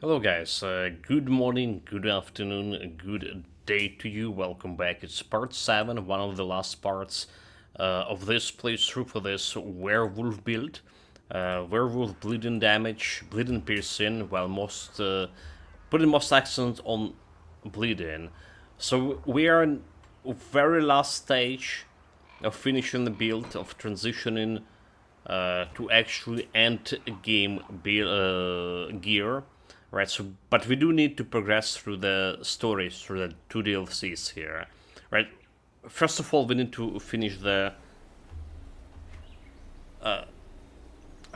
Hello guys, good morning, good afternoon, good day to you, welcome back. It's part 7, one of the last parts of this playthrough for this werewolf build. Werewolf bleeding damage, bleeding piercing, while putting most accent on bleeding. So we are in very last stage of finishing the build, of transitioning to actually end game gear, right? So, but we do need to progress through the stories, through the two DLCs here, right? First of all, we need to finish the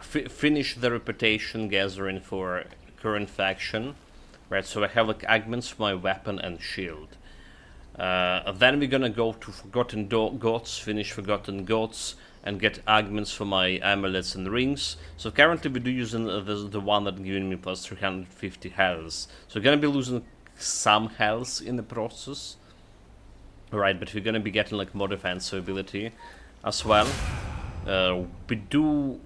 finish the reputation gathering for current faction, right? So I have like augments for my weapon and shield. Then we're gonna go to Forgotten Gods, finish Forgotten Gods, and get augments for my amulets and rings. So currently we do using the one that giving me plus 350 health. So we're gonna be losing some health in the process. Right, but we're gonna be getting like more defensive ability as well. We do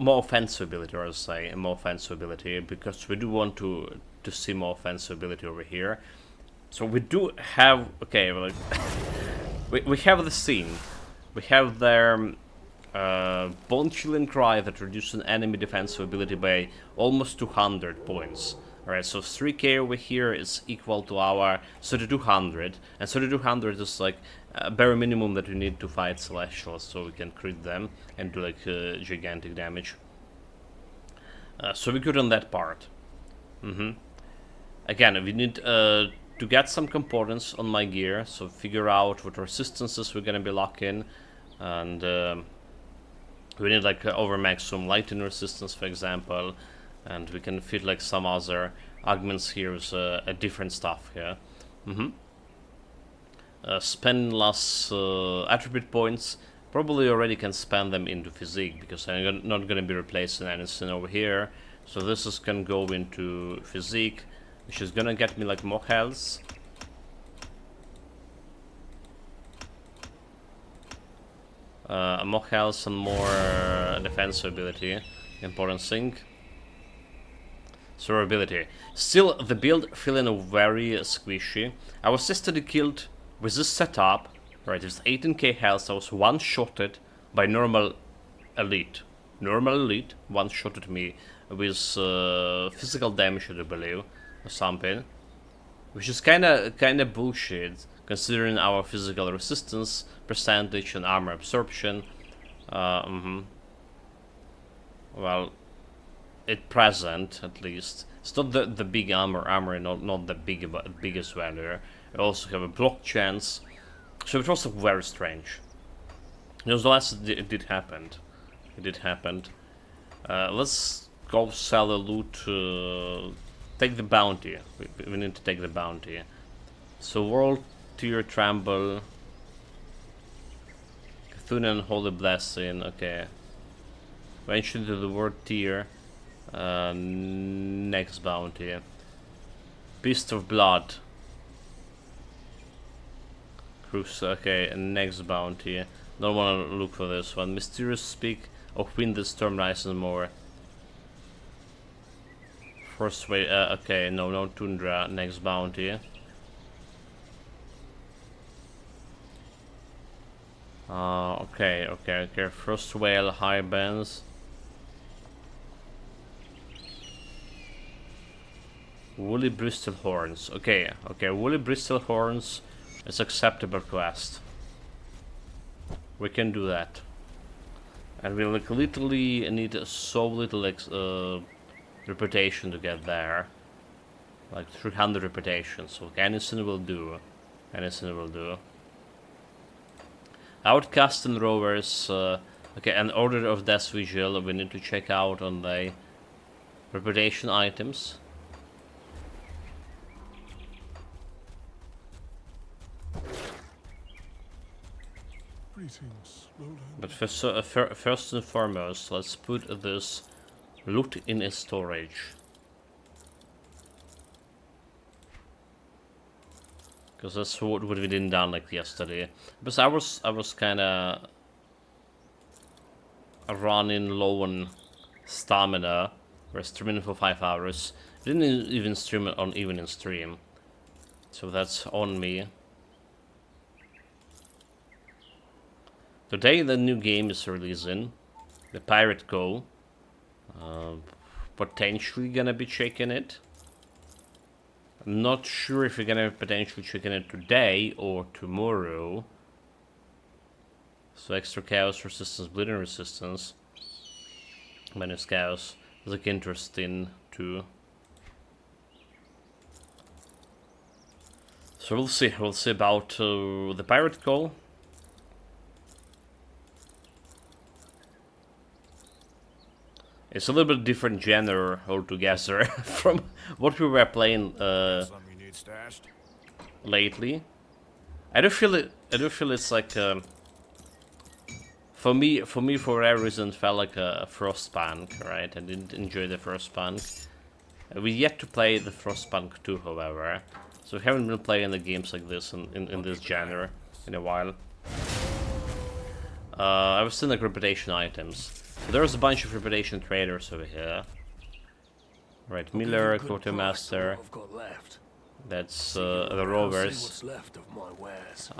more offensive ability, or I'll say more offensive ability, because we do want to see more offensive ability over here. So we do have, okay, like we have the scene. We have their Bone Chilling Cry that reduces enemy defensive ability by almost 200 points. Alright, so 3k over here is equal to our 3200, and 3200 is like a bare minimum that we need to fight Celestials so we can crit them and do like gigantic damage. So we're good on that part. Again, we need to get some components on my gear, so figure out what resistances we're gonna be locking, and we need like over maximum lightning resistance, for example, and we can fit like some other augments here with a different stuff here. Spend less attribute points. Probably already can spend them into physique because I'm not gonna be replacing anything over here. So this is gonna go into physique, which is gonna get me like more health. More health and more defensive ability. Important thing. Survivability. Still, the build feeling very squishy. I was yesterday killed with this setup. Right, it's 18k health. I was one-shotted by normal elite. Normal elite one-shotted me with physical damage, I believe, or something, which is kinda bullshit considering our physical resistance percentage and armor absorption. Well, at present, at least, it's not the big armor, not the biggest value. I also have a block chance, so it was very strange. Nevertheless, it did happen. It did happen. Let's go sell the loot. Take the bounty. We need to take the bounty. So world tier tremble. Cthulhu Holy Blessing. Okay. Mention to the word tier. Next bounty. Beast of Blood. Cruise. Okay, next bounty. Don't want to look for this one. Mysterious Speak of Wind the Storm Rises More. First way. Okay, no Tundra. Next bounty. Okay. First whale, high bands. Woolly Bristol Horns. Okay, Woolly Bristol Horns is acceptable quest. We can do that. And we like literally need so little reputation to get there. Like 300 reputation, so anything will do. Anything will do. Outcast and Rovers. Okay, an Order of Death Visual. We need to check out on the reputation items. But first and foremost, let's put this loot in a storage. Because that's what we didn't done like yesterday. Because I was kinda running low on stamina. We're streaming for 5 hours. Didn't even stream it on evening stream, so that's on me. Today the new game is releasing, the Pirate Go. Potentially gonna be checking it. I'm not sure if we're gonna potentially checking it today or tomorrow. So extra chaos resistance, bleeding resistance, minus chaos. Look interesting too. So we'll see. We'll see about the Pirate Call. It's a little bit different genre altogether from what we were playing lately. I do feel it. I do feel it's like for me, for whatever reason, it felt like a Frostpunk. Right? I didn't enjoy the Frostpunk. We yet to play the Frostpunk 2, however. So we haven't been playing the games like this in this genre in a while. I was still like reputation items. So there's a bunch of reputation traders over here. Right, Miller, Quartermaster. That's the Rovers.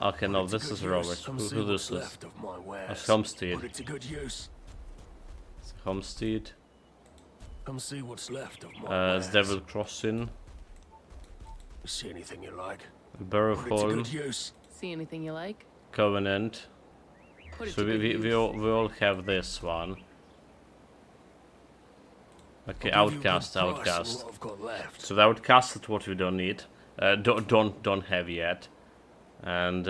Okay, no, this is Rovers. Who this is? That's Homestead. It's Homestead. Come see what's left of my It's Devil Crossing. See anything you like? Burrowfall. See anything you like? Covenant. So we all have this one. Okay, Outcast. So the Outcast is what we don't need. Don't have yet. And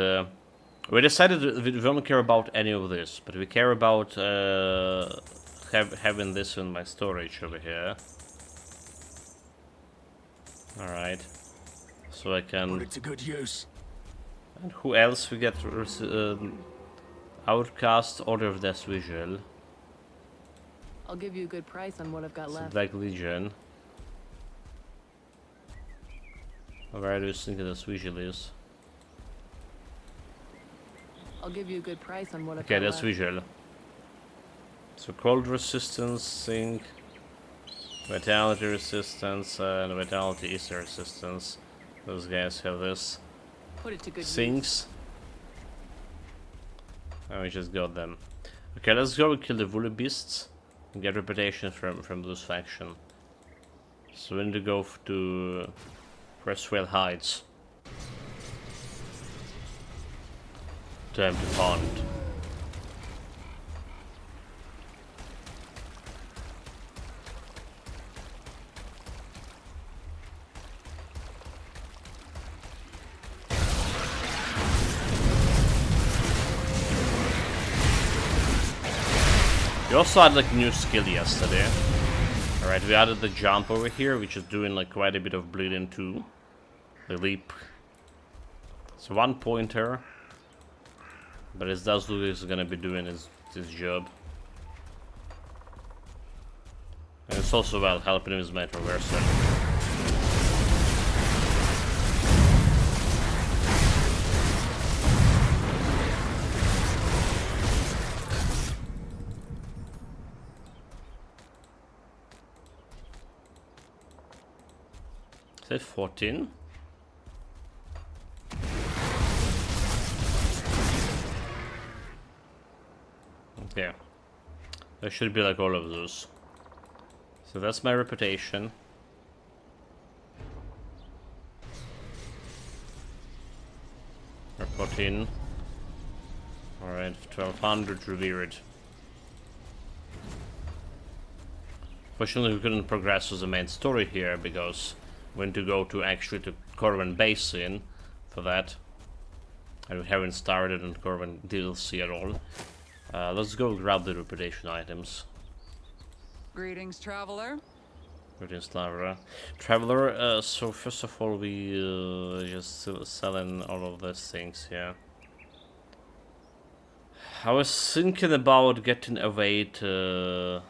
we decided that we don't care about any of this, but we care about having this in my storage over here. All right. So I can. Put it to good use. And who else we get? Outcast, Order of Death Visual. I'll give you a good price on what I've got left. Black Legion. Where do you think this visual is? I'll give you a good price on what I've Okay, got that's left. visual. So cold resistance, zinc, vitality resistance, and vitality is resistance. Those guys have this. Put it to good use. Sinks. And we just got them. Okay, let's go and kill the Woolly Beasts and get reputation from this faction. So we need to go to Crestwell Heights. Time to hunt. We also had like a new skill yesterday. Alright, we added the jump over here, which is doing like quite a bit of bleeding too. The leap. It's one pointer. But it does look like it's gonna be doing his job. And it's also well helping him with my traversal. Is that 14? Okay. There should be like all of those. So that's my reputation. Report in. Alright, 1200 revered. Fortunately we couldn't progress with the main story here because we need to go to actually to Corwin Basin for that. And we haven't started on Corwin DLC at all. Let's go grab the reputation items. Greetings, traveler. Greetings, Traveler. Traveler, so first of all, we just selling all of these things here. I was thinking about getting away to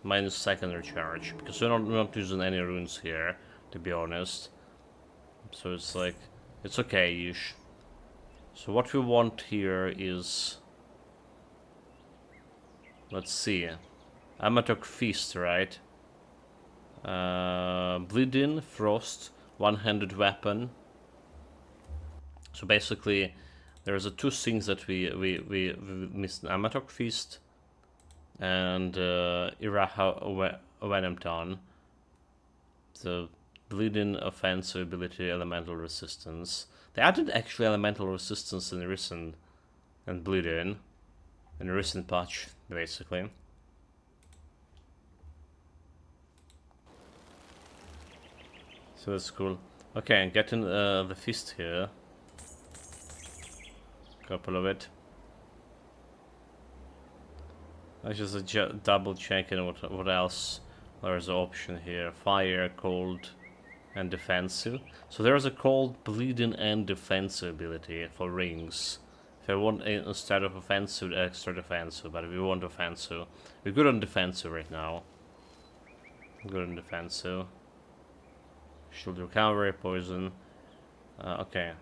minus secondary charge because we're not using any runes here, to be honest. So it's like, it's okay-ish. So what we want here is, let's see, Amatok Feast, right? Bleeding, Frost, one-handed weapon. So basically, there's two things that we missed: Amatok Feast and Iraha Venomton. So bleeding, offensive ability, elemental resistance. They added actually elemental resistance in recent and bleeding in a recent patch, basically. So that's cool. Okay, getting the fist here. Couple of it. I just double checking what else there's an option here. Fire, cold, and defensive. So there's a cold, bleeding, and defensive ability for rings. If I want instead of offensive, extra defensive, but if we want offensive, we're good on defensive right now. Good on defensive. Shield recovery, poison. Okay.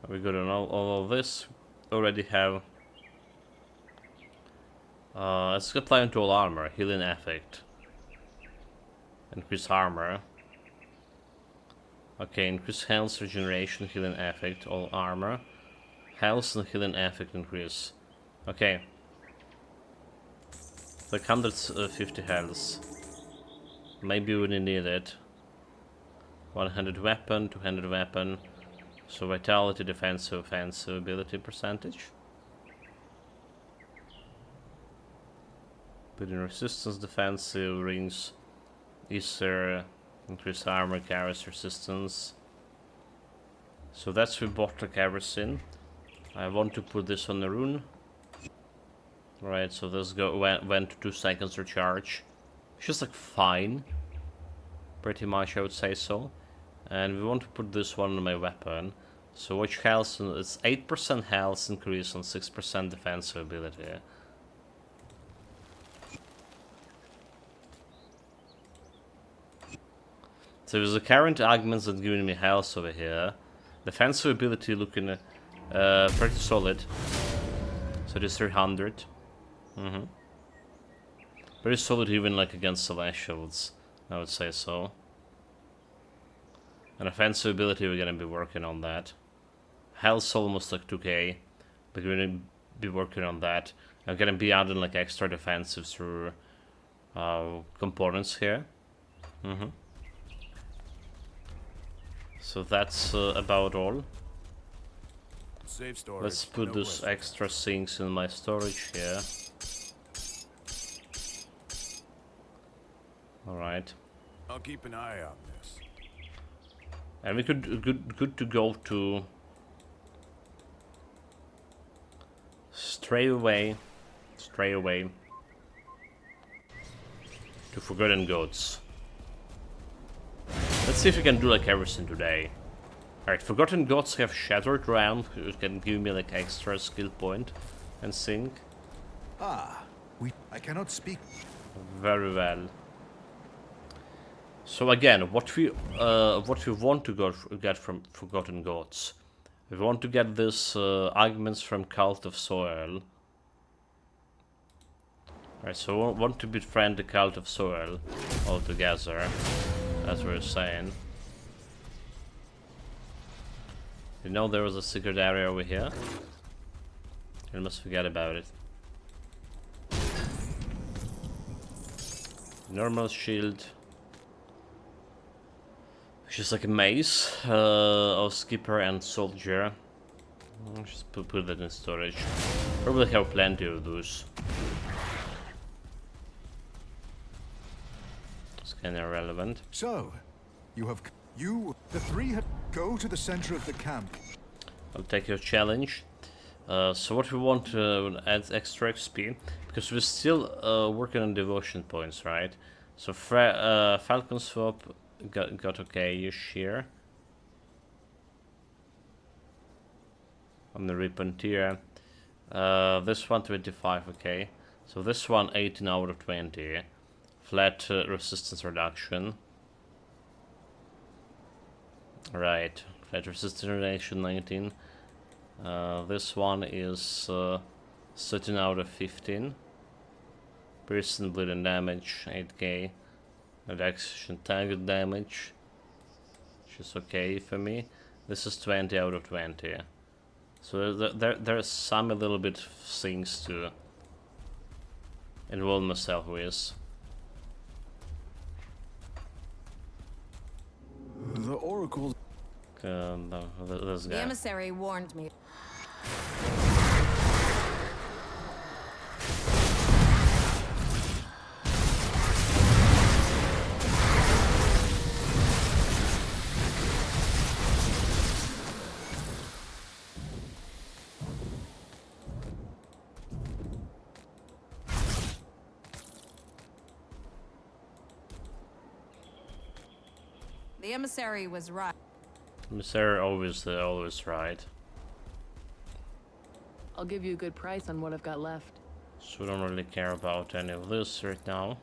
We're good on all of this. Already have. Let's apply into all armor. Healing effect. Increase armor. Okay, increase health, regeneration, healing effect, all armor. Health and healing effect increase. Okay. Like 150 health. Maybe we need it. One-handed weapon, two-handed weapon. So vitality, defensive, offensive, ability percentage. Building resistance, defensive, rings, Ether, increased armor, carries resistance. So that's with bot everything. I want to put this on the rune. Right, so this went to 2 seconds recharge. It's just like fine. Pretty much, I would say so. And we want to put this one on my weapon. So which health? It's 8% health increase on 6% defensive ability. So there's the current augments that giving me health over here. Defensive ability looking pretty solid. So it is 300. Very solid even like against Celestials, I would say so. And offensive ability, we're gonna be working on that. Health's almost like 2k, but we're gonna be working on that. I'm gonna be adding like extra defensive through components here. So that's about all. Safe storage. Let's put no those question. extra things in my storage here. Alright. I'll keep an eye on this. And we could good to go to stray away to Forgotten Goats. Let's see if we can do like everything today. Alright, Forgotten Gods have Shattered Realm, which can give me like extra skill point and sync. Ah, I cannot speak. Very well. So again, what we want to get from Forgotten Gods, we want to get this arguments from Cult of Soil. Alright, so we want to befriend the Cult of Soil altogether, as we were saying. You know there was a secret area over here? You must forget about it. Normal shield. Which is like a maze of skipper and soldier. I'll just put that in storage. Probably have plenty of those. It's kind of irrelevant. So, the three have go to the center of the camp. I'll take your challenge. So what we want to add extra XP, because we're still working on devotion points, right? So Falcon Swap got okay-ish here. On the Repentir. This one 25, okay. So this one 18 out of 20. Flat resistance reduction. Right, flat resistance reduction 19. This one is 13 out of 15. Piercing bleeding damage 8k. Reduction target damage, which is okay for me. This is 20 out of 20. So there's some a little bit things to involve myself with. The Oracle. No, this The guy. emissary warned me. The emissary was right. Mr. always right. I'll give you a good price on what I've got left. So we don't really care about any of this right now.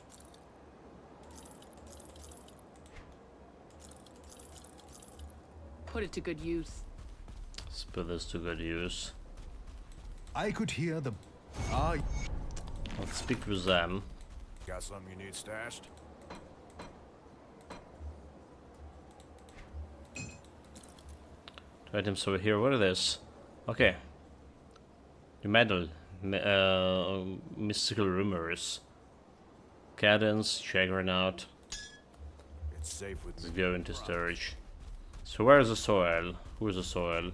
Put it to good use. Let's put this to good use. I could hear the... Let's speak with them. Got something you need stashed? Items over here. What are this? Okay. The medal. Mystical rumors. Cadence. Juggernaut. It's safe with Let's me. go into storage. So where is the soil? Who is the soil?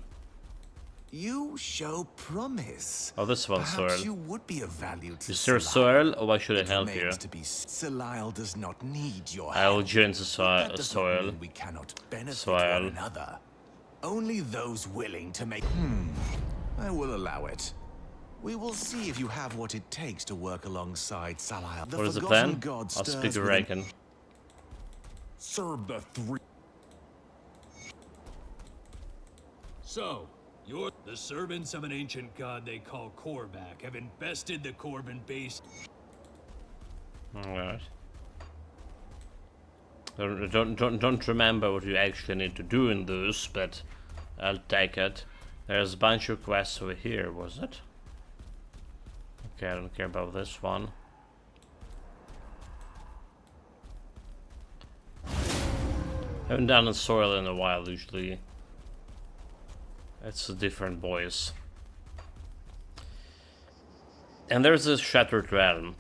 You show promise. Oh, this one's Perhaps soil. you would be of value to Is there Salile. soil, or why should I It help you? remains to be Salile does not need your I will help. join the That does not soil. mean we cannot benefit Soil. one another. Only those willing to make. I will allow it. We will see if you have what it takes to work alongside Salile. The What is the forgotten plan? god I'll stirs speak within- Reckon. Serve the three. So, the servants of an ancient god they call Korvac have infested the Corbin base. Alright. Don't remember what you actually need to do in this, but I'll take it. There's a bunch of quests over here, was it? Okay, I don't care about this one. Haven't done a soil in a while, usually. It's a different voice. And there's this Shattered Realm.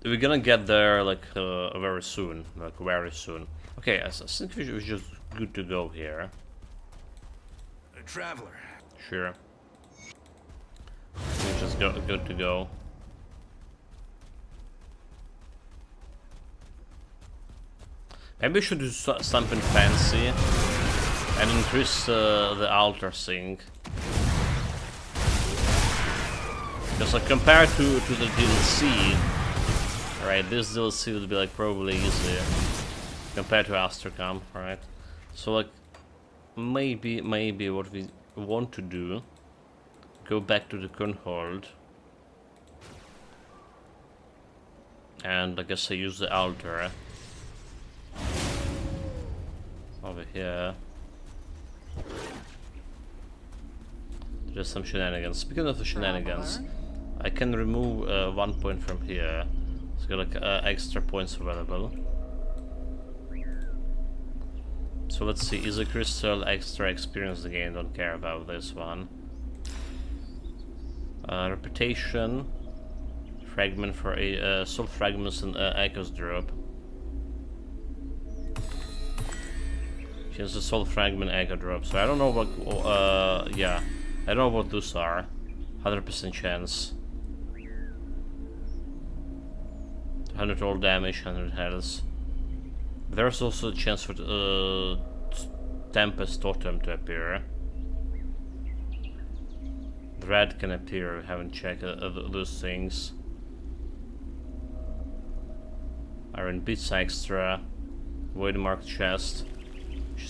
We're gonna get there like very soon, Okay, I think we're just good to go here. A traveler. Sure. We're just good to go. Maybe we should do something fancy and increase the altar thing. Because like compared to the DLC, right, this DLC would be like probably easier compared to Astrocom, right? So like maybe what we want to do, go back to the Kunhold, and I guess I use the altar over here. There's some shenanigans. Speaking of the shenanigans, I can remove 1 point from here. It's got like extra points available. So let's see, is a crystal extra experience again? Don't care about this one. Reputation, fragment for a soul fragments and echoes drop. Here's a soul fragment echo drop. So I don't know what. Yeah, I don't know what those are. 100% chance. 100 all damage, 100 health. There's also a chance for Tempest Totem to appear. Dread can appear, we haven't checked those things. Iron Beats extra. Void Mark chest.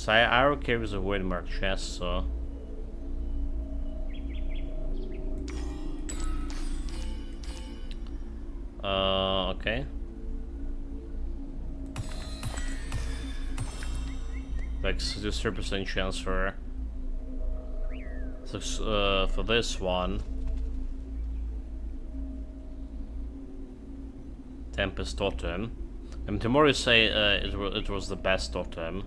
Arrow carries a Void Mark chest, so. Okay. Like 63% chance for this one. Tempest Totem. And Tomori say it was the best of them.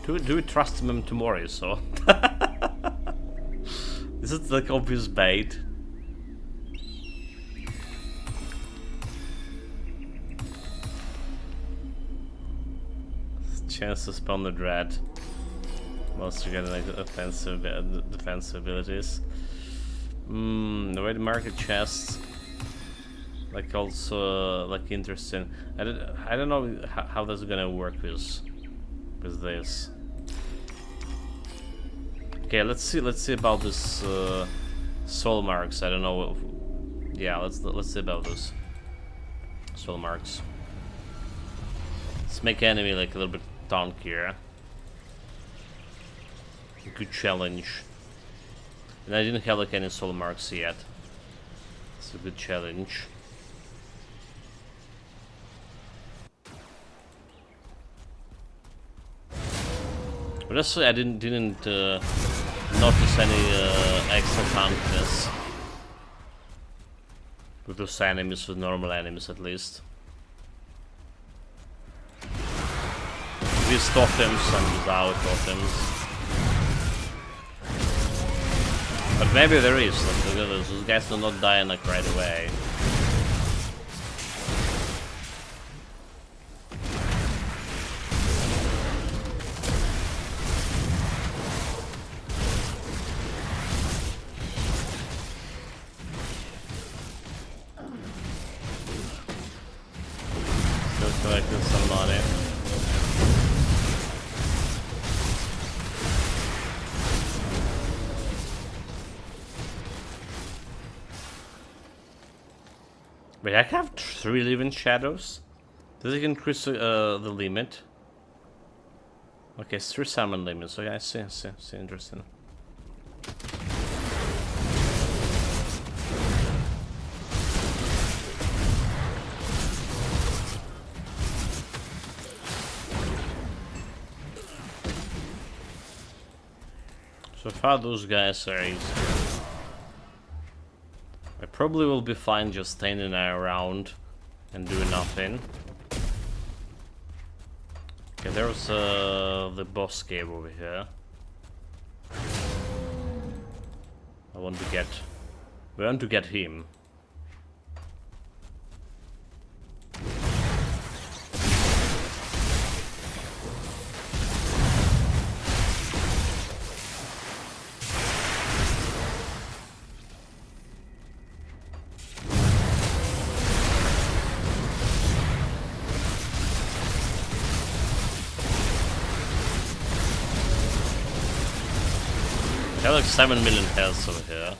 Do we trust him Tomori, so? Is it like obvious bait? Chance to spawn the dread. Most you get like offensive defensive abilities. The way to market chests, like also like interesting. I don't know how that's gonna work with this. Okay, let's see about this soul marks. I don't know. Yeah, let's see about this soul marks. Let's make enemy like a little bit tankier. Good challenge. And I didn't have like any soul marks yet. It's a good challenge. But also I didn't notice any extra tankiness with those enemies, with normal enemies at least. With totems and without totems. But maybe there is, like, those guys do not die like right away. Still collecting some money. Wait, I have 3 living shadows? Does it increase the limit? Okay, it's 3 summon limits. Okay, I see, interesting. So far those guys are easy. I probably will be fine just standing around and doing nothing. Okay, there's the boss cave over here. We want to get him. I have like 7 million health over here.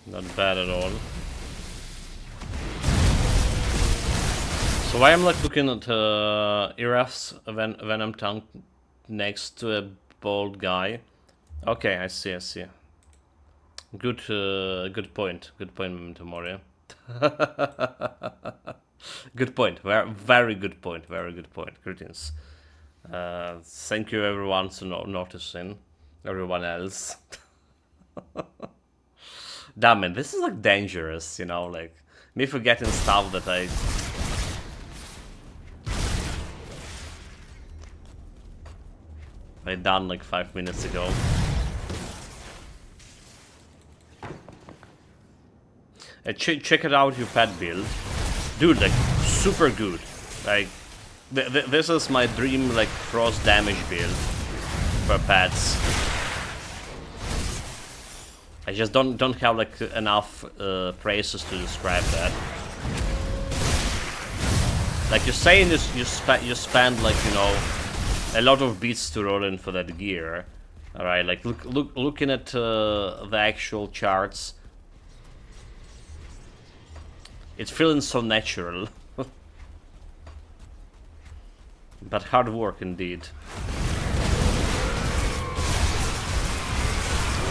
Not bad at all. So why I'm like looking at Iraf's Venom tank next to a bald guy? Okay, I see. Good point. Good point, Tomori. Good point. Very good point. Greetings. Thank you everyone for noticing. Everyone else. Damn it, this is like dangerous, you know, like me forgetting stuff that I done like 5 minutes ago. Check it out, your pet build, dude. Like super good. Like this is my dream, like cross damage build for pets. I just don't have like enough phrases to describe that. Like you're saying, you spend like, you know, a lot of beats to roll in for that gear. All right, like looking at the actual charts, it's feeling so natural. But hard work indeed.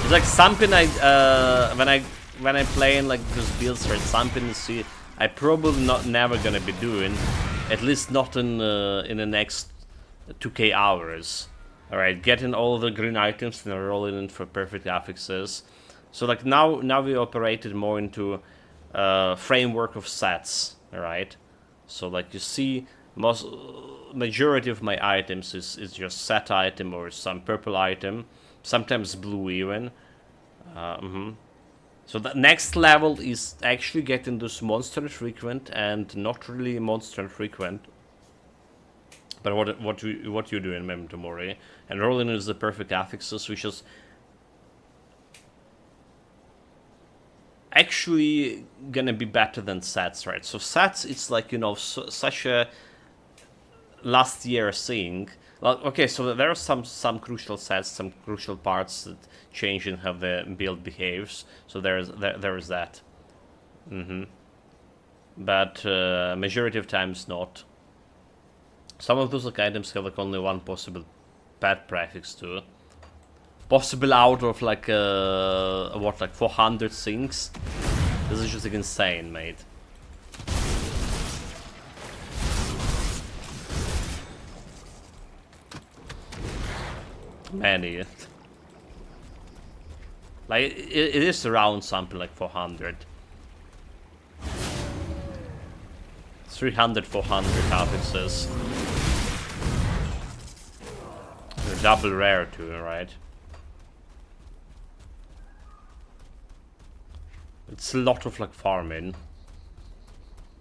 It's like something when I play in like these builds, or something you see I probably never gonna be doing, at least not in the next 2k hours. All right, getting all the green items and rolling in for perfect affixes, So like now we operated more into framework of sets, right? So like you see, majority of my items is just set item or some purple item, sometimes blue even. So the next level is actually getting those monster frequent and not really monster frequent. But what you do in Memento Mori, and rolling is the perfect affixes, which is actually gonna be better than sets, right? So sets, it's like, you know, such a last year thing. Well, okay, so there are some crucial sets, some crucial parts that change in how the build behaves. So there is that. But majority of times not. Some of those like items have like only one possible pet prefix too. Possible out of like what, like 400 things? This is just like insane, mate. Many. Like it is around something like 400. 300, 400 affixes. They're double rare too, right? It's a lot of like farming.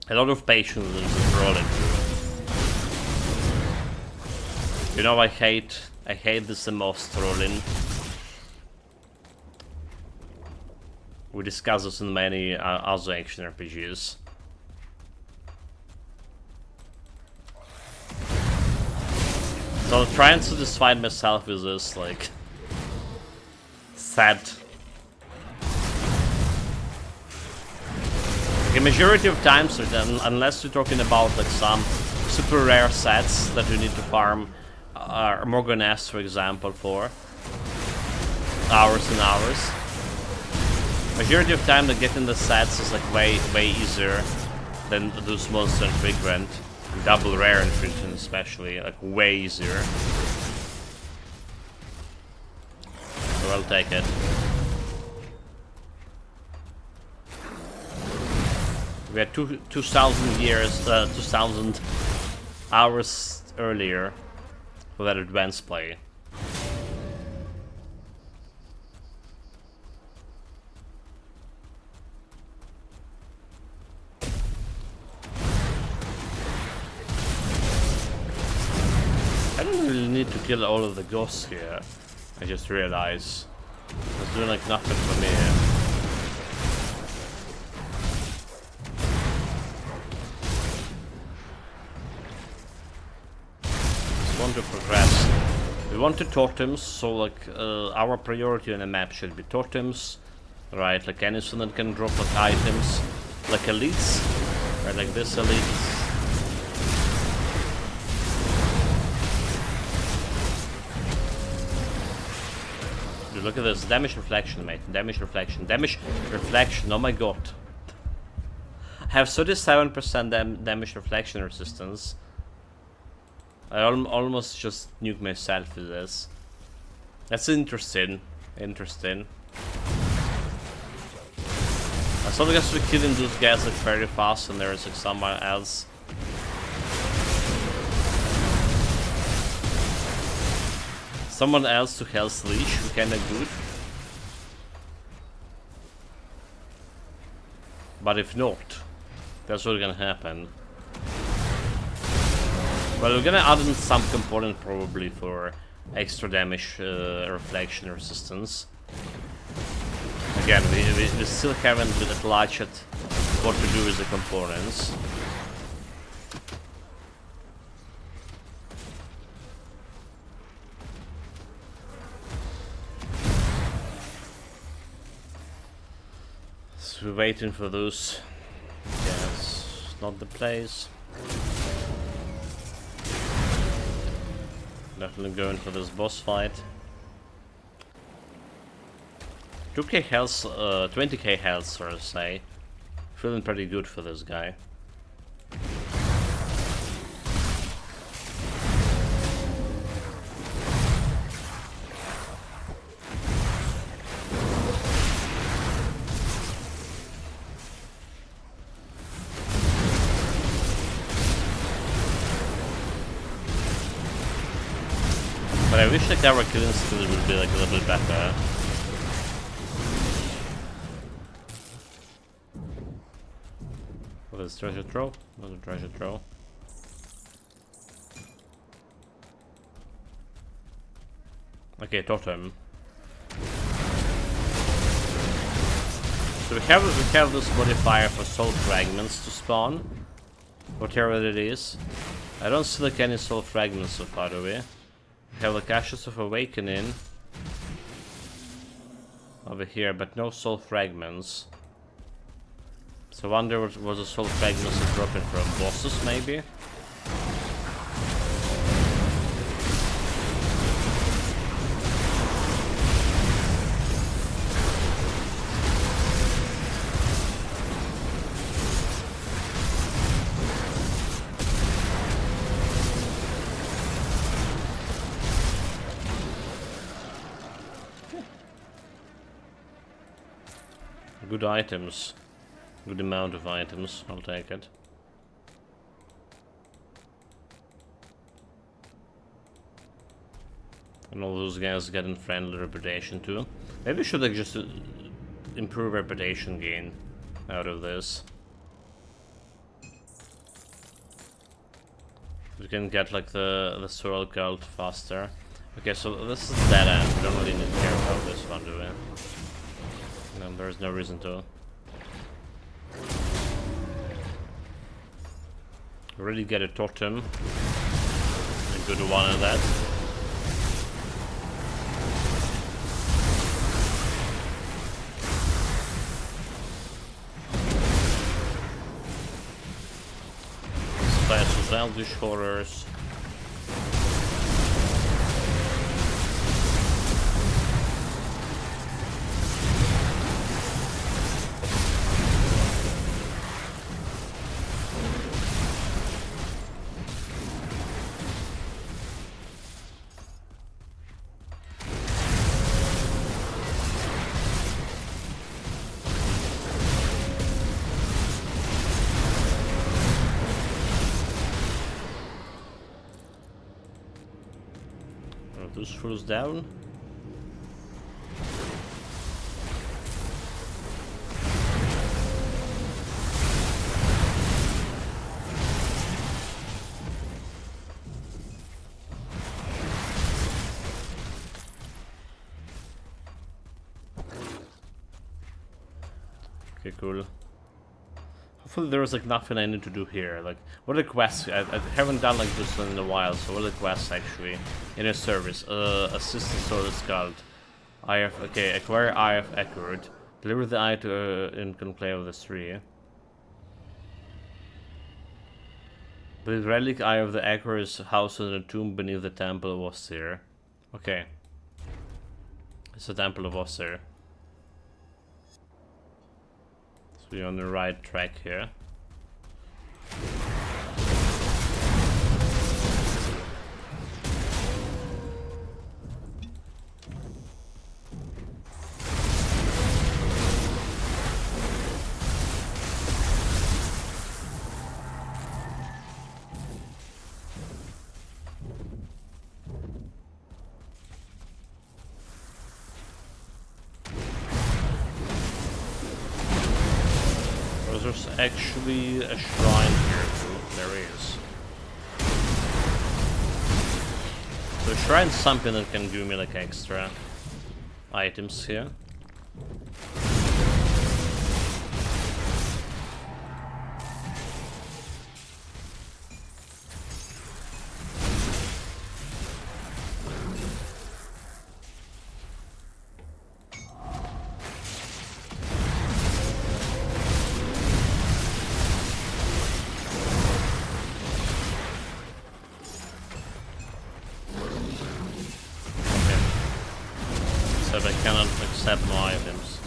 A lot of patience in rolling. You know, I hate this the most, rolling. We discussed this in many other action RPGs. So I'm trying to satisfy myself with this, like, sad. Like, a majority of times, unless you're talking about like some super rare sets that you need to farm Morgan for example, for hours and hours. Majority of time, getting the sets is like way easier than those monster and frequent. Double rare and frequent especially, like way easier. So I'll take it. We had 2,000 years, 2,000 hours earlier for that advanced play. I don't really need to kill all of the ghosts here. I just realized it's doing like nothing for me. Want to progress. We want the totems, so like our priority on the map should be totems, right? Like anything that can drop like items, like elites, right? Like this elite. Dude, look at this damage reflection, mate. Damage reflection. Damage reflection. Oh my god. I have 37% damage reflection resistance. I almost just nuked myself with this. That's interesting. Interesting. As long as we're killing those guys like very fast and there is like someone else. Someone else to Hell's Leash, we kinda good. But if not, that's what's gonna happen. Well, we're gonna add in some component probably for extra damage reflection resistance. Again, we still haven't been at large at what to do with the components. So we're waiting for those. Yes, not the place. Definitely going for this boss fight. 2k health, 20k health, so to say. Feeling pretty good for this guy. But I wish like our killing skill would be like a little bit better. What is treasure trove? Another treasure trove. Okay, totem. So we have this modifier for soul fragments to spawn, whatever it is. I don't see like any soul fragments so far, do we? We have like Ashes of Awakening over here, but no soul fragments. So I wonder what the soul fragments are dropping from bosses, maybe. Good items. Good amount of items. I'll take it. And all those guys getting friendly reputation too. Maybe we should like just improve reputation gain out of this. We can get like the swirl cult faster. Okay, so this is dead end. We don't really need to care about this one, do we? No, there's no reason to. Already get a totem. A good one of that. Slash Elvish Horrors. Those fools down. Okay, cool. Hopefully there was like nothing I need to do here. Like, what are the quests? I haven't done like this in a while, so what are the quests actually? Inner service, assist the Soul's Cult. Okay, acquire Eye of Echoed. Deliver the eye to in conclave of the tree. The relic Eye of the Echo is housed in a tomb beneath the Temple of Osir. Okay. It's the Temple of Osir. We're on the right track here. There's actually a shrine here too. There is. So a shrine's something that can give me like extra items here. I cannot accept more items.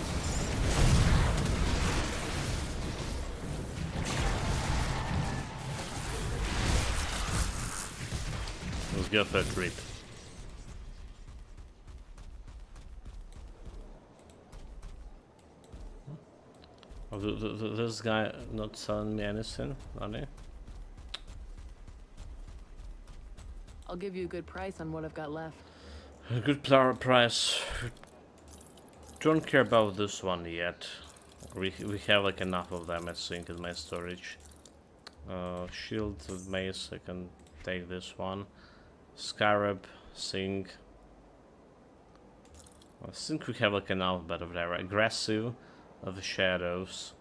Let's go for a trip. Oh, this guy not selling me anything, are they? I'll give you a good price on what I've got left. A good price. Don't care about this one yet. We have like enough of them, I think, in my storage. Shield, mace, I can take this one. Scarab, Sing. I think we have like enough, but of that. Aggressive of the shadows.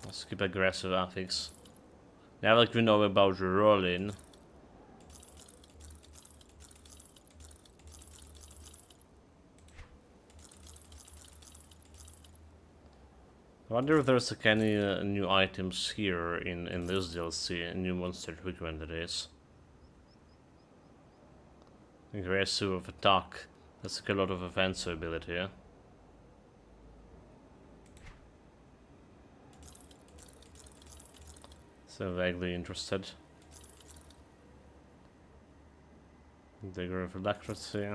Let's keep aggressive affix. Now like we know about rolling. I wonder if there's like any new items here in this DLC, new monster equipment that is. Aggressive of attack. That's like a lot of offensive ability, yeah? So vaguely interested. Degree of accuracy.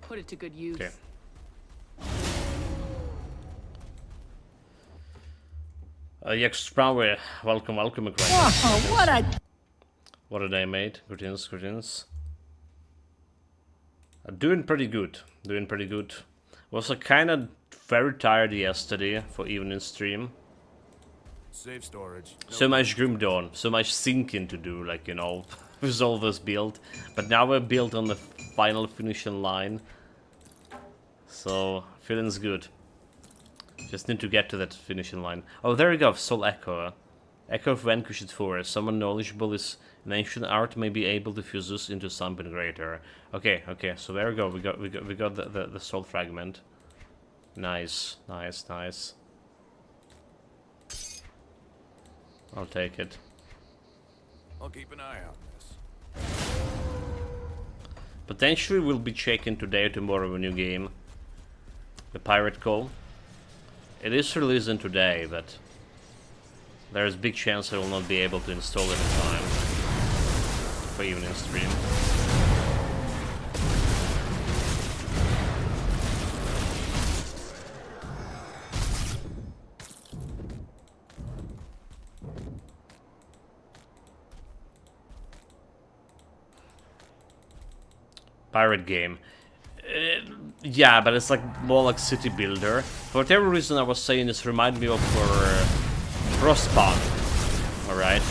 Put it to good use. Okay. Yes, Sprower, welcome, Whoa, what a day, mate. Greetings, greetings. Doing pretty good. Was kind of very tired yesterday for evening stream. Safe storage. So much Grim Dawn, so much thinking to do, like, you know, with all this build. But now we're built on the final finishing line. So, feeling's good. Just need to get to that finishing line. Oh, there you go, Soul Echo. Echo of Vanquished Forest. Someone knowledgeable in ancient art may be able to fuse this into something greater. Okay, so there we go. We got the soul fragment. Nice. I'll take it. I'll keep an eye on this. Potentially we'll be checking today or tomorrow a new game. The Pirate Call. It is releasing today, but there's a big chance I will not be able to install it in time for evening stream. Pirate game. Yeah, but it's like more like city builder. For whatever reason I was saying this reminded me of Frostpunk. Alright.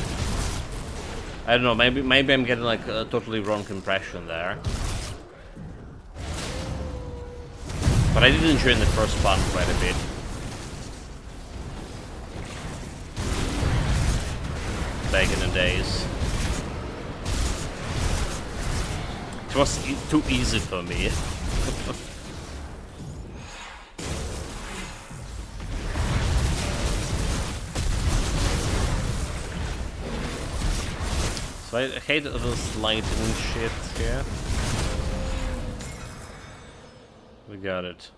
I don't know, maybe I'm getting like a totally wrong impression there. But I did enjoy the Frostpunk quite a bit. Back in the days. It was too easy for me. So I hate this lightning shit here. We got it.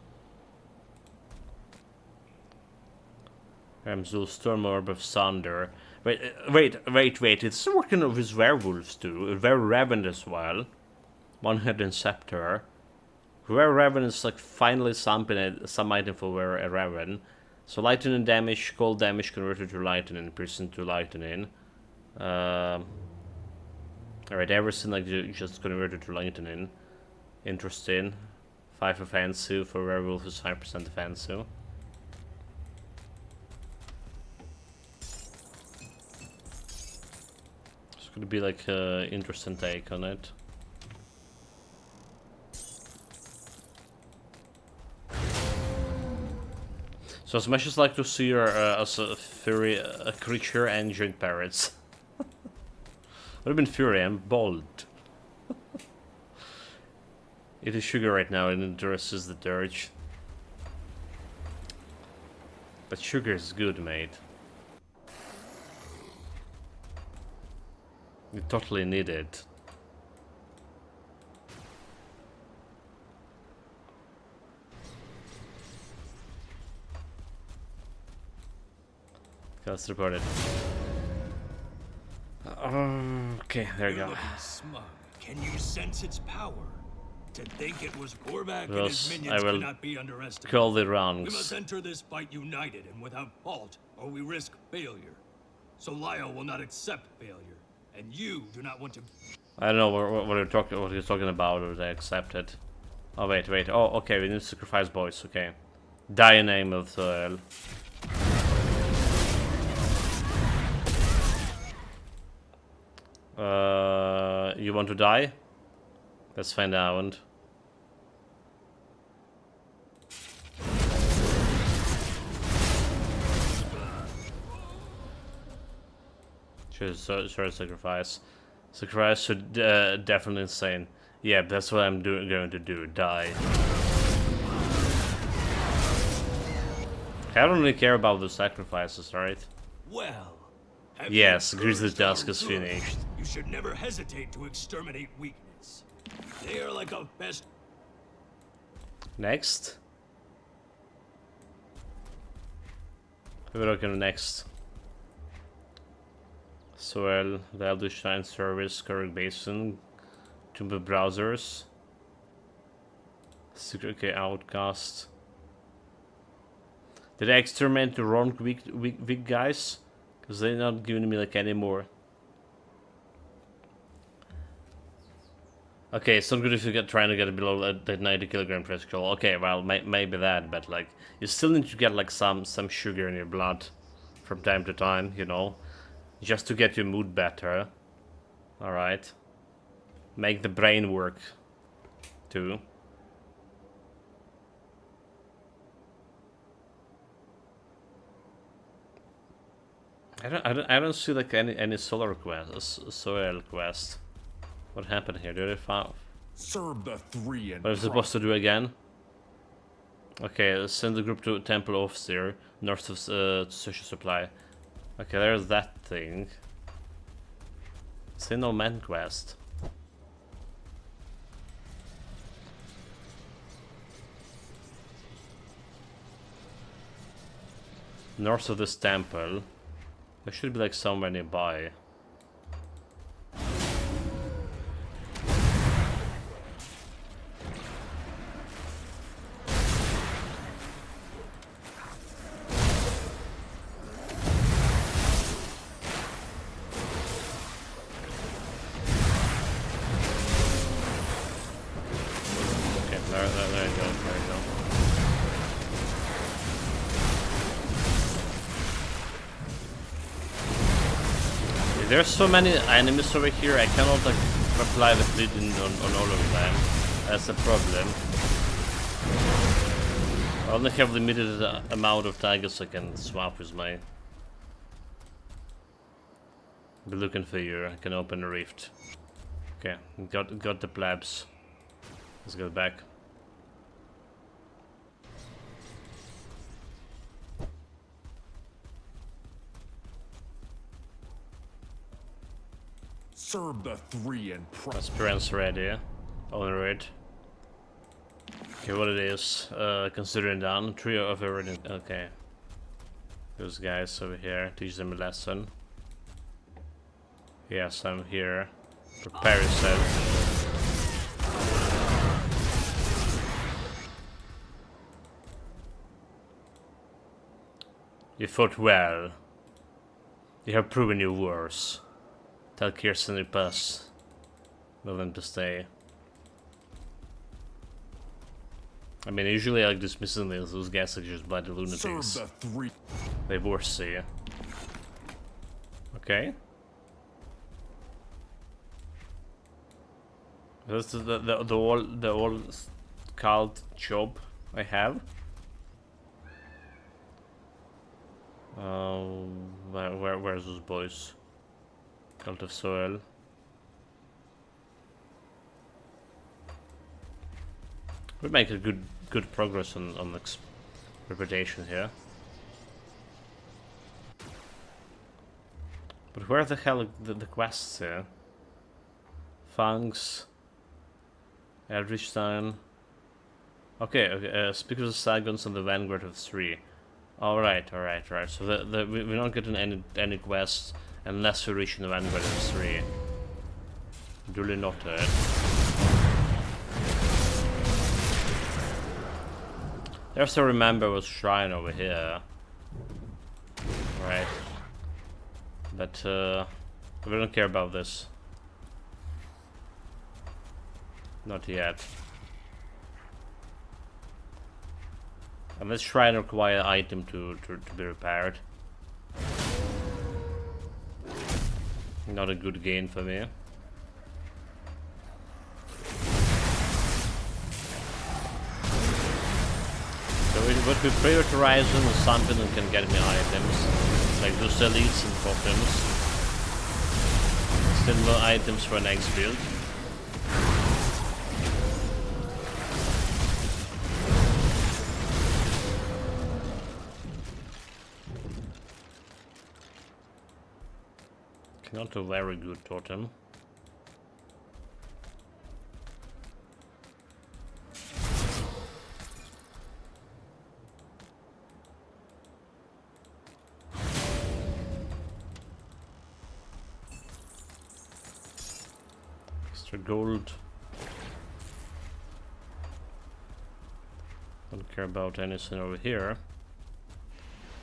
Ramzul Storm Orb of Thunder. Wait, it's working with werewolves too. Werewolf as well. One-Headed Scepter. Werewolf is like finally some item for Werewolf. So lightning damage, cold damage converted to lightning, piercing to lightning. Alright, everything like just converted to lightning. Interesting. 5 offensive for Werewolf is 5% offensive. It's gonna be like an interesting take on it. So as much as like to see her as a fury, a creature and giant parrots. Would have been fury and bold. It is sugar right now and it addresses the dirge. But sugar is good, mate. You totally need it. Let's report it. Okay, there you You're go. looking smug. Can you sense its power? To think it was Korvac and Thus, his I minions will cannot be underestimated. call the We must rounds. enter this fight united and without fault, or we risk failure. So Lyle will not accept failure, and you do not want to. I don't know what you're talking about, or they accept it. Oh wait. Oh, okay. We need to sacrifice boys. Okay. Die in name of Soel. You want to die? Let's find out. Sure, sacrifice. Sacrifice should definitely insane. Yeah, that's what I'm going to do. Die. I don't really care about the sacrifices, right? Well. have Yes, you Grizzly's purged our task is good? finished. You should never hesitate to exterminate weakness. They are like a best. Next. We're looking next. Soel, the Elder Shrine Service, Correct Basin, Tomb of Browsers, Secret K Outcast. Did I exterminate the wrong weak guys? Because they're not giving me like any more. Okay, it's not good if you get trying to get below that 90 kilogram threshold. Okay, well, maybe that, but like, you still need to get like some sugar in your blood from time to time, you know, just to get your mood better. All right, make the brain work too. I don't see like any solar quest, soil quest. What happened here? Did I find? Serve the three and What am I supposed to do again? Okay, send the group to Temple Officer, north of Social Supply. Okay, there's that thing. Say no man quest. North of this temple. There should be like somewhere nearby. There's so many enemies over here, I cannot like apply the bleeding on all of them. That's the problem. I only have limited amount of tigers I can swap with my... Be looking for you, I can open a rift. Okay, got the plebs. Let's go back. serve the three and Aspirants ready. Honor it. Okay, what it is, considering done. Trio of already. Okay. Those guys over here, teach them a lesson. Yes, I'm here. Prepare yourself. You fought well. You have proven your worth. Tell Kirsten to pass. Tell them to stay. I mean, usually I like dismissing those guys are just bloody lunatics. serve the three. They worse see. Okay. That's the old cult job I have. Where's those boys? Cult of Soil. We make a good progress on reputation here. But where the hell are the quests here? Fangs, Eldritch Town. Okay, Speak of the Sagons and the Vanguard of 3. Alright. So we're not getting any quests unless we reach the Vanguard of 3. Duly noted. There's a remember shrine over here. Right. But we don't care about this. Not yet. And this shrine requires an item to be repaired. Not a good gain for me. So what we prioritize is something that can get me items. Like those elites and totems. Still more items for next build. Not a very good totem. Extra gold. Don't care about anything over here.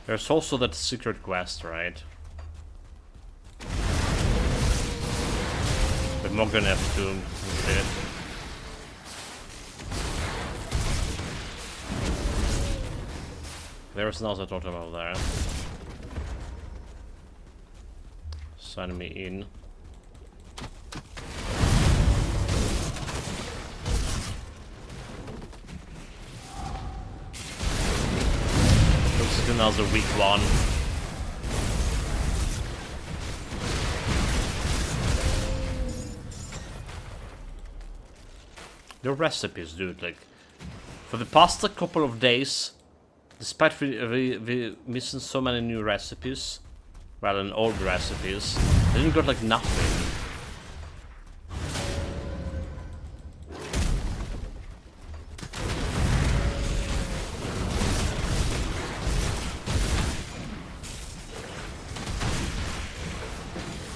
There's also that secret quest, right? I'm not gonna have to shit. There's another totem over there. Sign me in. Looks like another weak one. The recipes, dude, like, for the past couple of days, despite we missing so many new recipes, rather than old recipes, I didn't got like nothing.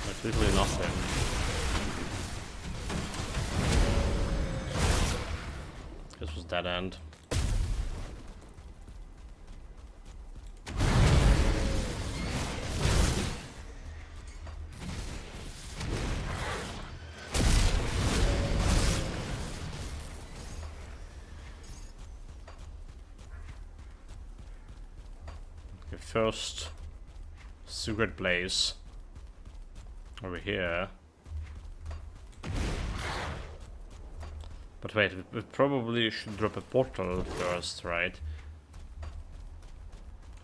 Like literally nothing. This was dead end. Okay, first secret place over here. But wait, we probably should drop a portal first, right?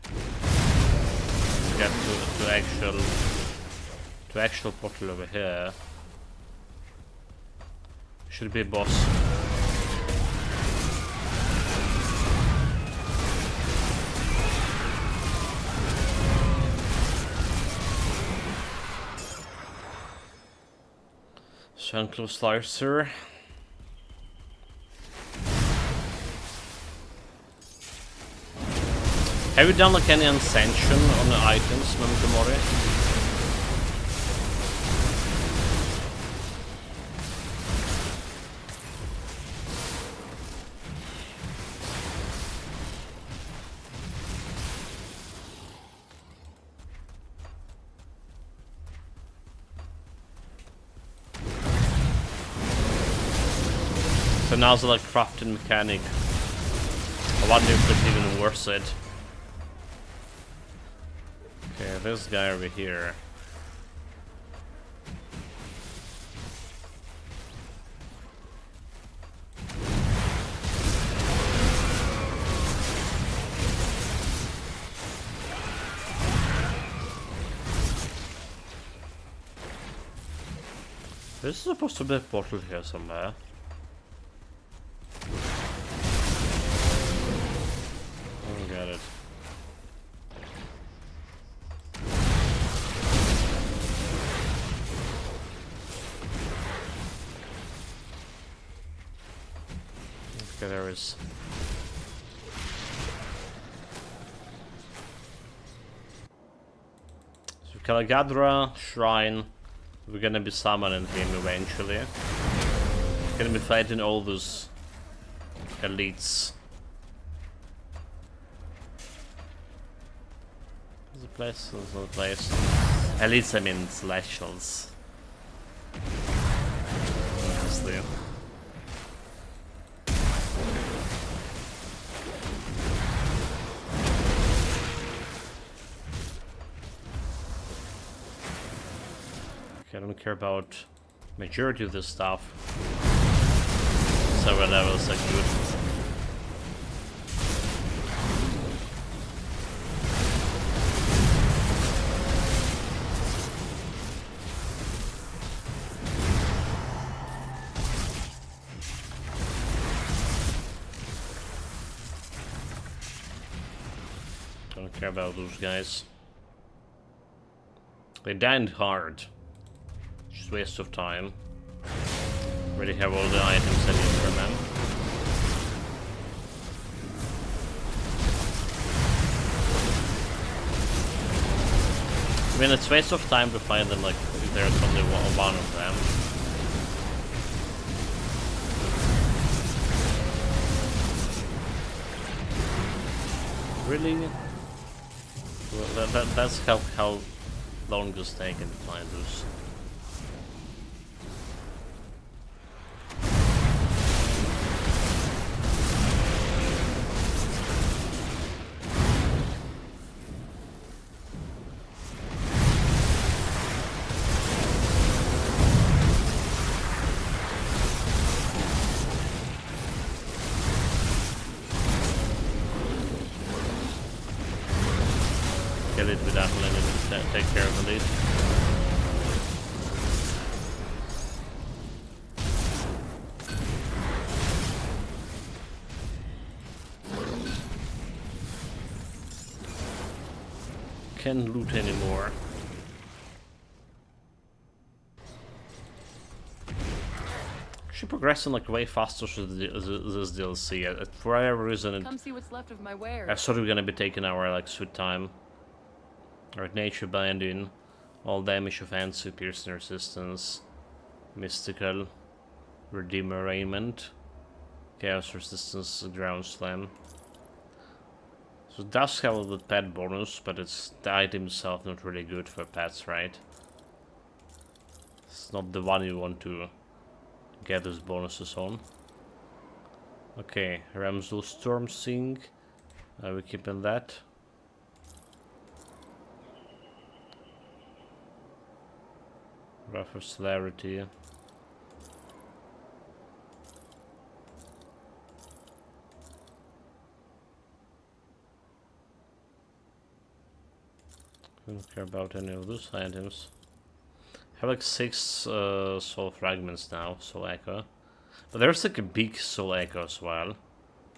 To get to actual portal over here. Should be a boss. Shanklo Slicer. Have you done like any ascension on the items, Memento? So now's the like crafting mechanic. I wonder if it's even worth it. Okay, this guy over here. This is supposed to be a portal here somewhere. I don't get it. Okay, there is. So Kalagadra Shrine, we're gonna be summoning him eventually. Gonna be fighting all those elites. the place? There's no place. At least I mean celestials. Honestly. Okay, I don't care about majority of this stuff. Several levels are good. Don't care about those guys. They died hard. Just waste of time. Already have all the items I need for them. I mean, it's waste of time to find them, like, if there's only one of them. Really? Well, that's how long it's taken to find those. Kill it without letting it take care of the lead. Can't loot anymore. Actually progressing like way faster with this DLC. For whatever reason, Come see what's left of my wares. I thought we were gonna be taking our like sweet time. Alright, nature binding, all damage offense, piercing resistance, mystical, redeemer raiment, chaos resistance, ground slam. So it does have a little pet bonus, but it's the item itself not really good for pets, right? It's not the one you want to get those bonuses on. Okay, Ramsel Storm Sing, we're keeping that. Rougher celerity. I don't care about any of those items. I have like 6 soul fragments now, soul echo. But there's like a big soul echo as well.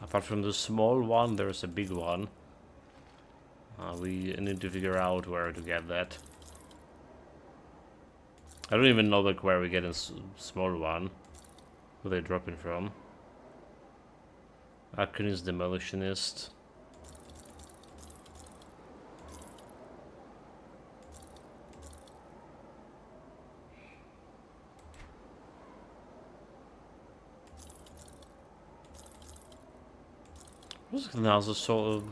Apart from the small one, there's a big one. We need to figure out where to get that. I don't even know like where we get a small one. Who they dropping from? Arcanist, Demolitionist. What's now the sort of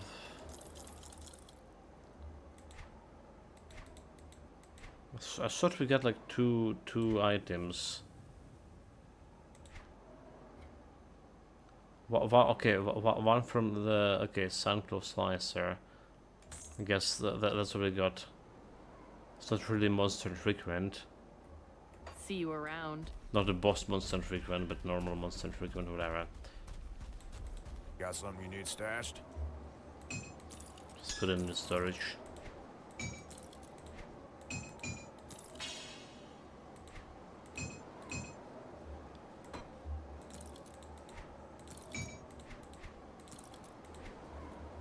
I thought we got like two items. Okay, one from the Sunclaw Slicer. I guess that's what we got. It's not really monster frequent. See you around. Not the boss monster frequent, but normal monster frequent, whatever. Got something you need stashed? Just put it in the storage.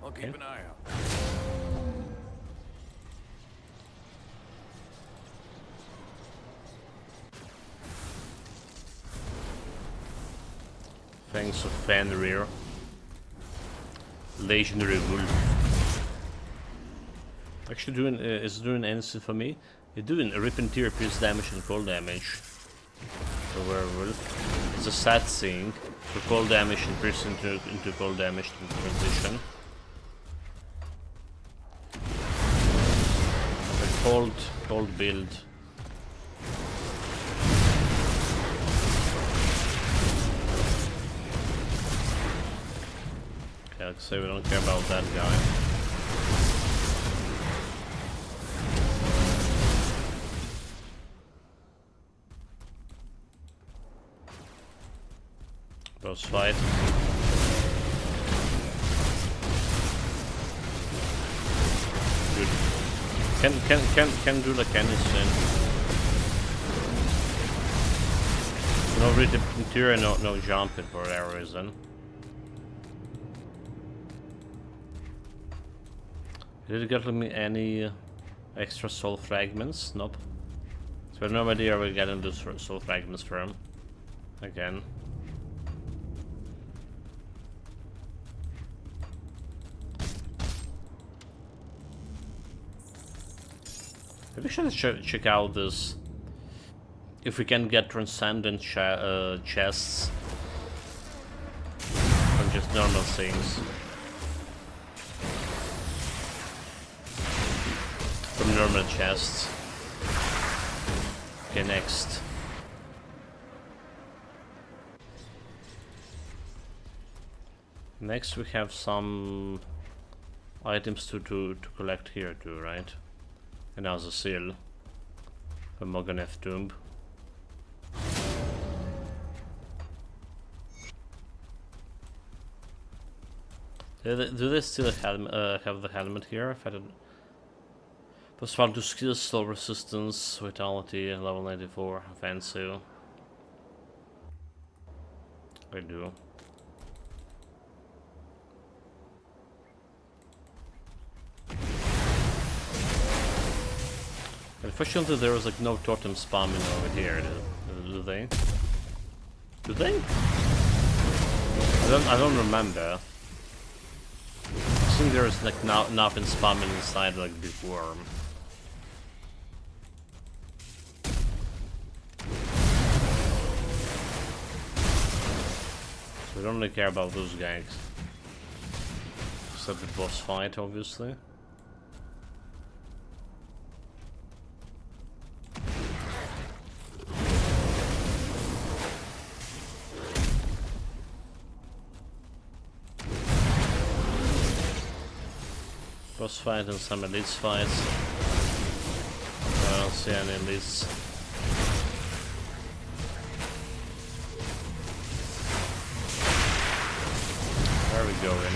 I'll keep an eye out. Fangs of Fenrir. Legendary Wolf. Actually is doing anything for me. You're doing rip and tear, pierce damage and cold damage. For Werewolf. It's a sad thing. For cold damage and pierce into cold damage in transition. Hold build. Okay, let's say we don't care about that guy. Boss fight. Good. Can do the candy soon. No read the interior, no jumping for that reason. Did it get me any extra soul fragments? Nope. So I have no idea where we're getting those soul fragments from. Again. Maybe we should check out this. If we can get transcendent chests from just normal things. From normal chests. Okay, next. Next we have some items to collect here too, right? And now the seal. The Moganeth tomb. Do they still have the helmet here? If I don't. Plus 1 to skill, slow resistance, vitality, level 94, fancy. I do. Unfortunately, there was like no totem spamming over here. Do they? Do they? I don't remember. I think there is like nothing spamming inside like big worm. So we don't really care about those guys. Except the boss fight, obviously. Boss fight and some elites fights. I don't see any elites. Where are we going?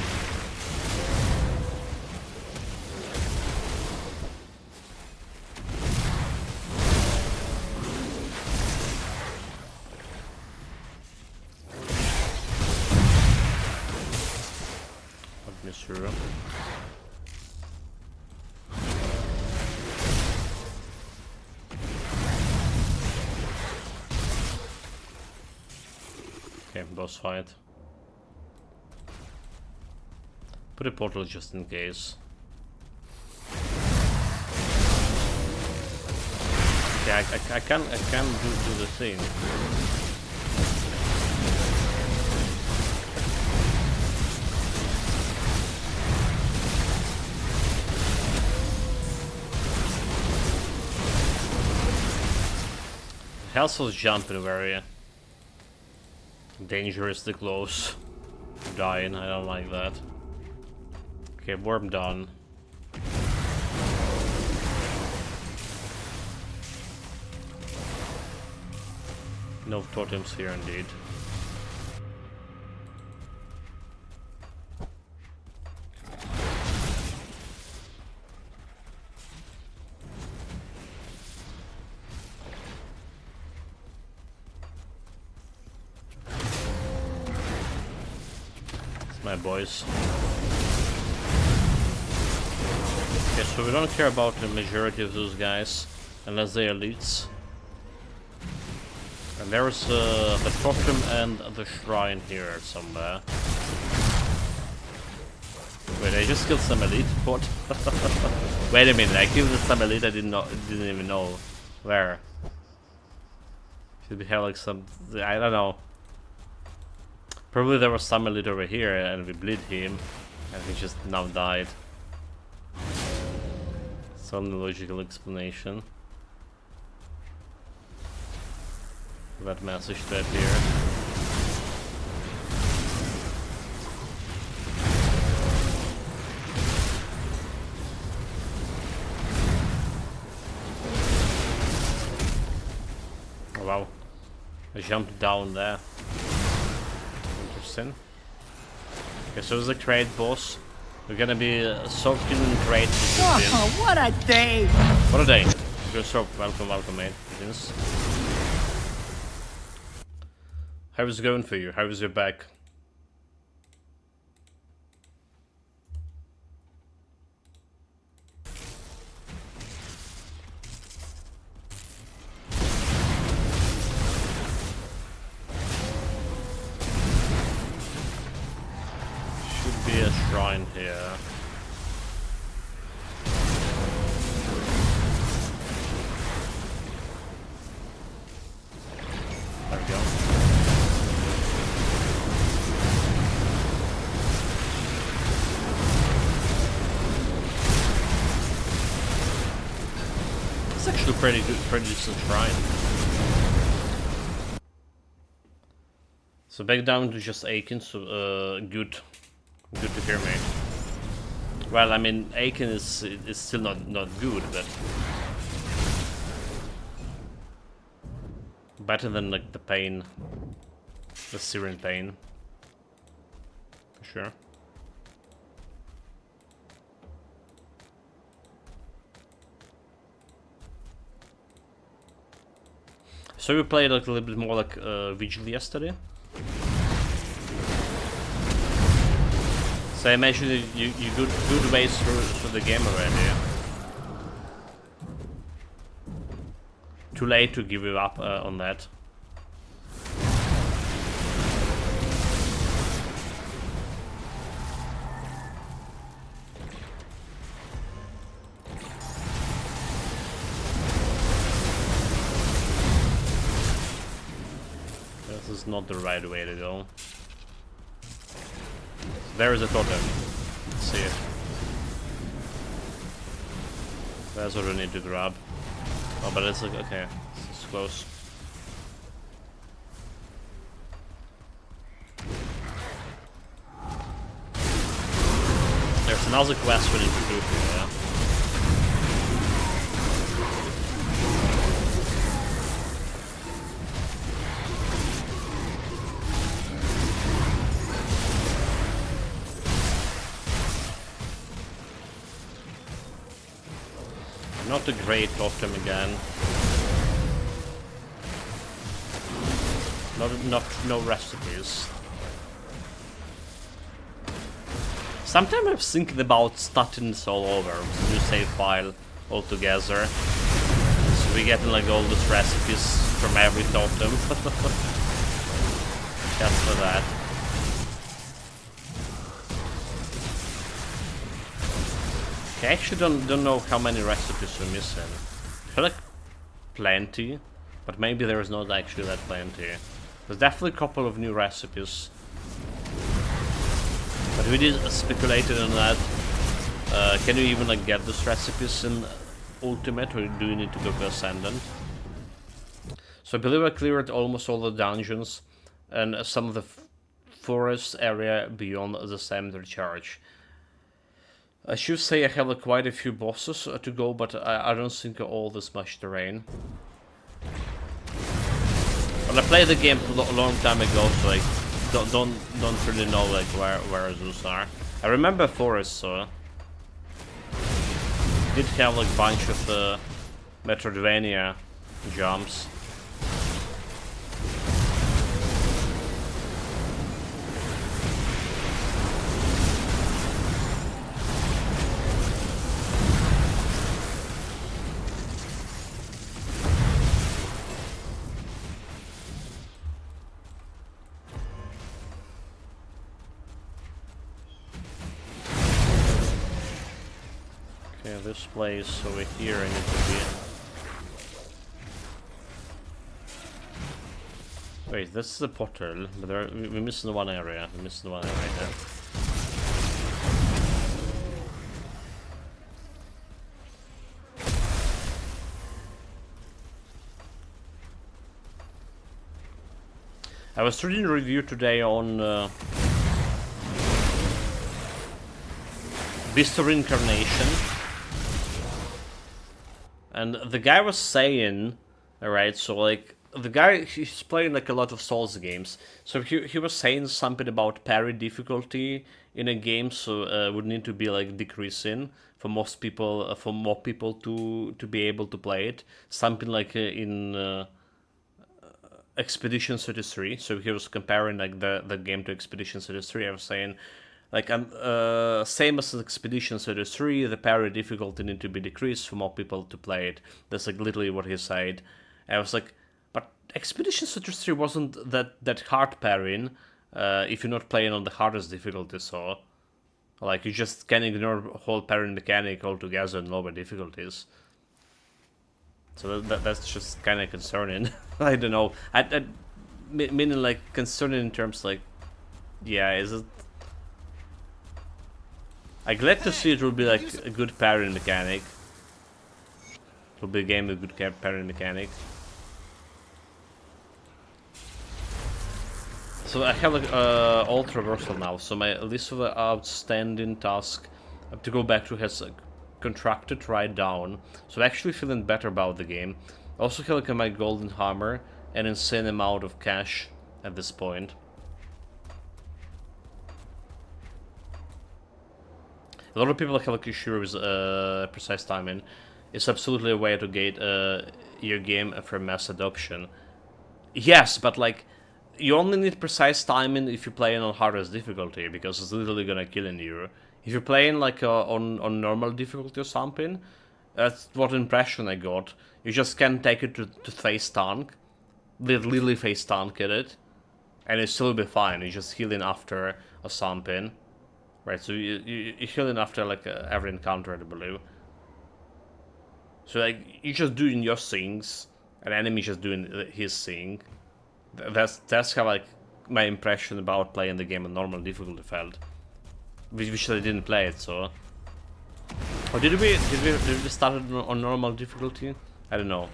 Not me sure. Okay, boss fight. Put a portal just in case. Okay, I can do the thing. Health was jumping very dangerously close to dying. I don't like that. Okay, worm done. No totems here indeed. My boys. Okay, so we don't care about the majority of those guys unless they are elites. And there's the totem and the shrine here somewhere. Wait, I just killed some elite? What? Wait a minute, I killed some elite I didn't even know. Where? Should we have like some, I don't know. Probably there was some elite over here and we bleed him and he just now died. Some logical explanation. That message to appear. Oh wow. I jumped down there. Interesting. Okay, so it's a trade boss. We're gonna be soaking in trade. Oh, what a day! What a day. Good soap. Welcome, welcome, mate. Yes. How is it going for you? How is your back? Should be a shrine here. There we go. It's actually pretty good, pretty decent shrine. So back down to just Aiken, so good to hear, mate. Well, I mean, Aiken is still not good, but better than like the pain, the Syrian pain, for sure. So we played like a little bit more like Vigil yesterday. So I imagine you good ways through the game already. Too late to give you up on that. This is not the right way to go. There is a totem. Let's see it. That's what we need to grab. Oh, but it's like, okay, it's close. There's another quest we need to do here, yeah? Not a great totem again. No recipes. Sometimes I'm thinking about starting this all over, new save file altogether. So we getting like all these recipes from every totem. Just for that. I actually don't know how many recipes we're missing. I feel like plenty, but maybe there is not actually that plenty. There's definitely a couple of new recipes. But we did speculated on that. Can you even like get these recipes in Ultimate, or do you need to go to Ascendant? So I believe I cleared almost all the dungeons and some of the forest area beyond the cemetery charge. I should say I have like quite a few bosses to go, but I don't think all this much terrain. Well, I played the game a long time ago, so like don't really know like where those are. I remember forest, so did have like a bunch of Metroidvania jumps. This place over here I need to be. Wait, this is a portal, but we're missing one area. We're missing one area here. I was reading a review today on Beast of Reincarnation, and the guy was saying, alright, so like, the guy, he's playing like a lot of Souls games, so he was saying something about parry difficulty in a game, so would need to be like decreasing for most people, for more people to be able to play it, something like in Expedition 33. So he was comparing like the game to Expedition 33. I was saying, like, same as Expedition 33, the parry difficulty need to be decreased for more people to play it. That's like literally what he said. I was like, but Expedition 33 wasn't that hard parrying if you're not playing on the hardest difficulty, so like you just can ignore whole parrying mechanic altogether in lower difficulties. So that's just kind of concerning. I don't know. Meaning like concerning in terms like, yeah, is it? I'm glad to see it will be like a good parrying mechanic. It will be a game with good parrying mechanic. So I have like all traversal now. So my list of outstanding tasks I have to go back to has contracted right down. So I'm actually feeling better about the game. I also have like my golden hammer, an insane amount of cash at this point. A lot of people have like issue with precise timing. It's absolutely a way to gate your game for mass adoption. Yes, but like you only need precise timing if you're playing on hardest difficulty, because it's literally gonna kill you. If you're playing like on normal difficulty or something, that's what impression I got. You just can't take it to face tank, literally face tank it, and it still be fine. You're just healing after or something, right? So you're healing after like every encounter, I believe. So like you're just doing your things, and enemy just doing his thing. That's how like my impression about playing the game on normal difficulty felt. Which I didn't play it, so. Or did we start it on normal difficulty? I don't know.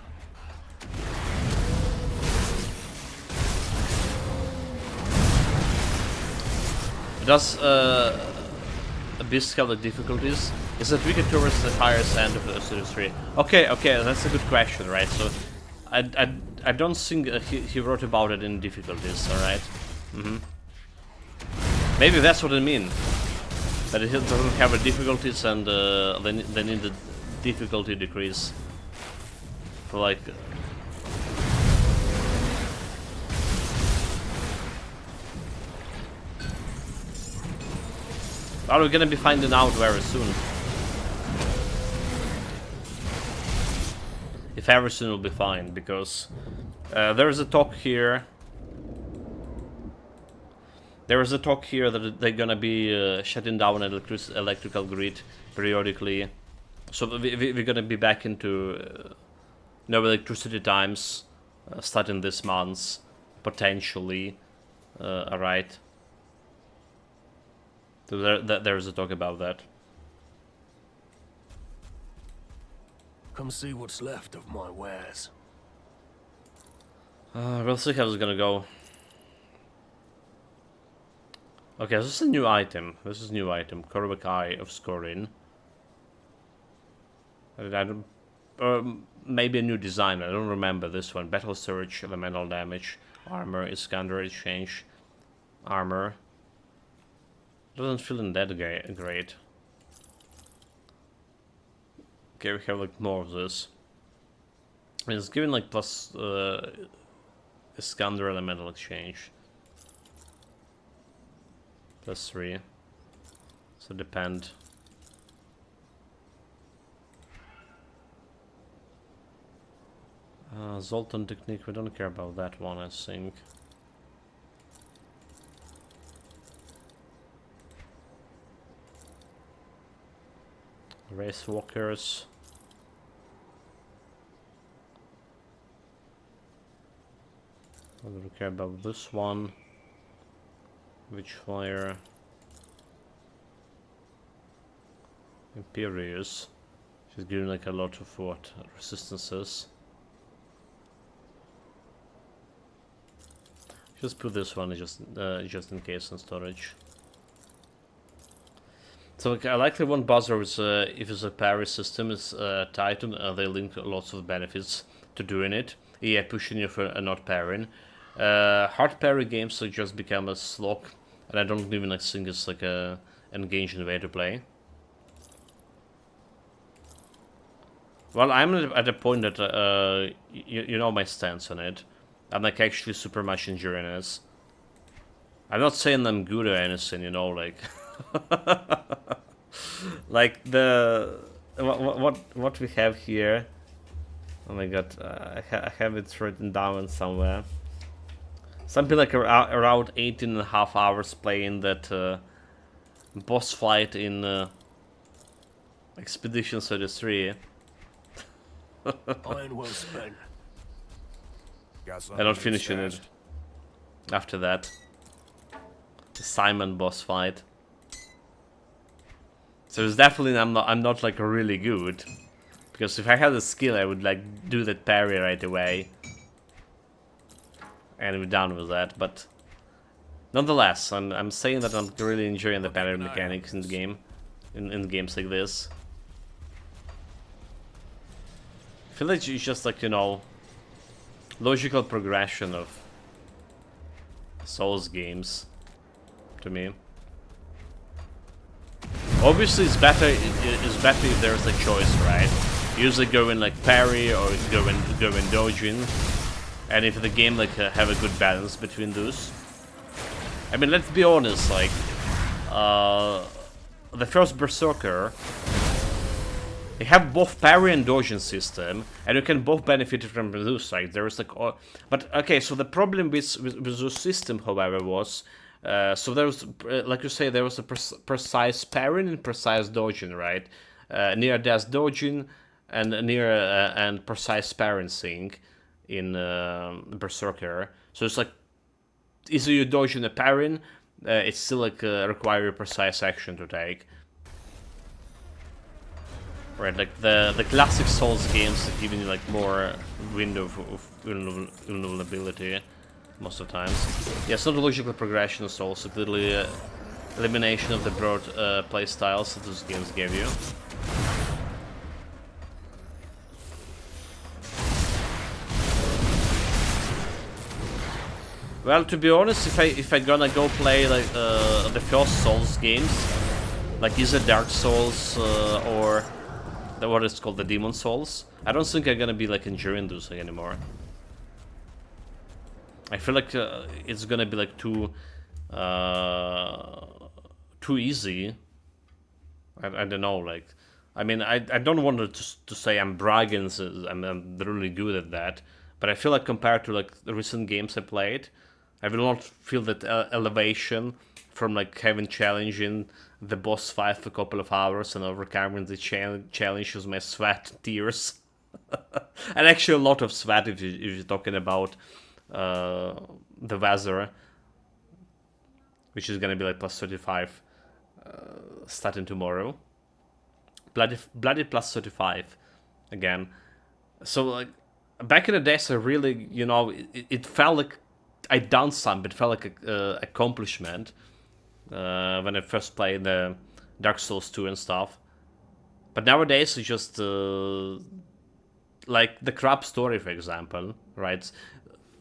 Does Abyss have the difficulties? Is it weaker towards the highest end of the Series 3? Okay, that's a good question, right? So I don't think he wrote about it in difficulties, alright? Maybe that's what I mean. That it doesn't have a difficulties and they need the difficulty decrease for like. Are we gonna be finding out very soon? If everything will be fine, because there is a talk here. There is a talk here that they're gonna be shutting down electrical grid periodically, so we're gonna be back into no electricity times starting this month, potentially. Alright. So there is a talk about that. Come see what's left of my wares. We'll see how it's gonna go. Okay, this is a new item. This is a new item. Korvac Eye of Scoring. Maybe a new design. I don't remember this one. Battle Surge, Elemental Damage, Armor, Iskander Exchange, Armor. Doesn't feel in that great. Okay, we have like more of this. And it's giving like plus Iskander Elemental Exchange. +3. So depend. Zoltan Technique, we don't care about that one, I think. Race Walkers. I don't care about this one. Witchfire. Imperious. She's giving like a lot of what? Resistances. Just put this one just in case in storage. So like, I likely one buzzer is if it's a parry system is Titan, they link lots of benefits to doing it. Yeah, pushing you for not parrying. Hard parry games like just become a slog, and I don't even like think it's like a engaging way to play. Well, I'm at a point that you know my stance on it. I'm like actually super much enjoying this. I'm not saying I'm good or anything, you know, like like the what we have here. Oh my god, I have it written down somewhere. Something like around 18.5 hours playing that boss fight in Expedition 33. Iron well spent. I don't finish it after that. The Simon boss fight. So it's definitely I'm not like really good, because if I had the skill I would like do that parry right away and we're done with that. But nonetheless, I'm saying that I'm really enjoying the parry mechanics in the game, in games like this. I feel like it's just like, you know, logical progression of Souls games to me. Obviously, it's better if there's a choice, right? Usually go in like parry or go in dodging, and if the game like have a good balance between those. I mean, let's be honest, like the first Berserker, they have both parry and dodging system, and you can both benefit from those. Like there is like, but okay. So the problem with this system, however, was. So there was, like you say, there was a precise parrying and precise dodging, right? Near death dodging and near and precise parrying thing in Berserker. So it's like either you dodging a parrying, it's still like require a precise action to take. Right, like the classic Souls games are giving you like more window of vulnerability. Most of the times. Yeah, it's not a logical progression of Souls, it's literally elimination of the broad playstyles that those games gave you. Well, to be honest, if I gonna go play like the first Souls games, like either Dark Souls or what is called the Demon Souls, I don't think I'm gonna be like enjoying those anymore. I feel like it's gonna be like too easy. I don't know. Like, I mean, I don't want to say I'm bragging. I'm really good at that. But I feel like compared to like the recent games I played, I will not feel that elevation from like having challenging the boss fight for a couple of hours and overcoming the challenge with my sweat, tears, and actually a lot of sweat if you're talking about. The weather, which is gonna be like plus 35 starting tomorrow. Bloody plus 35 again. So like back in the days, I really, you know, it felt like I done something. It felt like a accomplishment when I first played the Dark Souls 2 and stuff. But nowadays it's just like the Crab Story, for example, right?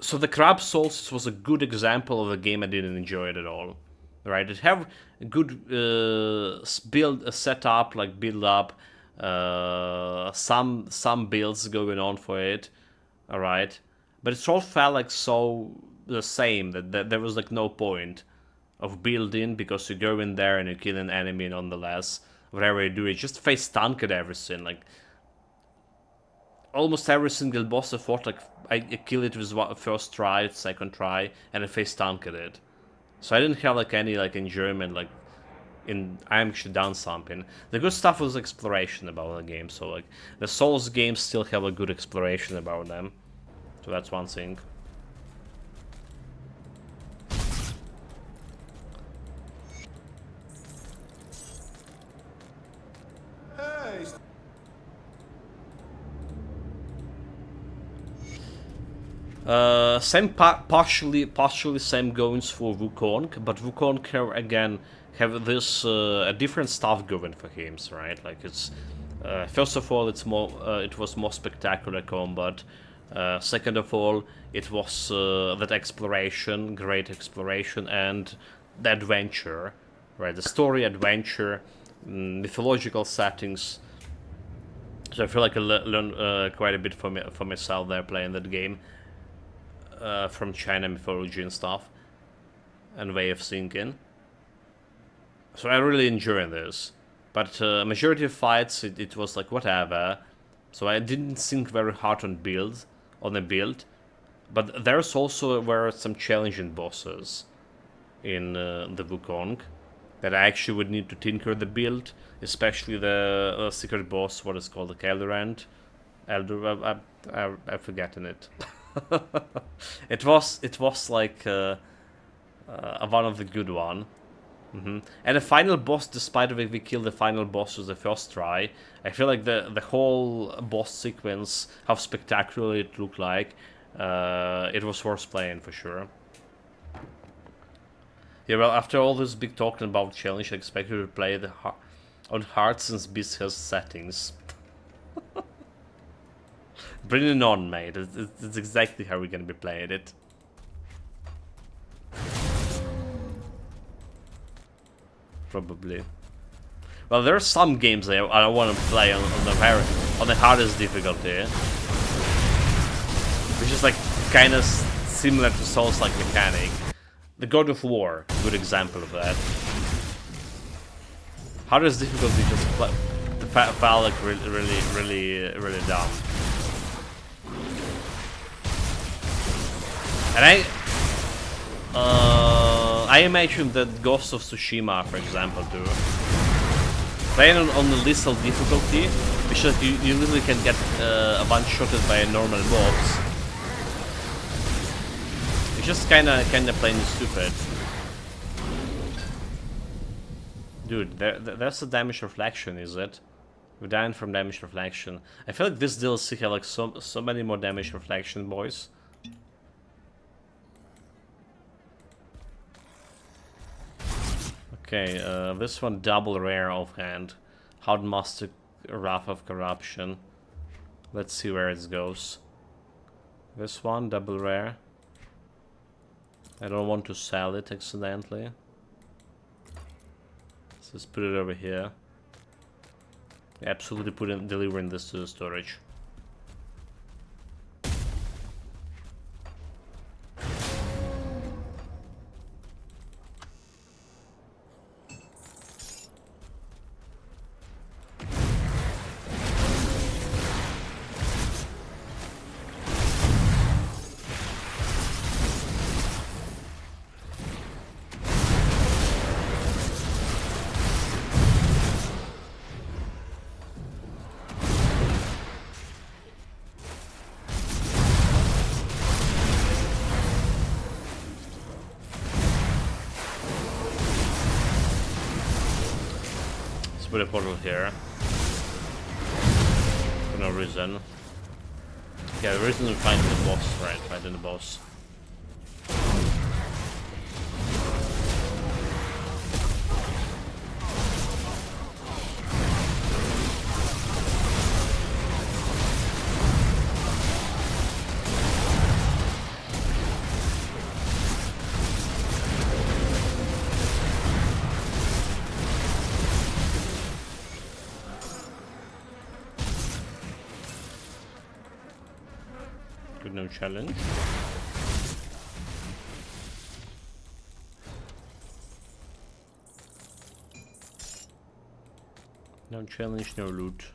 So the Crab Souls was a good example of a game I didn't enjoy it at all, right? It have a good setup, like build up, some builds going on for it, all right. But it all felt like so the same that there was like no point of building because you go in there and you kill an enemy nonetheless. Whatever you do, you just face tank at everything, like. Almost every single boss I fought, like I killed it with first try, second try, and I face tanked it. So I didn't have like any like enjoyment like in I actually done something. The good stuff was exploration about the game. So like the Souls games still have a good exploration about them. So that's one thing. Partially same goings for Wukong, but Wukong again have this different stuff going for him, right? Like it's first of all, it was more spectacular combat. Second of all, it was that exploration, great exploration, and the adventure, right? The story, adventure, mythological settings. So I feel like I learned quite a bit for myself there playing that game. From China mythology and stuff, and way of thinking. So I really enjoy this. But majority of fights, it was like whatever. So I didn't think very hard on a build. But there's also were some challenging bosses in the Wukong that I actually would need to tinker the build, especially the secret boss, what is called the Elder. I've forgotten it. it was like one of the good one. And the final boss, despite we killed the final boss with the first try, I feel like the whole boss sequence, how spectacular it looked like, it was worth playing for sure. Yeah, well, after all this big talking about challenge, I expected to play on hard since Beast has settings. Bring it on, mate. It's exactly how we're gonna be playing it. Probably. Well, there are some games I want to play on the hardest difficulty, which is like kind of similar to Souls-like mechanic. The God of War, good example of that. Hardest difficulty just felt like really dumb. And I imagine that Ghost of Tsushima, for example, too. Playing on the lethal difficulty, which is you literally can get one-shotted by normal mobs. It's just kinda plain stupid. Dude, there's a damage reflection, is it? We're dying from damage reflection. I feel like this DLC have like so many more damage reflection, boys. Okay, this one double rare offhand. Houndmaster Wrath of Corruption. Let's see where it goes. This one, double rare. I don't want to sell it accidentally. Let's just put it over here. Absolutely delivering this to the storage. Put a portal here. For no reason. Yeah, the reason we're fighting the boss, right? Fighting the boss. No challenge. No challenge, no loot.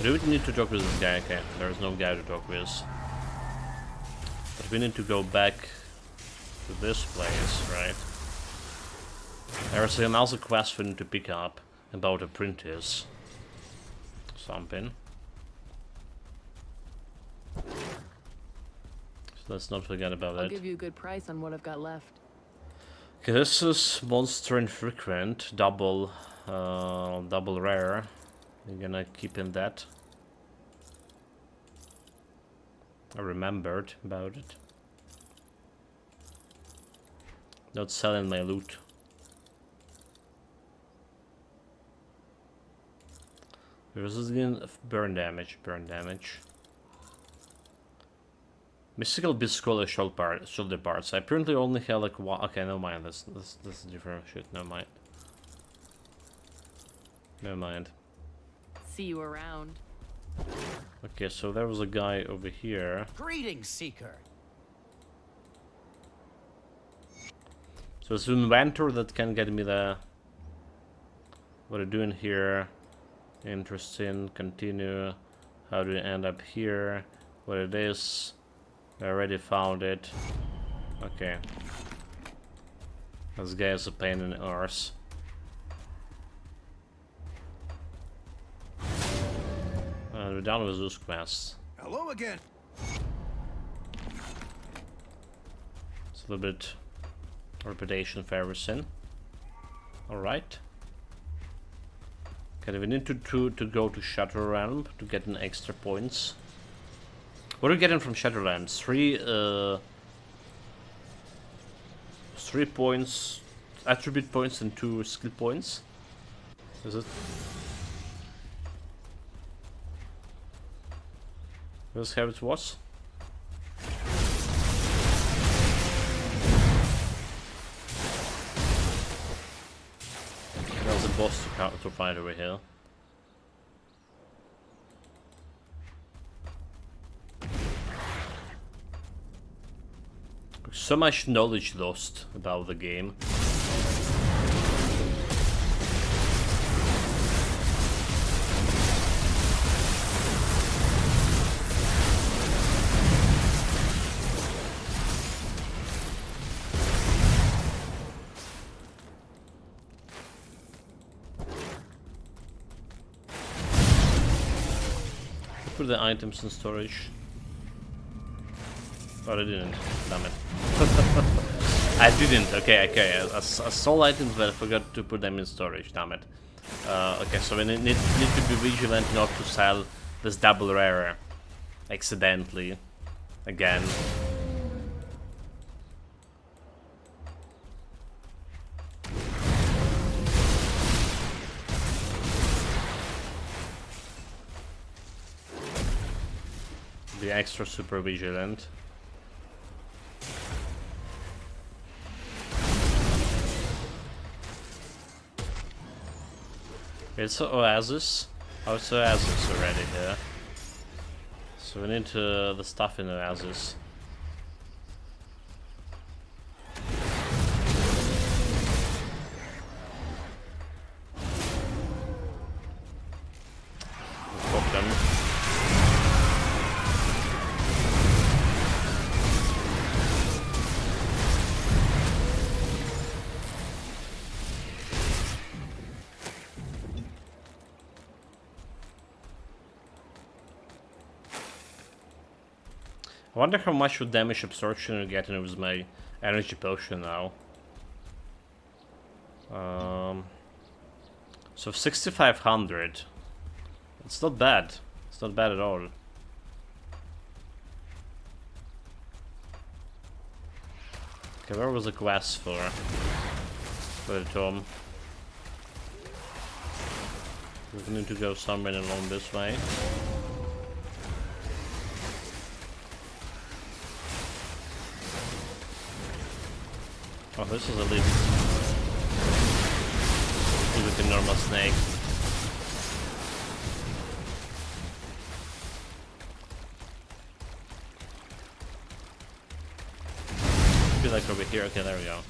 Do we need to talk with this guy? Okay, there's no guy to talk with. But we need to go back to this place, right? There's another quest we need to pick up about apprentice. Something. So let's not forget about I'll it. give you a good price on what I've got left. Okay, this is monster infrequent, double rare. We're gonna keep in that. I remembered about it. Not selling my loot. Versus again burn damage. Mystical Biscola shoulder parts. I apparently only have like one. Okay, never mind. This is different shit. Never mind. Never mind. See you around. Okay, so there was a guy over here. Greetings, Seeker. So it's an inventor that can get me the. What I'm doing here. Interesting. Continue. How do you end up here? What it is. I already found it. Okay. This guy is a pain in the arse. We're done with those quests. Hello again. It's a little bit reputation for everything. Alright. Okay, we need to go to Shadow Realm to get an extra points. What are we getting from Shadow Realm? 3 points, attribute points, and 2 skill points. Is it? This is how it was. There's a boss to find over here. So much knowledge lost about the game. Put the items in storage. Oh, I didn't. Damn it. I didn't. Okay. I sold items, but I forgot to put them in storage. Damn it. Okay, so we need to be vigilant not to sell this double rare accidentally again. Be extra super vigilant. It's an oasis. Oh, it's an oasis already here. So we need the stuff in the oasis. Pop them. I wonder how much of damage absorption you're getting with my energy potion now. So 6,500. It's not bad. It's not bad at all. Okay, where was the quest for the Tom? We need to go somewhere along this way. Oh, this is a lead. With the normal snake. Be like over here. Okay, there we go.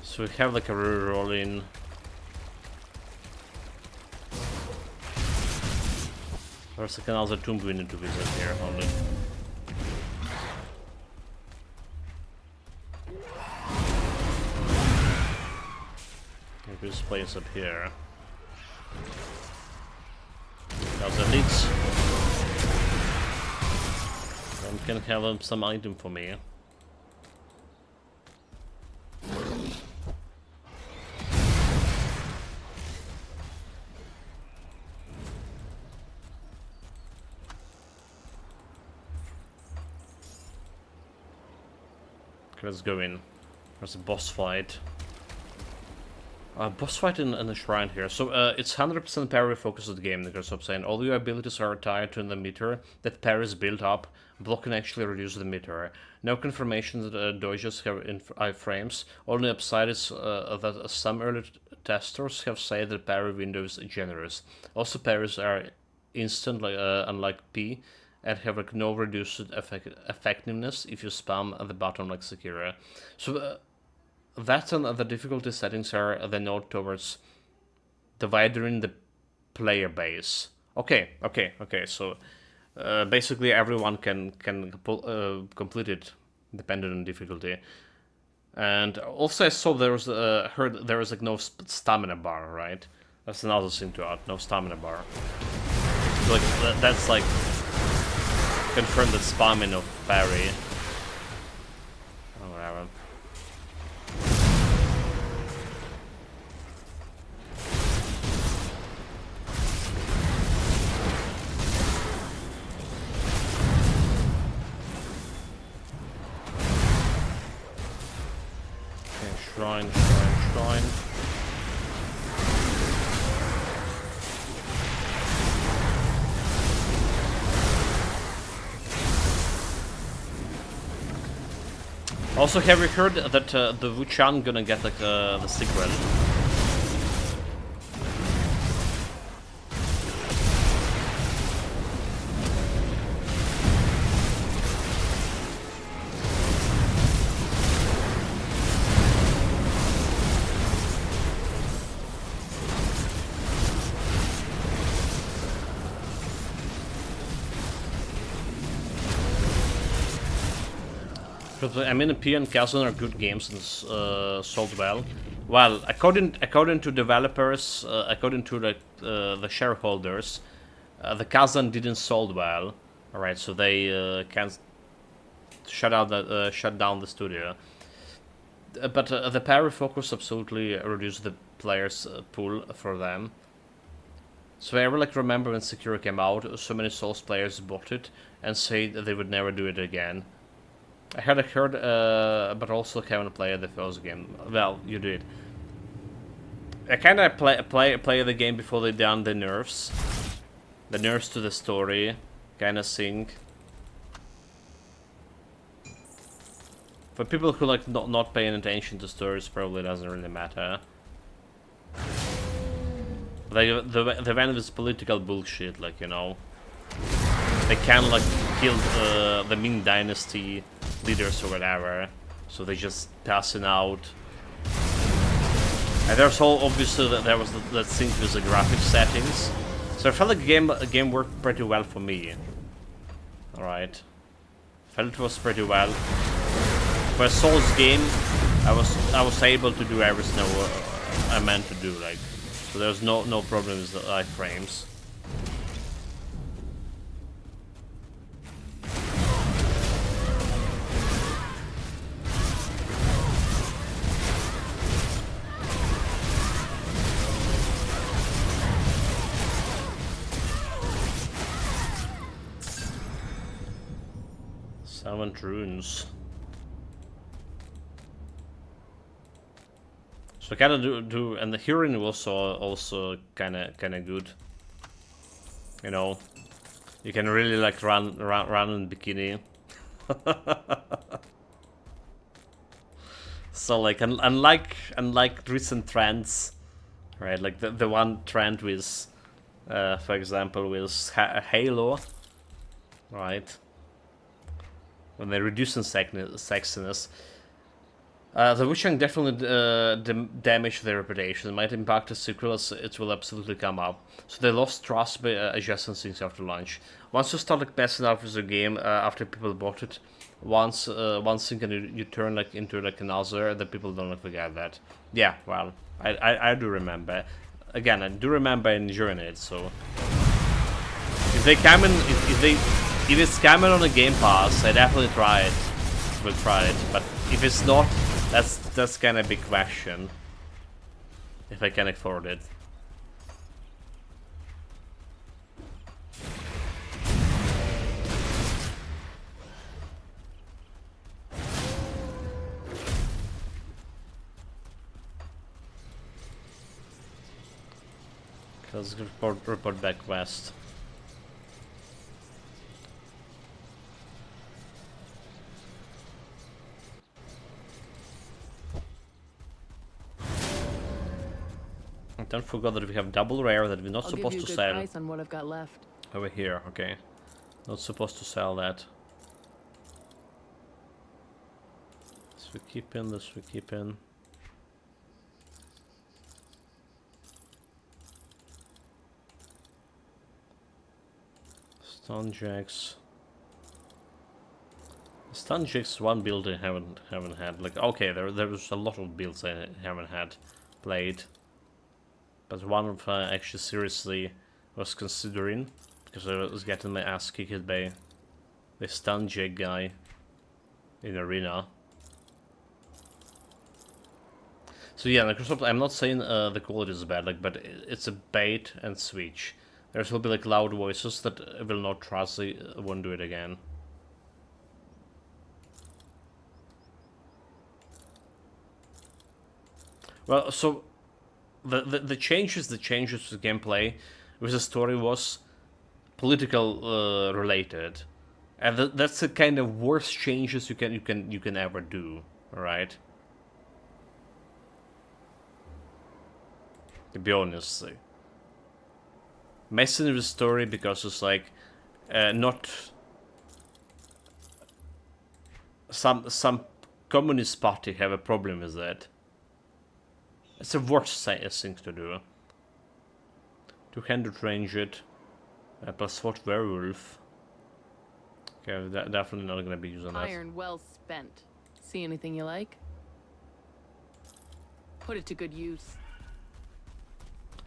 So we have like a rolling. There's like another tomb we need to visit here only. Maybe this place up here. There's the leads. Someone can have some item for me. Let's go in. There's a boss fight. Boss fight in the shrine here. So it's 100% parry focused game, the Curse of saying. All your abilities are tied to the meter that parry is built up. Block can actually reduce the meter. No confirmation that dodges have iframes. Only upside is that some early testers have said that parry window is generous. Also parries are instant, unlike P, and have like no reduced effectiveness if you spam the button like Sekiro. So that and the difficulty settings are the node towards dividing the player base. Okay. So basically everyone can complete it depending on difficulty. And also I saw there was heard there was like no stamina bar, right? That's another thing to add. No stamina bar. So, like that's like confirmed that spamming of parry. Oh, whatever. Okay, shrine. Also, have you heard that the Wuchan gonna get like the sequel? I mean, P and Kazan are good games and sold well. Well, according to developers, according to the shareholders, the Kazan didn't sold well. All right, so they can't shut down the studio. But the parry focus absolutely reduced the players' pool for them. So I ever like remember when Sekiro came out, so many Souls players bought it and said that they would never do it again. I had heard, but also haven't played the first game. Well, you did. I kind of play the game before they done the nerfs to the story, kind of thing. For people who like not paying attention to stories, probably doesn't really matter. Like the went with political bullshit, like, you know, they can like kill the Ming Dynasty leaders or whatever, so they just passing out. And there's all obviously that there was that thing with the graphic settings, so I felt like the game worked pretty well for me. All right, felt it was pretty well for a Souls game. I was able to do everything I meant to do, like, so there's no problem with the iframes. Runes. So kind of do, and the hearing was also kind of good. You know, you can really like run in bikini. So like unlike recent trends, right? Like the one trend with, for example, with Halo, right? When they're reducing sexiness. The Wuchang definitely damaged their reputation. It might impact the sequel as it will absolutely come up. So they lost trust by adjusting things after launch. Once you start like messing up with the game after people bought it, once thing and you turn like into like another, the people don't forget that. Yeah, well, I do remember. Again, I do remember enjoying it. So if they come in, if they if it's coming on the Game Pass, I definitely try it. Will try it, but if it's not, that's kind of a big question. If I can afford it. Let's report back west. Don't forget that we have double rare that we're not supposed to sell. Price on what I've got left. Over here, okay. Not supposed to sell that. This we keep in, this we keep in. Stun jacks. Stun jacks one build I haven't had. Like okay, there was a lot of builds I haven't had played. But one of I actually seriously was considering because I was getting my ass kicked by the stun jack guy in arena. So yeah, Microsoft, I'm not saying the quality is bad, like, but it's a bait and switch. There will be like loud voices that I will not trust, I won't do it again. Well, so the changes to gameplay with the story was political related, and that's the kind of worst changes you can ever do. All right. To be honest, messing with the story because it's like not some communist party have a problem with that. It's the worst thing to do. 200 ranged plus 4 werewolf. Okay, definitely not gonna be using that. Iron well spent. See anything you like? Put it to good use.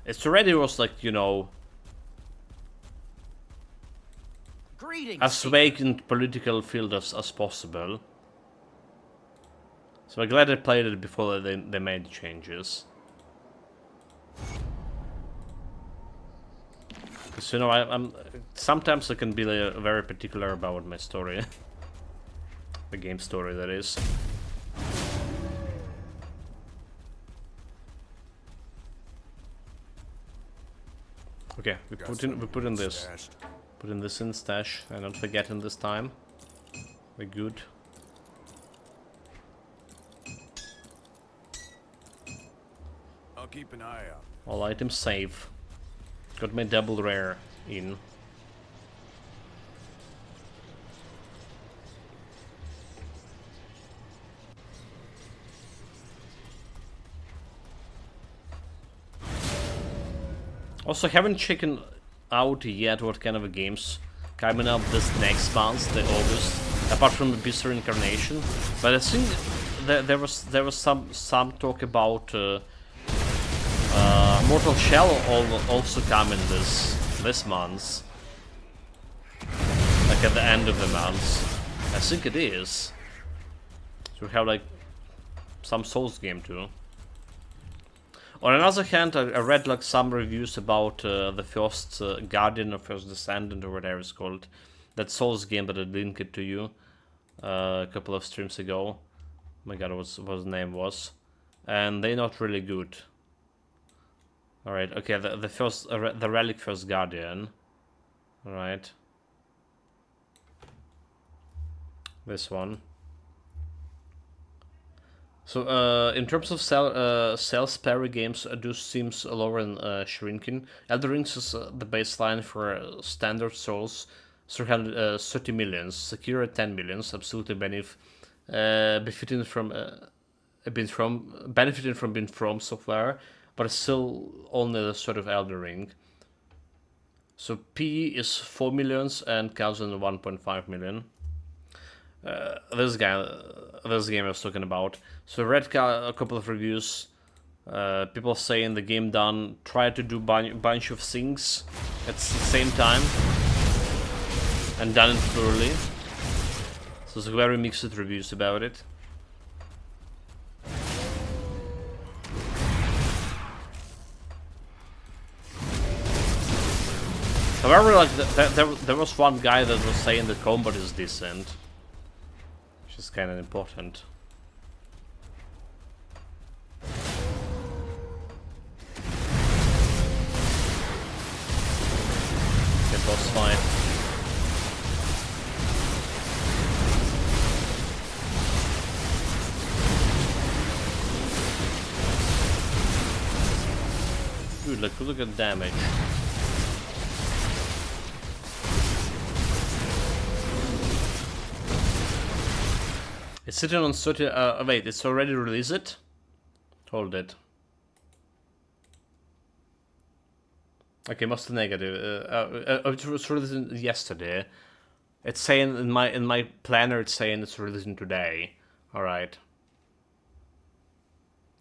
It's already was like, you know, as vague in political field as possible. So I'm glad I played it before they made the changes. Because, you know, I'm sometimes I can be very particular about my story. The game story, that is. Okay, we put in this. Put in this in stash. I'm not forgetting this time. We're good. I'll keep an eye out. All items safe. Got my double rare in. Also, haven't checked out yet what kind of a games coming up this next month, the August, apart from the Berserker Incarnation. But I think there was some talk about Mortal Shell also coming this month, like at the end of the month. I think it is. So we have like some Souls game too. On another hand, I read like some reviews about the first Guardian or first Descendant or whatever it's called, that Souls game that I linked it to you a couple of streams ago. Oh my god, what the name was, and they're not really good. All right, okay, the first the Relic First Guardian. All right, this one. So, in terms of sales parry games, do seems lower than Shrinking. Elden Ring is the baseline for standard Souls, 30 millions, Secure 10 millions, absolutely benefiting from being from software, but it's still only the sort of Elden Ring. So PE is 4 millions and Cousin 1.5 million. This game I was talking about. So I read a couple of reviews. People saying the game done tried to do bunch of things at the same time. and done it poorly. So there's very mixed reviews about it. However, like there was one guy that was saying the combat is decent, which is kind of important. Okay, boss fight. Dude, look at damage. It's sitting on 30. Wait, it's already released? Hold it. Okay, must be negative. It was released yesterday. It's saying in my planner. It's saying it's releasing today. All right.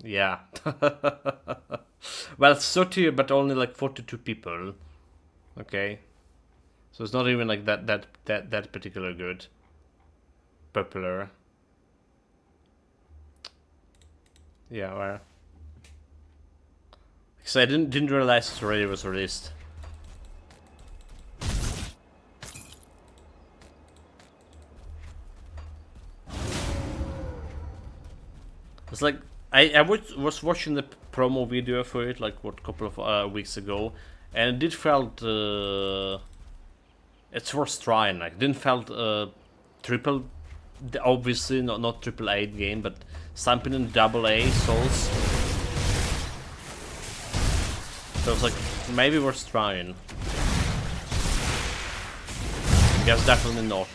Yeah. Well, it's 30, but only like 42 people. Okay. So it's not even like that particular good. Popular. Yeah, well. Because I didn't realize it already was released. It's like I was watching the promo video for it like what couple of weeks ago, and it did felt it's worth trying. Like, didn't felt triple, obviously not triple A game, but something in double A Souls. So I was like, maybe worth trying. Guess definitely not.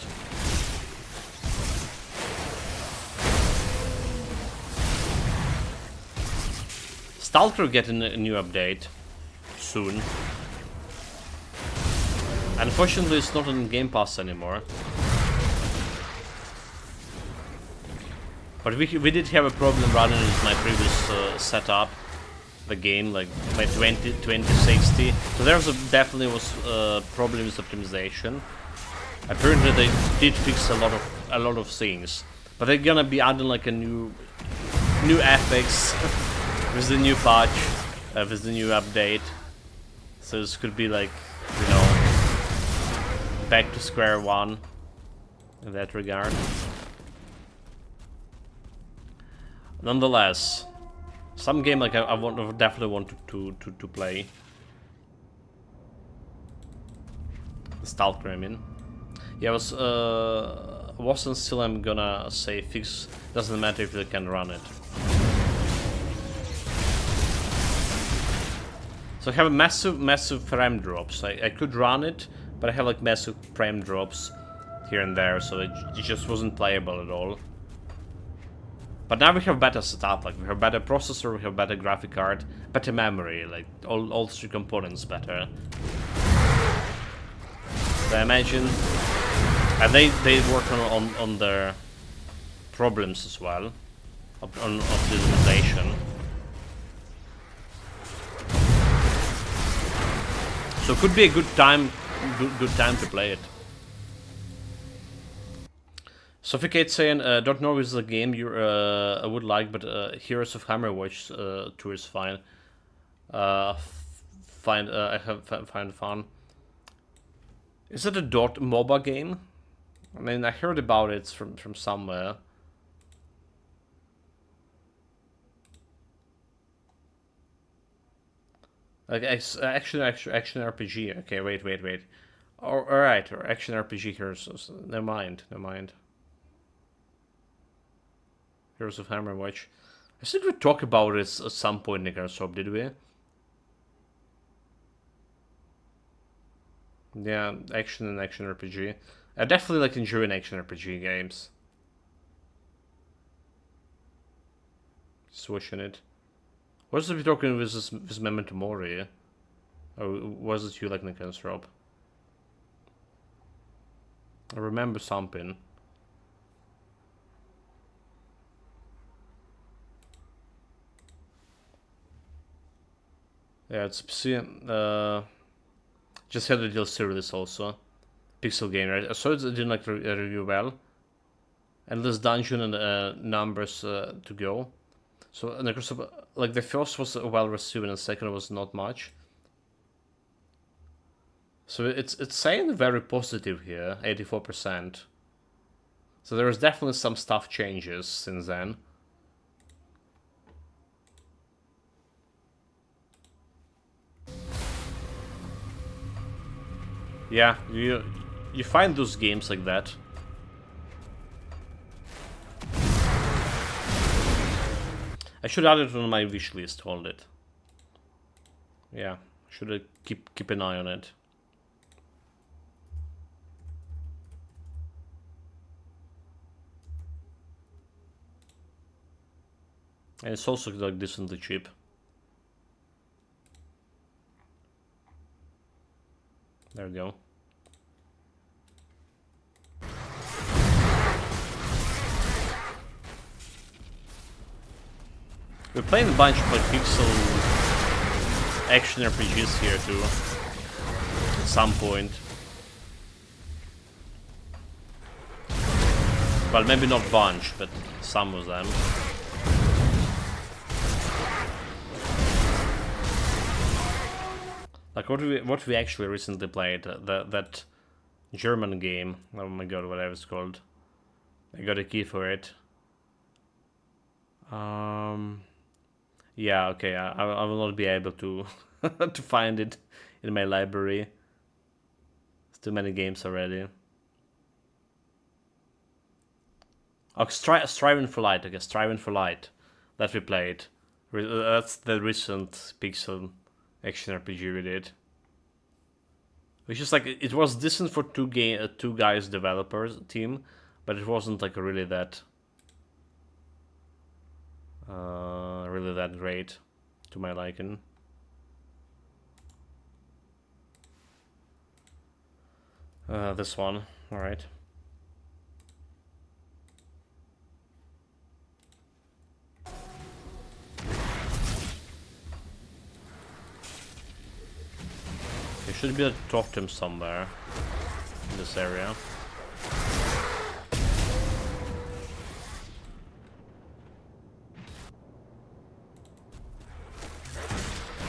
Stalker getting a new update soon. Unfortunately, it's not on Game Pass anymore. But we did have a problem running with my previous setup, the game, like my 2060. So there definitely was problem with optimization. Apparently they did fix a lot of things, but they're gonna be adding like a new FX with the new patch, with the new update. So this could be like, you know, back to square one in that regard. Nonetheless, some game like I definitely want to play. Stalker, I mean. Yeah, wasn't still I'm gonna say fix. Doesn't matter if they can run it. So I have massive frame drops. I could run it, but I have like massive frame drops here and there, so it just wasn't playable at all. But now we have better setup, like we have better processor, we have better graphic card, better memory, like all three components better. So I imagine, and they work on their problems as well, on optimization. So it could be a good time to play it. Suffocate saying, don't know if it's a game I would like, but Heroes of Hammerwatch 2 is fine. I find fun. Is it a MOBA game? I mean, I heard about it from somewhere. Like action RPG. Okay, wait. Alright, or action RPG Heroes. Never mind. Heroes of Hammerwatch. I think we talked about it at some point in the shop, did we? Yeah, action RPG. I definitely like enjoying action RPG games. Switching it. Was it we talking with this Memento Mori? Or was it you like Nickens Rob? I remember something. Yeah, it's just had a DLC release also. pixel game, right? So it didn't like review well. Endless dungeon and numbers to go. So like the first was well received and the second was not much. So it's saying very positive here, 84%. So there is definitely some stuff changes since then. Yeah, you find those games like that. I should add it on my wish list, hold it. Yeah, should keep an eye on it. And it's also like decently cheap. There we go. We're playing a bunch of like pixel action RPGs here too. At some point. Well, maybe not bunch, but some of them. Like what we actually recently played, that German game. Oh my god, whatever it's called. I got a key for it. Yeah, okay, I will not be able to to find it in my library. It's too many games already. Oh, Striving for Light, okay, Striving for Light. That we played. That's the recent pixel action RPG we did. Which is like, it was decent for two guys developers team, but it wasn't like really that great to my liking. This one, all right. You should be able to talk to him somewhere in this area.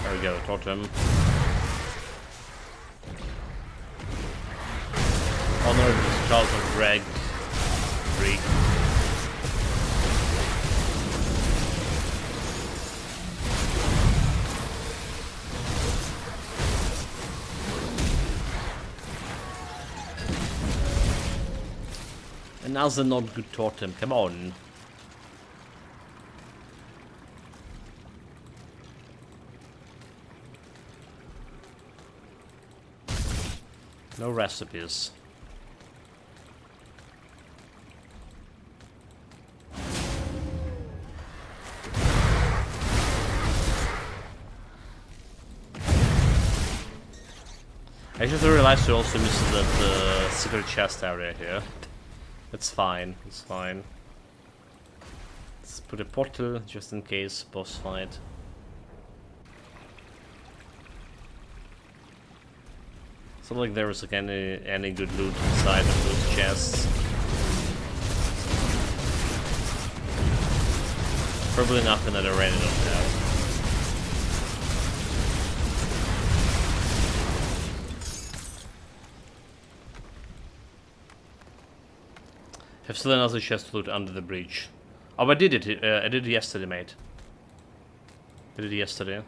There we go, talk to him. Honor the child of Greg. Freak. Another not good totem, come on. No recipes. I just realized you also missed that secret chest area here. It's fine, it's fine. Let's put a portal just in case boss fight. It's not like there was like any good loot inside of those chests. Probably nothing that I already don't have. Have still another chest loot under the bridge. Oh, I did it. I did it yesterday, mate. I did it yesterday.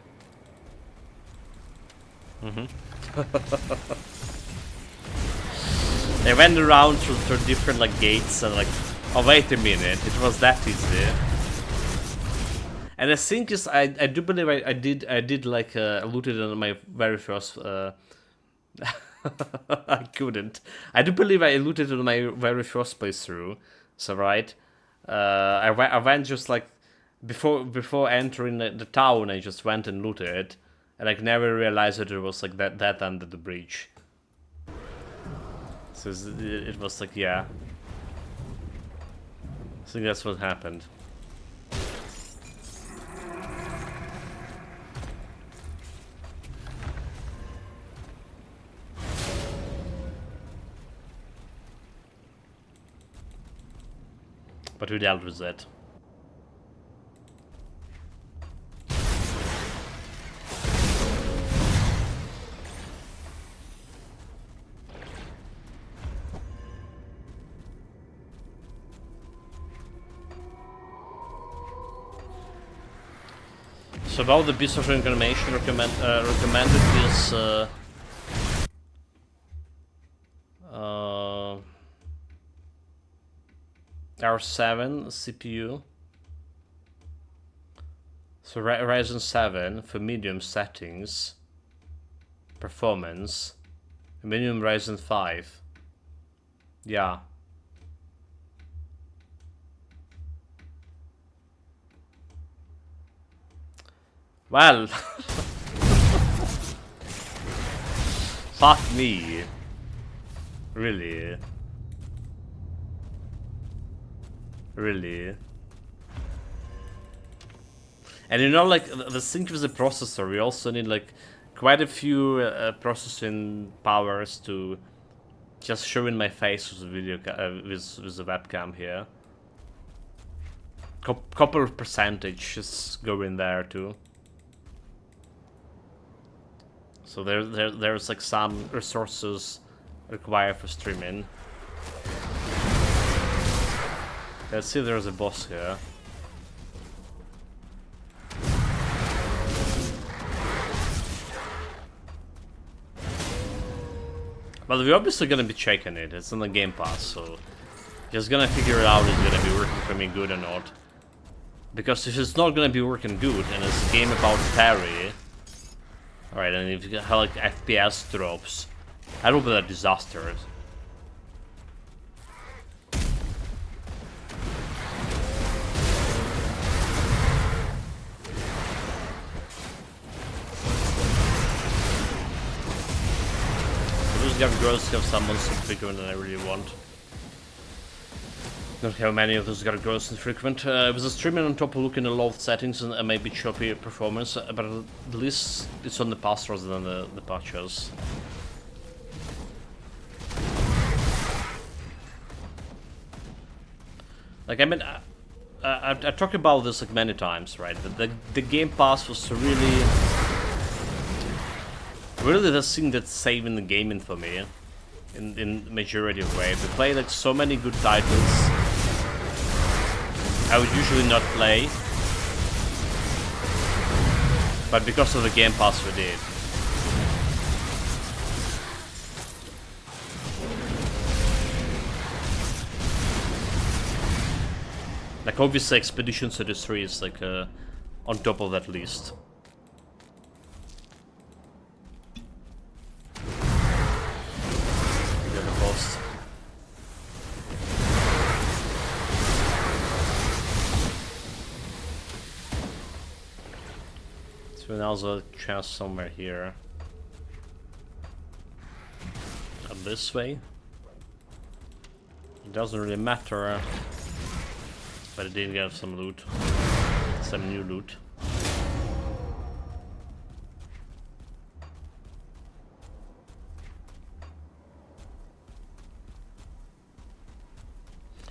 I went around through different like gates and like, oh wait a minute, it was that easy. And I think I do believe I did like looted on my very first. I couldn't. I do believe I looted on my very first playthrough. So right, I went just like before entering the town. I just went and looted it, and I never realized that it was like that under the bridge. So it was like, yeah. I think that's what happened. But we dealt with it. So about the Beast of Reincarnation, recommended is R7 CPU. So Ryzen 7 for medium settings, performance, minimum Ryzen 5. Yeah. Well, fuck me. Really? Really? And you know, like, the thing with the processor, we also need, like, quite a few processing powers to just show in my face with the video, with the webcam here. Couple of percentages go in there too. So there's like some resources required for streaming. Let's see if there's a boss here. But we're obviously gonna be checking it. It's on the Game Pass, so just gonna figure it out if it's gonna be working for me good or not. Because if it's not gonna be working good and it's a game about parry, alright, and if you have like FPS drops, that will be a disaster. So those gargoyles have some monster bigger than I really want. Don't have many of those gargoyles infrequent. With the streaming on top of looking at low settings and maybe choppy performance, but at least it's on the pass rather than the patches. Like, I mean, I talked about this like many times, right? The Game Pass was really the thing that's saving the gaming for me, in majority of ways. We play like so many good titles I would usually not play, but because of the Game Pass we did. Like obviously Expedition 33 is like on top of that list. Get the post. So now's a chance somewhere here. Up this way. It doesn't really matter. But I did get some loot. Some new loot.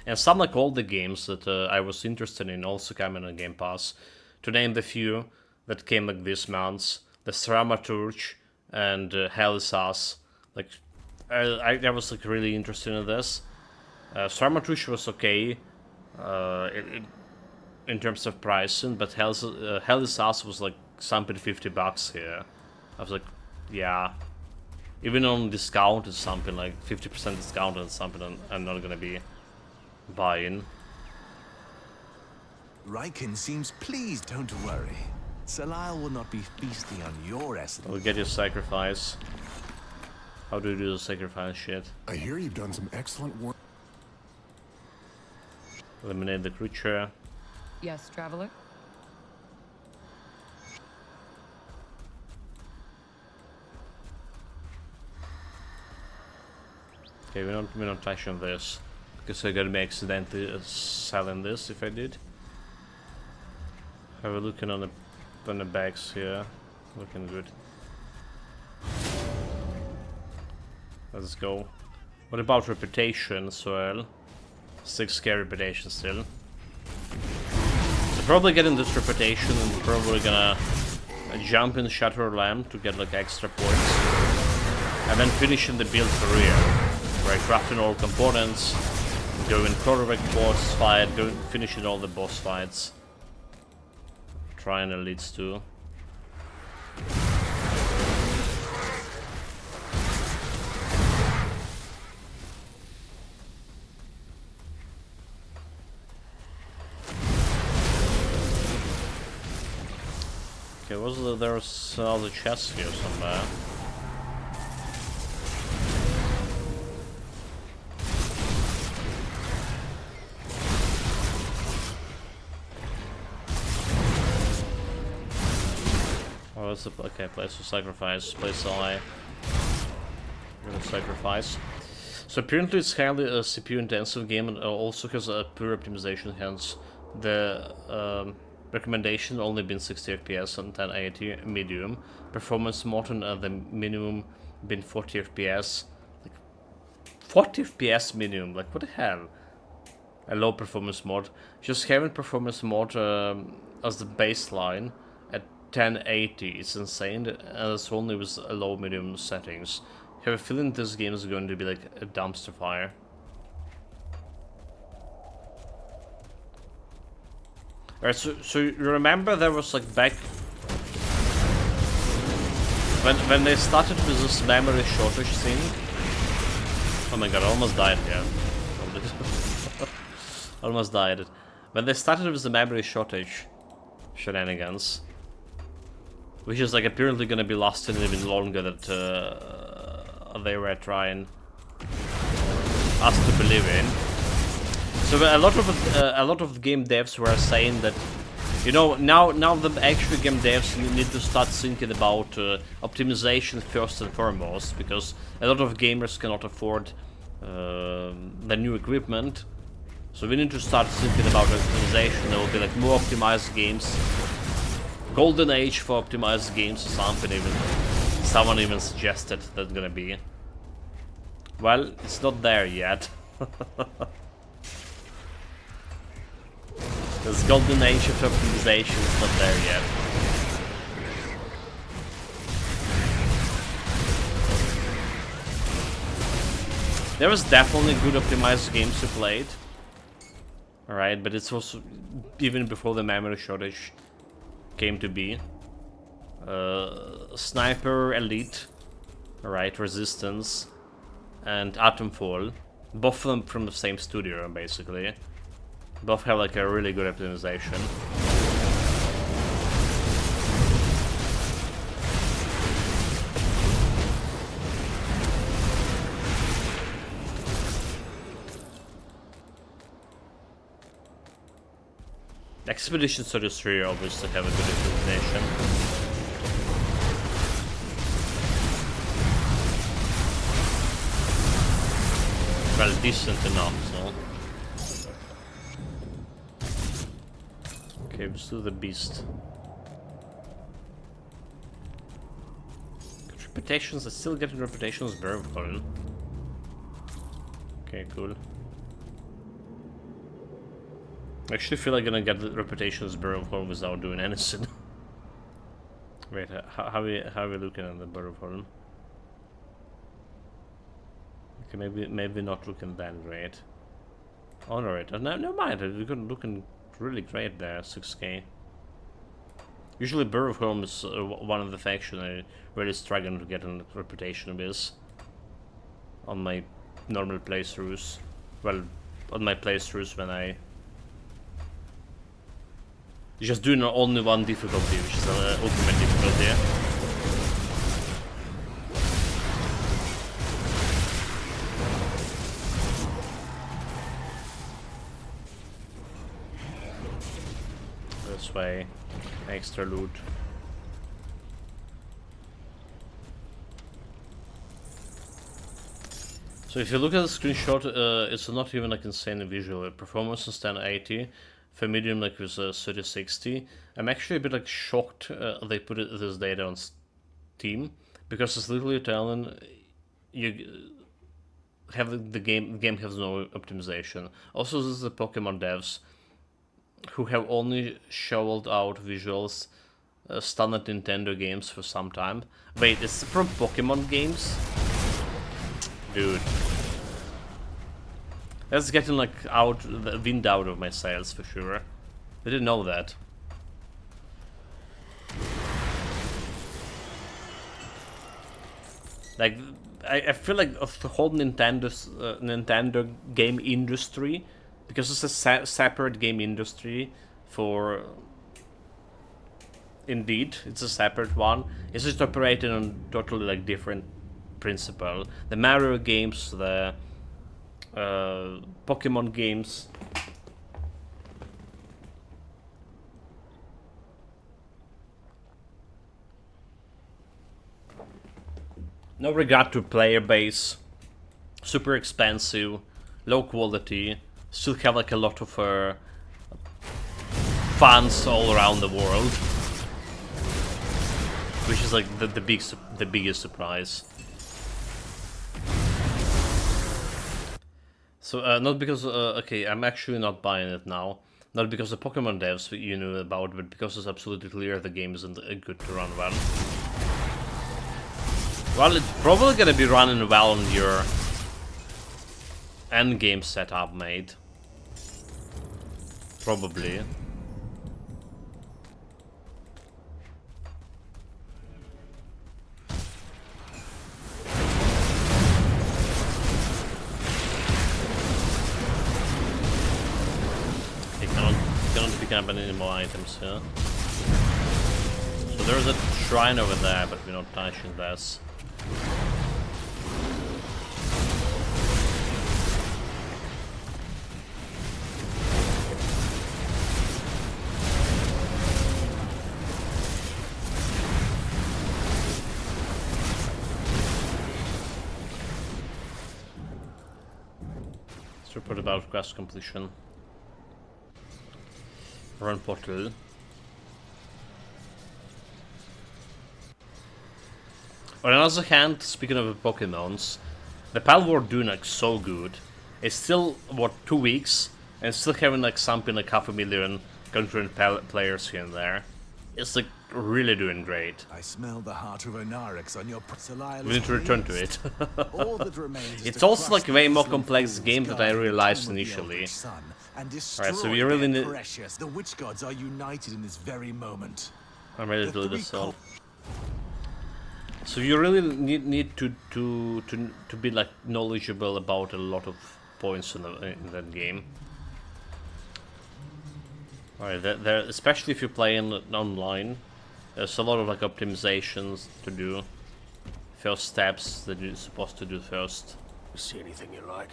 And some like all the games that I was interested in also came in on Game Pass. To name the few that came like this month. The Dramaturge and Hell is Us. Like, I was like really interested in this. Dramaturge was okay. In terms of pricing, but Hell is Us was like something $50 here. I was like, yeah, even on discount is something like 50% discount and something I'm not gonna be buying. Riken seems pleased, don't worry. Salile will not be feasting on your essence. We'll get your sacrifice. How do you do the sacrifice shit? I hear you've done some excellent work. Eliminate the creature. Yes, traveler? Okay, we're not touching this. Because I'm gonna be accidentally selling this if I did. Have a look on the bags here. Looking good. Let's go. What about reputation as well? 6k reputation still. So probably getting this reputation and probably gonna jump in Shatter Lamb to get like extra points. And then finishing the build career. Right, crafting all components, going quarterback boss fight, finishing all the boss fights. Trying elites too. Okay, there was other chests here somewhere. Oh, that's okay, place to sacrifice, place I gonna sacrifice. So apparently it's highly a CPU intensive game and also has a poor optimization, hence the recommendation only been 60 FPS and 1080 medium. Performance mode and the minimum been 40 FPS. Like 40 FPS minimum, like what the hell? A low performance mode. Just having performance mode as the baseline at 1080 is insane, and it's only with a low medium settings. I have a feeling this game is going to be like a dumpster fire. Alright, so you remember there was like back when they started with this memory shortage thing. Oh my god, I almost died here. Almost died. When they started with the memory shortage shenanigans, which is like apparently gonna be lasting even longer, that they were trying us to believe in. So a lot of game devs were saying that, you know, now the actual game devs need to start thinking about optimization first and foremost, because a lot of gamers cannot afford the new equipment. So we need to start thinking about optimization. There will be like more optimized games, golden age for optimized games or something. Even someone even suggested that's gonna be. Well, it's not there yet. This golden age of optimization is not there yet. There was definitely good optimized games you played. Alright, but it's also even before the memory shortage came to be. Sniper Elite, alright, Resistance, and Atomfall. Both of them from the same studio, basically. Both have like a really good optimization. Expedition 33 obviously have a good optimization. Well, decent enough, so. Okay, let's do the beast. Good reputations, I'm still getting reputations very well. Okay, cool. I actually feel like I'm gonna get the reputations Bureau of Home without doing anything. Wait, how are we looking at the Bureau of Home? Okay, maybe not looking that great. Oh, no, right. No, never mind. We're looking really great there. 6k. Usually, Bureau of Home is one of the factions I really struggle to get a reputation with on my normal playthroughs. Well, on my playthroughs when I just doing only one difficulty, which is ultimate difficulty. This way, extra loot. So if you look at the screenshot, it's not even like insane visual. Performance is 1080. For medium, like with 3060, I'm actually a bit like shocked they put this data on Steam, because it's literally telling you the game has no optimization. Also, this is the Pokemon devs who have only shoveled out visuals standard Nintendo games for some time. Wait, it's from Pokemon games? Dude. That's getting like the wind out of my sails for sure. I didn't know that. Like, I feel like of the whole Nintendo game industry, because it's a separate game industry for... Indeed, it's a separate one. It's just operating on totally like different principle. The Mario games, the Pokemon games. No regard to player base, super expensive, low quality, still have like a lot of fans all around the world, which is like the biggest surprise. So not because okay, I'm actually not buying it now. Not because the Pokemon devs you knew about, but because it's absolutely clear the game isn't good to run well. Well, it's probably gonna be running well on your endgame setup, mate. Probably. Okay, cannot pick up any more items here. So there's a shrine over there, but we're not touching this. Let's report about quest completion. Run portal. On another hand, speaking of the Pokemons, the Palworld doing like so good. It's still, what, 2 weeks, and still having like something like 500,000 concurrent players here and there. It's like really doing great. I smell the heart of Onarix on your We need to return to it. All that remains is It's to also crush like a way the more insolent complex fools game than I guarding the realized tomb of the initially. Eldritch Sun and Alright, so destroy we really their need... precious. The witch gods are united in this very moment. I'm ready to The do three this all. So you really need to be like knowledgeable about a lot of points in that game. Alright, there, especially if you're playing online, there's a lot of like optimizations to do. First steps that you're supposed to do first. See anything you like?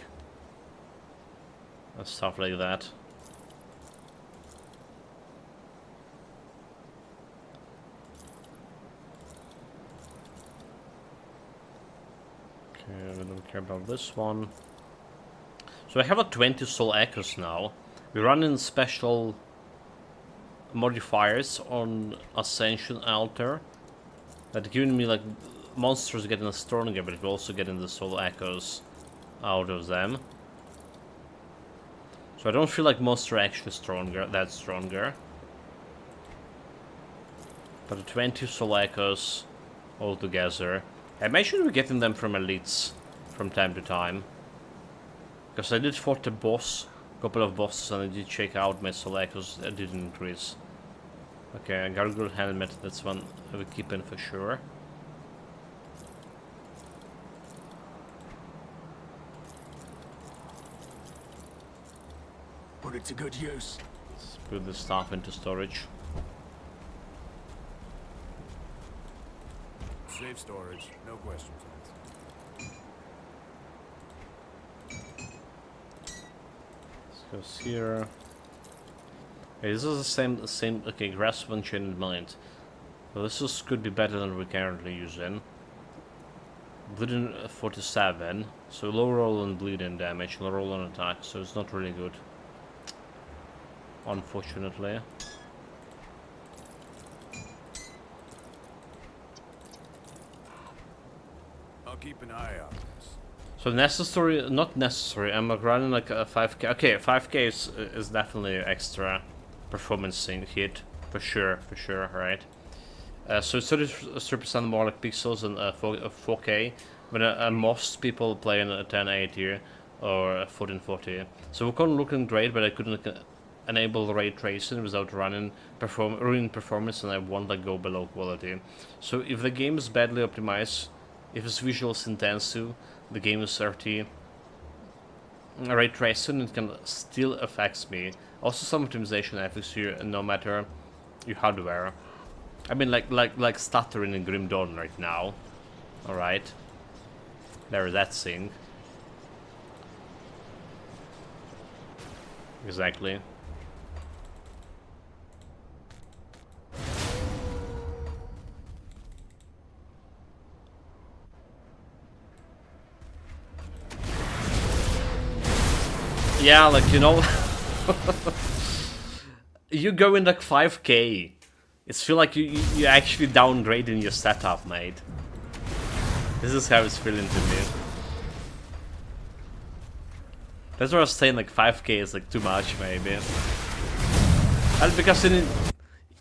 And stuff like that. Okay, we don't care about this one. So I have like 20 soul echoes now. We're running special modifiers on Ascension Altar that giving me like monsters getting stronger, but we're also getting the soul echoes out of them. So I don't feel like monsters are actually stronger. But the 20 soul echoes all together. I mentioned we're getting them from elites from time to time. Because I did fought a boss, a couple of bosses, and I did check out my soul echoes. I didn't increase. Okay, Gargoyle Helmet, that's one I will keep in for sure. Put it to good use. Let's put the stuff into storage. Safe storage, no questions asked. Let's go here. Okay, this is the same. Okay, Grasp of Enchanted Mind. Well, could be better than we're currently using. Bleeding 47, so low roll on bleeding damage, low roll on attack, so it's not really good. Unfortunately. I'll keep an eye on this. So necessary, not necessary. I'm running like a 5k. Okay, 5k is definitely extra performance thing hit for sure, right? So it's 33% more like pixels than 4K, when most people play in a 1080 or a 1440. So we're looking great, but I couldn't enable ray tracing without ruining performance, and I won't like go below quality. So if the game is badly optimized, if it's visuals intensive, the game is 30 ray tracing, it can still affects me. Also some optimization affects you no matter your hardware. I mean like stuttering in Grim Dawn right now. Alright. There is that thing. Exactly. Yeah, like, you know, you go in like 5k. It's feel like you actually downgrading your setup, mate. This is how it's feeling to me. That's what I was saying, like 5k is like too much, maybe. And because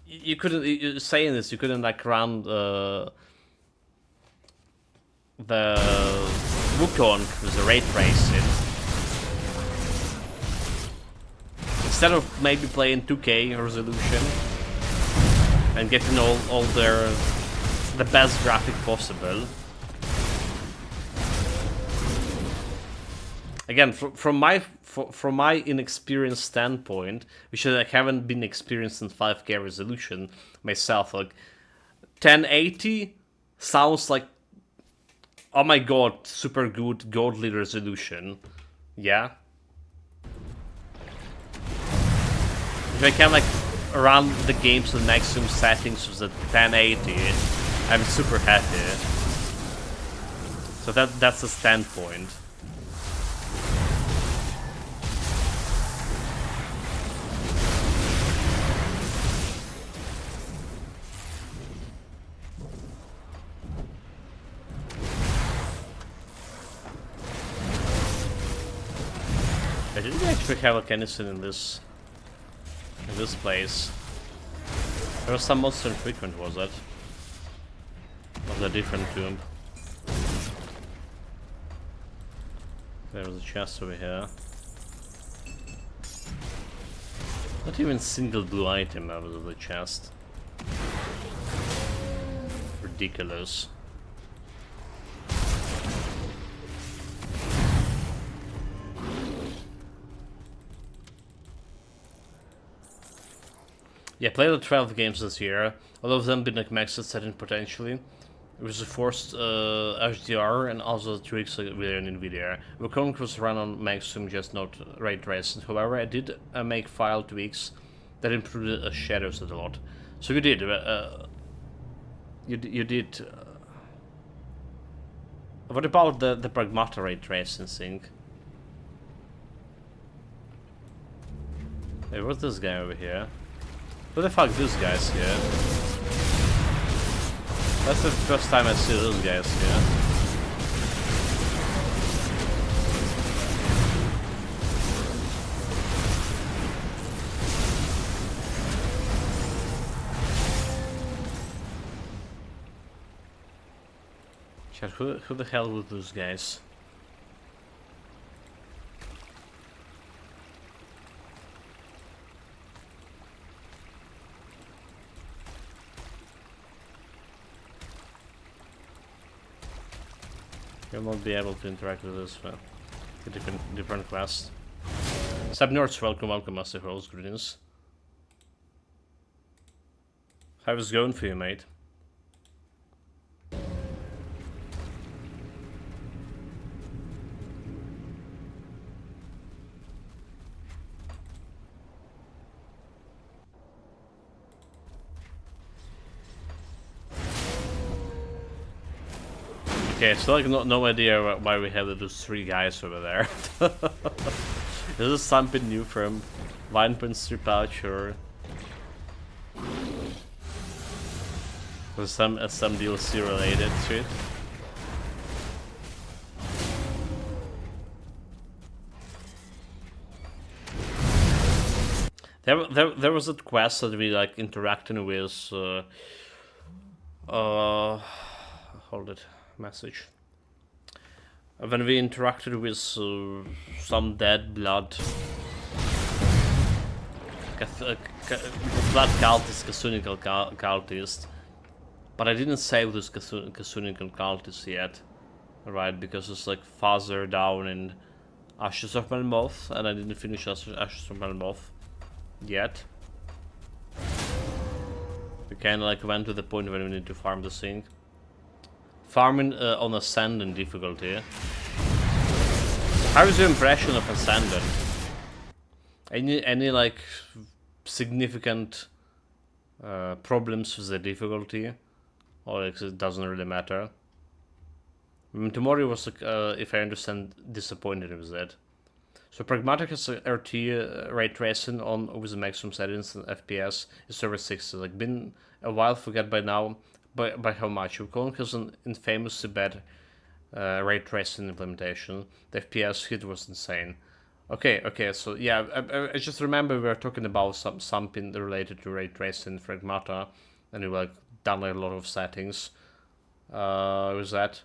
you couldn't, you're saying this, you couldn't like run the Wukong with the ray tracing. Instead of maybe playing 2K resolution and getting all the best graphic possible. Again, from my inexperienced standpoint, which I haven't been experienced in 5K resolution myself, like 1080 sounds like, oh my god, super good godly resolution. Yeah. If I can like run the games with maximum settings with the 1080, I'm super happy. So that's the standpoint. I didn't actually have like anything in this place. There was some monster infrequent, was it? Was a different tomb. There was a chest over here. Not even single blue item out of the chest. Ridiculous. Yeah, played 12 games this year. All of them been like maxed setting potentially. It was a forced HDR and also tricks with NVIDIA. Recording was run on maximum, just not ray tracing. However, I did make file tweaks that improved the shadows a lot. So you did. You did. What about the Pragmata ray tracing thing? Hey, what's this guy over here? Who the fuck this guy's here? That's the first time I see those guys here. Chat, who the hell were those guys? You won't be able to interact with this, but a different quest. Subnords, welcome, Master Rolls, greetings. How's it going for you, mate? Okay, still like no idea why we have those three guys over there. Is this something new from Vineprint's Pouch, or was some DLC related to it? There was a quest that we like interacting with. Hold it, message. When we interacted with some dead blood blood cultist, Kasunical cultist, but I didn't save this Kasunical cultist yet, right? Because it's like farther down in Ashes of Melmoth, and I didn't finish Ashes of Melmoth yet. We kinda like went to the point where we need to farm this thing. Farming on Ascendant difficulty. How is your impression of Ascendant? Any like significant problems with the difficulty, or like, it doesn't really matter? Tomorrow was like, if I understand, disappointed with that. So Pragmatic has RT ray tracing on with the maximum settings and FPS is over 60. Like been a while, forget by now by how much. Ukon has an infamously bad ray tracing implementation. The FPS hit was insane. Okay, so yeah, I just remember we were talking about something related to ray tracing Pragmata, and we like done like, a lot of settings with that.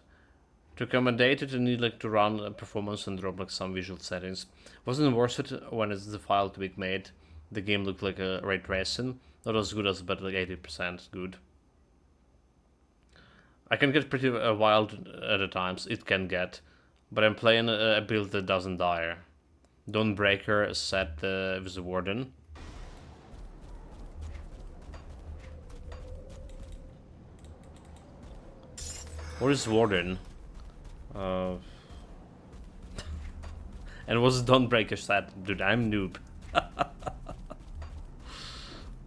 To accommodate it, you need like to run a performance and drop like some visual settings. Wasn't worth it when it's the file to be made. The game looked like a ray tracing, not as good as but like 80% good. I can get pretty wild at the times. It can get, but I'm playing a build that doesn't die. Dawnbreaker is set with the Warden. What is Warden? And what's Dawnbreaker set? Dude, I'm noob.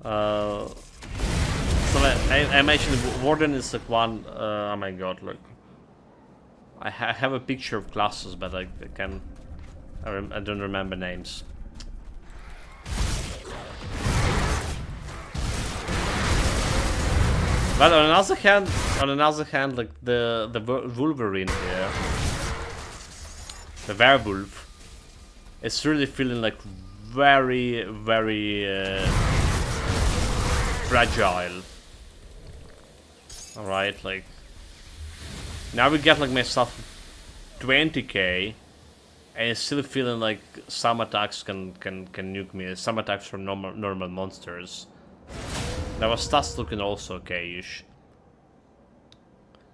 So I mentioned Warden is like one. Oh my god! Look, I have a picture of classes, but I don't remember names. But on another hand, like the Wolverine here, the Werewolf, it's really feeling like very fragile. All right, like now we get like myself 20k, and it's still feeling like some attacks can nuke me. Some attacks from normal monsters. Now our stats looking also okay-ish.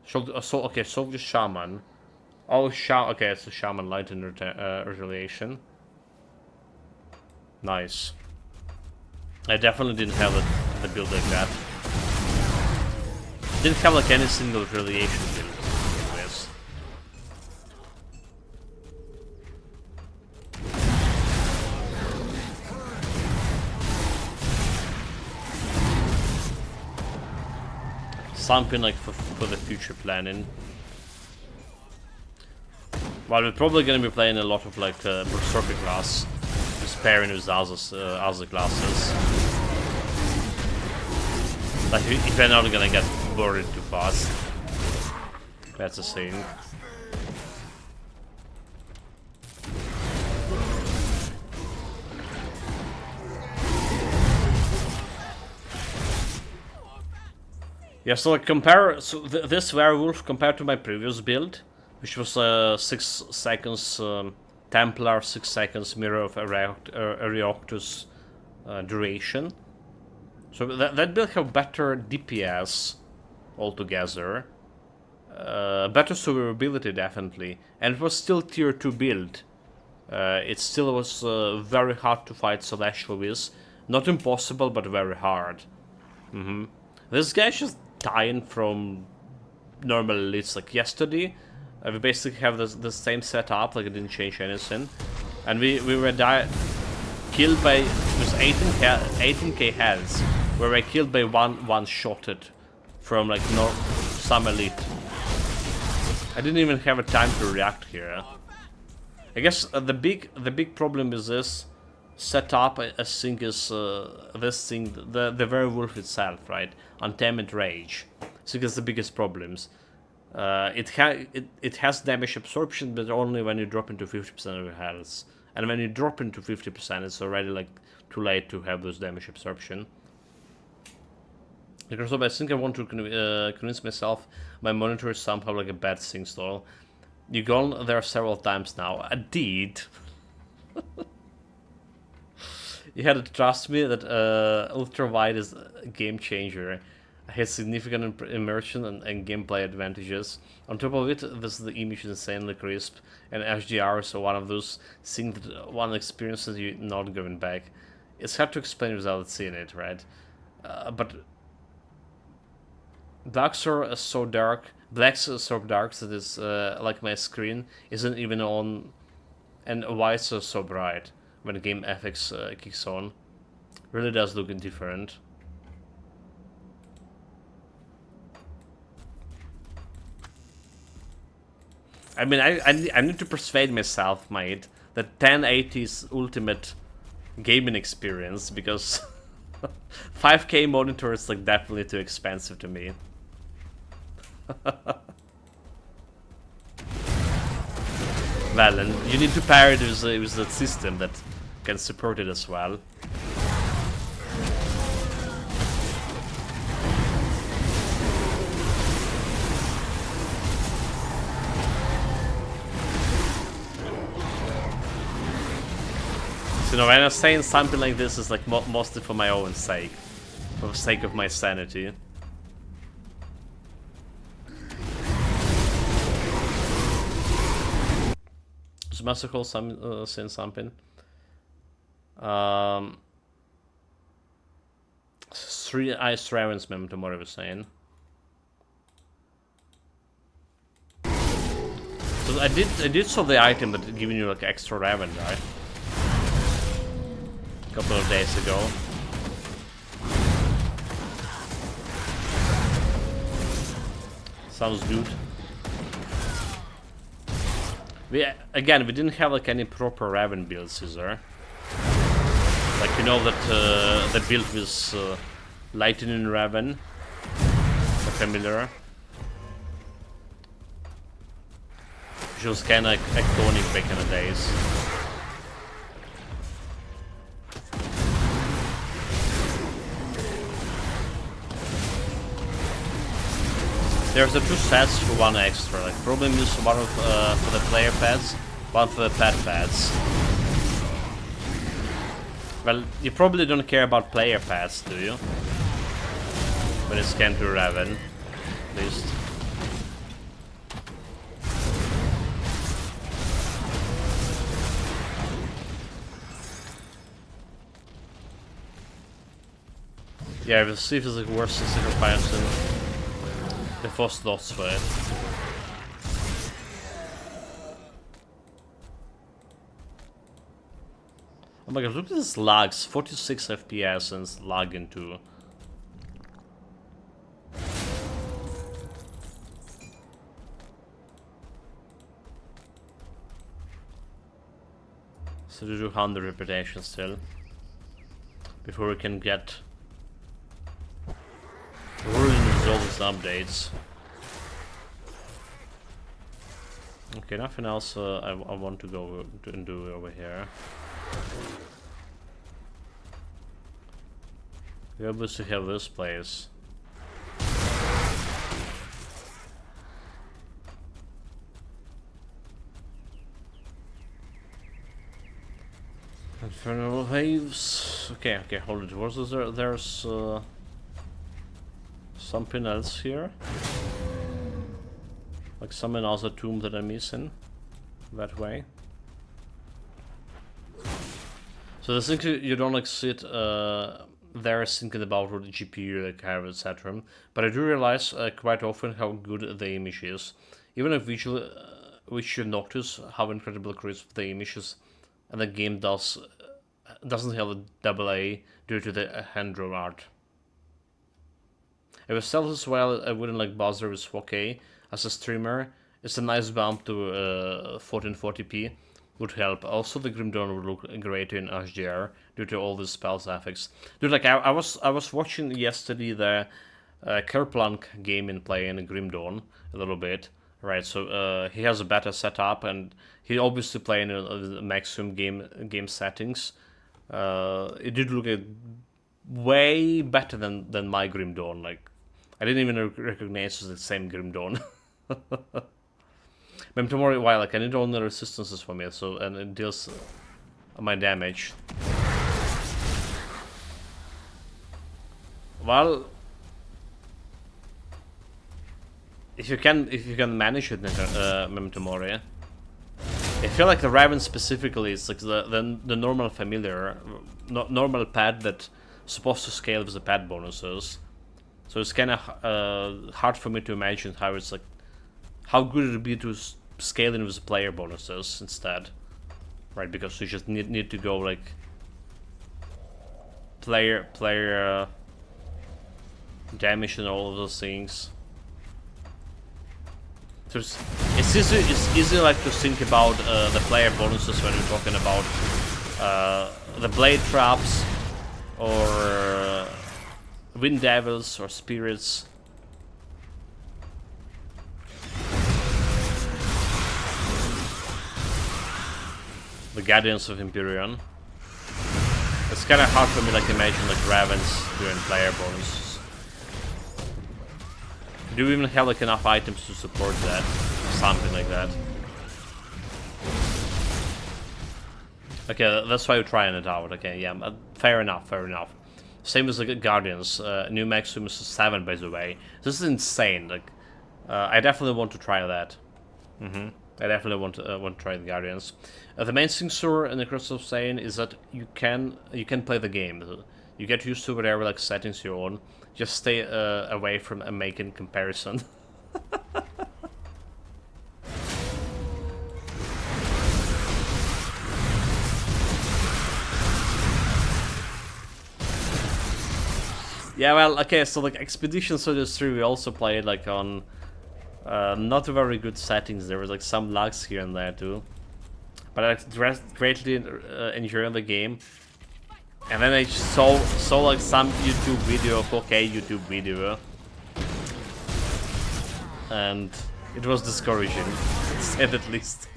So okay, Soldier Shaman. Oh, okay, it's a Shaman light in retaliation. Nice. I definitely didn't have the build like that. Didn't have like any single retaliation build in this. Something like for the future planning. Well, we're probably gonna be playing a lot of like Berserker class, just pairing with other classes. Like if we're not gonna get bored too fast, that's the thing. Yeah, so like this Werewolf compared to my previous build, which was 6 seconds Templar, 6 seconds Mirror of Arioctus duration. So that build have better DPS altogether, better survivability definitely, and it was still tier 2 build. It still was very hard to fight Celestial with, not impossible but very hard. This guy's just dying from normal elites like yesterday. We basically have the same setup, like it didn't change anything, and we were killed by with 18k health, where we're killed by one-shotted from like some elite. I didn't even have a time to react here. I guess the big problem is this setup. I think is this thing, the Werewolf itself, right? Untamed Rage. I think it's the biggest problems. It has damage absorption, but only when you drop into 50% of your health. And when you drop into 50%, it's already like too late to have those damage absorption. Because I think I want to convince myself my monitor is somehow like a bad thing style. You've gone there several times now. I did. You had to trust me that ultra wide is a game changer. It has significant immersion and gameplay advantages. On top of it, the image is insanely crisp, and HDR is one of those things that one experiences you not going back. It's hard to explain without seeing it, right? But blacks are so dark. Blacks are so dark that it's like my screen isn't even on, and whites are so bright when the game FX kicks on. Really does look different. I mean, I need to persuade myself, mate, that 1080 is ultimate gaming experience, because 5K monitor is like definitely too expensive to me. Well, and you need to pair it with a system that can support it as well. So, when I'm saying something like this, is like mostly for my own sake, for the sake of my sanity. Is Master saying something? 3 Ice Ravens, memento mori was saying. So I did saw the item that giving you like extra Raven, right? A couple of days ago. Sounds good. We didn't have like any proper Raven builds, is there? Like, you know that the build with Lightning Raven, familiar. Which was kinda iconic back in the days. There's the 2 sets for 1 extra. Like, probably use one for the player pads, one for the pet pads. Well, you probably don't care about player pads, do you? When it's came to Raven, at least. Yeah, we'll see if it's like worse than sacrificing the 4 slots for it. Oh my god, look at this lags, 46 FPS and it's lagging too. So to do 100 reputation still, before we can get ruined with all these updates. Okay, nothing else I want to go and do over here. We obviously have this place. Infernal waves. Okay, hold it. Was there? There's something else here, like some other tomb that I'm missing. That way. So the thing you don't like sit there thinking about what the GPU like have, etc. But I do realize quite often how good the image is. Even if visually, we should notice how incredibly crisp the image is, and the game doesn't have a AA due to the hand-drawn art. If it sells as well, I wouldn't like bother with 4K. As a streamer, it's a nice bump to 1440p. Would help. Also, the Grim Dawn would look great in HDR due to all the spells effects. Dude, like I was watching yesterday the Kerplunk gaming play in Grim Dawn a little bit, right? So he has a better setup, and he obviously playing in the maximum game settings. It did look way better than my Grim Dawn. Like, I didn't even recognize it's the same Grim Dawn. But tomorrow, why? Like, I need all the resistances from it, so and it deals my damage. Well, if you can manage it, Memento Mori. I feel like the Raven specifically is like the normal familiar, normal pet that's supposed to scale with the pet bonuses. So it's kind of hard for me to imagine how it's like, how good it would be to scale in with the player bonuses instead, right? Because you just need to go like player damage and all of those things. So it's easy like to think about the player bonuses when we're talking about the blade traps or wind devils or spirits. The Guardians of Empyrean. It's kind of hard for me like imagine like Ravens doing player bonuses. Do we even have like enough items to support that? Something like that. Okay, that's why you're trying it out. Okay, yeah, fair enough, fair enough. Same as the Guardians. New maximum is 7, by the way. This is insane. Like, I definitely want to try that. I definitely want to try the Guardians. The main thing, sir, in the Crystal of saying is that you can play the game. You get used to whatever like settings you're on. Just stay away from making comparison. Yeah, well, okay, so like Expedition Soldiers 3 we also played like on not very good settings. There was like some lags here and there too. But I greatly enjoying the game. And then I just saw like some YouTube video, 4K YouTube video. And it was discouraging, to say at least.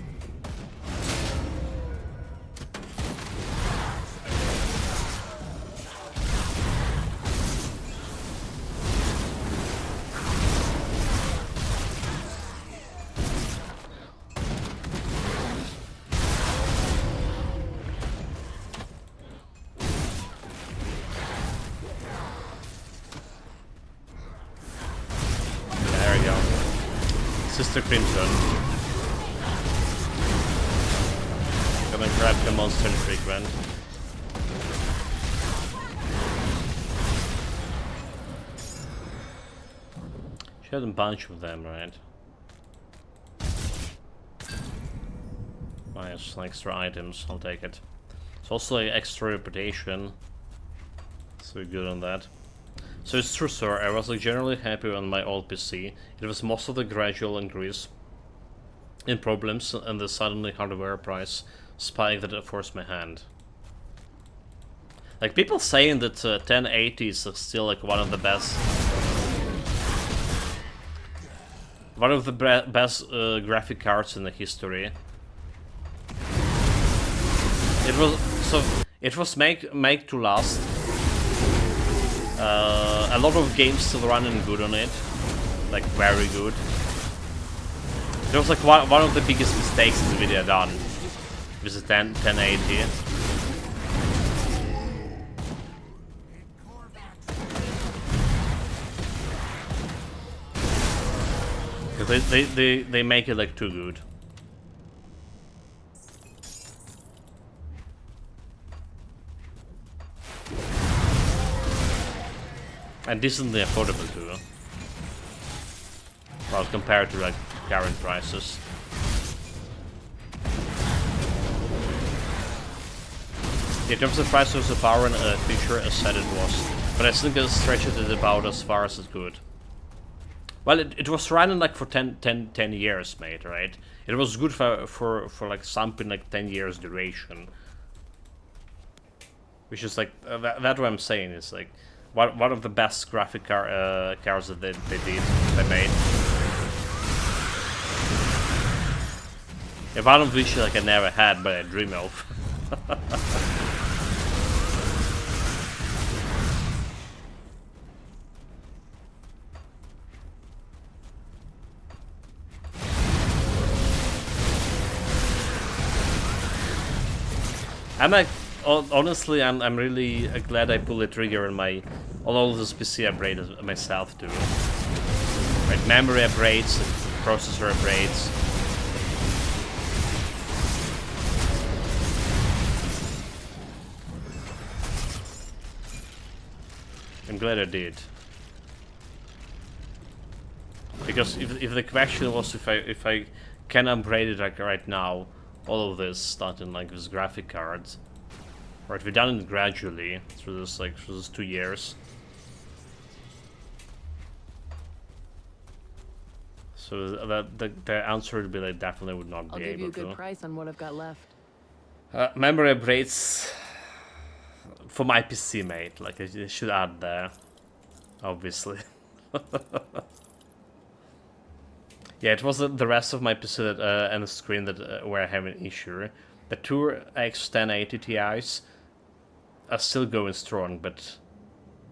Sister Crimson. Gonna grab the monster infrequent. She had a bunch of them, right? Nice, some extra items, I'll take it. It's also like extra reputation. So we're good on that. So it's true, sir, I was like generally happy on my old PC. It was most of the gradual increase in problems and the suddenly hardware price spike that forced my hand. Like people saying that 1080 is still like one of the best graphic cards in the history. It was made to last. A lot of games still running good on it, like very good. It was like one of the biggest mistakes in the video done with the 1080. Because they make it like too good. And decently affordable too. Well, compared to like current prices. In terms of price of the power and feature, as said it was. But I think I stretched it about as far as it could. Well, it was running like for 10 years, mate, right? It was good for like something like 10 years duration. Which is like, that's what I'm saying, is like, one of the best graphic cars that they made. Yeah, one of which like I never had, but I dream of. I'm like, honestly, I'm really glad I pulled the trigger on my all of this PC upgrades myself too. Right, memory upgrades, processor upgrades. I'm glad I did. Because if the question was if I can upgrade it like right now, all of this starting like with graphic cards. Right, we've done it gradually through this 2 years. So the answer would be like definitely would not I'll be give able you a good to. price on what I've got left. Memory upgrades for my PC, mate. Like I should add there, obviously. Yeah, it was the rest of my PC that, and the screen that were having an issue. The two X1080 Ti's are still going strong, but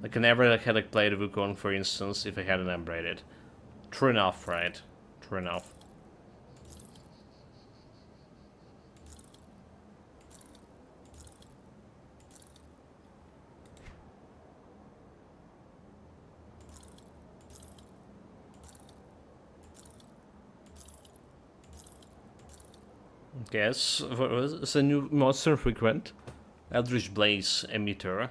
I can never had played Wukong, for instance, if I hadn't upgraded. True enough, right? True enough. Yes, it's a new monster frequent. Eldritch Blaze emitter.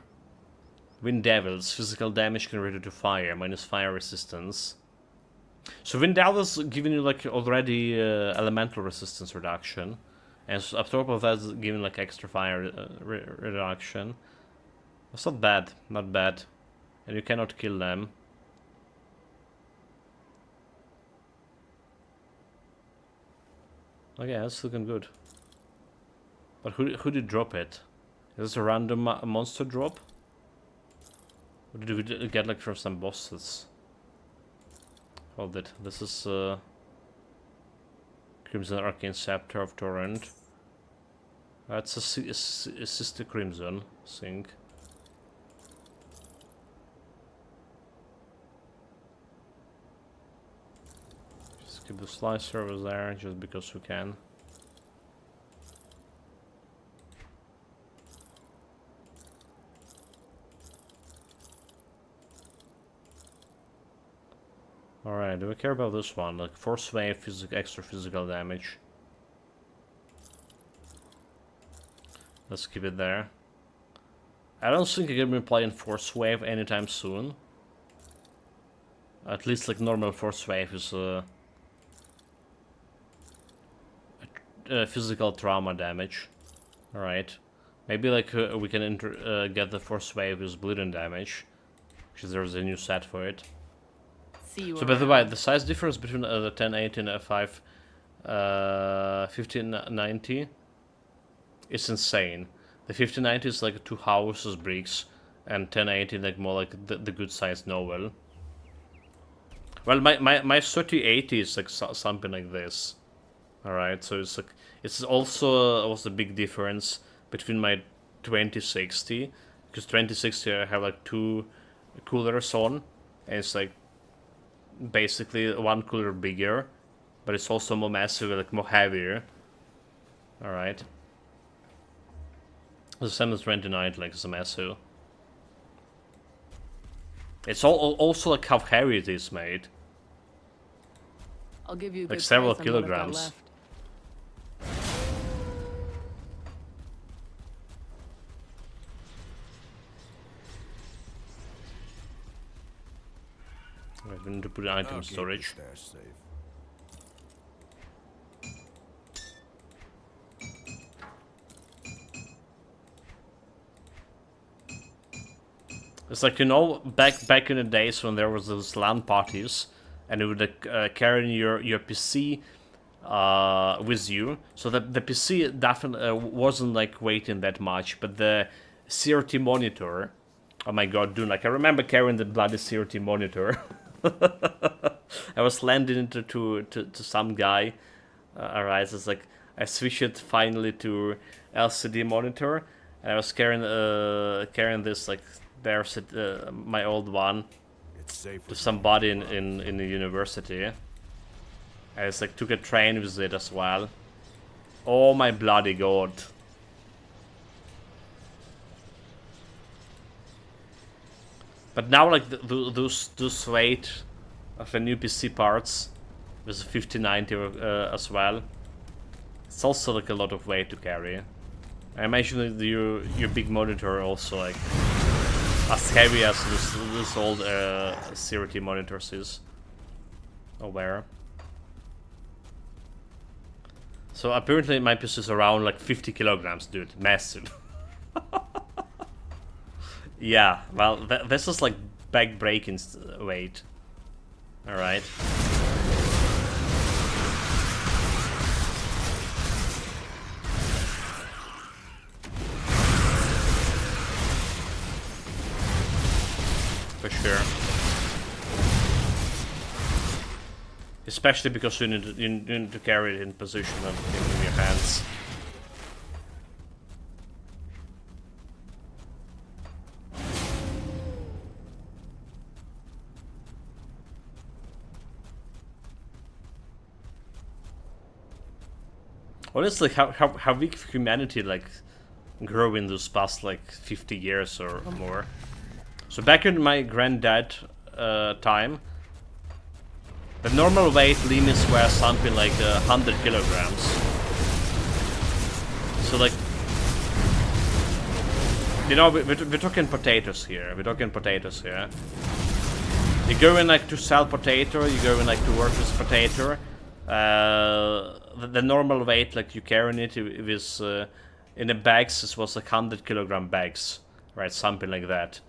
Wind Devils, physical damage converted to fire, minus fire resistance. So Wind Devils giving you like already elemental resistance reduction. And so on top of that giving like extra fire reduction. That's not bad, not bad. And you cannot kill them. Okay, that's looking good. But who did drop it? Is this a random monster drop? Or did we get like from some bosses? Hold it. This is Crimson Arcane Scepter of Torrent. That's a Sister Crimson sync. Just keep the slicer over there just because we can. Alright, do we care about this one? Like force wave, extra physical damage. Let's keep it there. I don't think I'm gonna be playing force wave anytime soon. At least like normal force wave is physical trauma damage. Alright. Maybe like we can get the force wave with bleeding damage. Because there's a new set for it. So by the way, the size difference between the 1080 and F5 1590 is insane. The 1590 is like 2 houses bricks, and 1080 like more like the good size novel. Well, my 3080 is like something like this. Alright, so it's like it's also a big difference between my 2060, because 2060 I have like 2 coolers on, and it's like basically one cooler bigger, but it's also more massive, like more heavier. Alright. The same as 2090, like it's a massive. It's also like how heavy it is made. I'll give you a like good several price on what I've got kilograms. left. Right, we need to put an item I'll in keep storage. the stash safe. It's like, you know, back in the days when there was those LAN parties, and you would carry your PC with you, so that the PC definitely wasn't like weighing that much, but the CRT monitor, oh my god, dude, like I remember carrying the bloody CRT monitor. I was landing into to some guy. Alright, so it's like I switched it finally to LCD monitor, and I was carrying this like there's my old one It's safe to somebody in the university. I just like took a train with it as well. Oh my bloody god. But now, like, those weight of the new PC parts with 5090 as well, it's also like a lot of weight to carry. I imagine that your big monitor also like as heavy as this old CRT monitors is. Aware. So apparently my PC is around like 50 kilograms, dude. Massive. Yeah, well, this is like back-breaking weight. Alright. For sure. Especially because you need to carry it in position and in your hands. Honestly, how big humanity like grew in those past like 50 years or more. So back in my granddad time, the normal weight limits were something like 100 kilograms. So like, you know, we're talking potatoes here. We're talking potatoes here. You go in like to sell potato, you go in like to work with potato. The normal weight, like you carrying it with in the bags, it was like 100 kilogram bags, right? Something like that.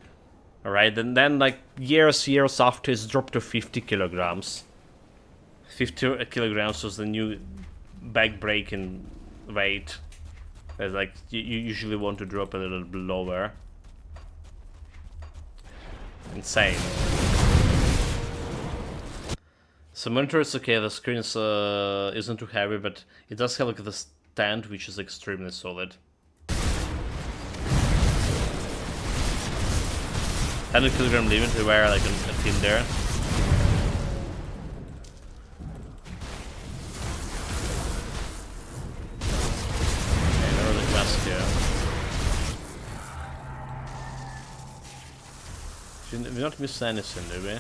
All right, and then like years after, it's dropped to 50 kilograms. 50 kilograms was the new back-breaking weight. Like you usually want to drop a little bit lower. Insane. So monitor is okay, the screen is, isn't too heavy, but it does have like the stand, which is extremely solid. 100 kilogram limit, we were like a thin there. Okay, no really mask here. We not miss anything, did we?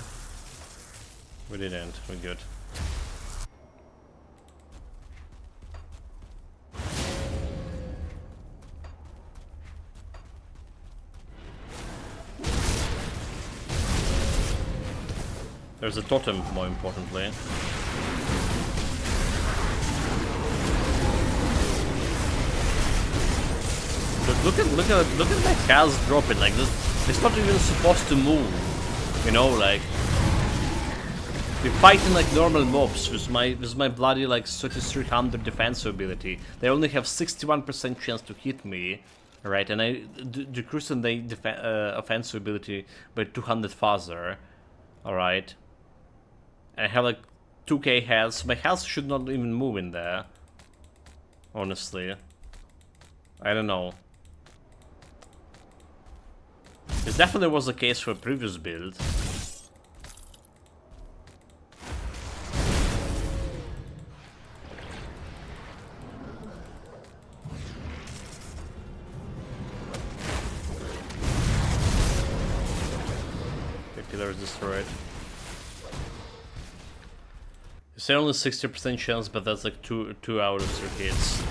We didn't, we're good. There's a totem, more importantly. Look at my cows dropping like this. It's not even supposed to move, you know, like. We're fighting like normal mobs with my bloody like 3300 defense ability. They only have 61% chance to hit me, right? And I decrease the offensive ability by 200 further, all right. And I have like 2k health. My health should not even move in there. Honestly, I don't know. This definitely was the case for a previous build. Pillar is destroyed. You say only 60% chance, but that's like two out of 3 hits.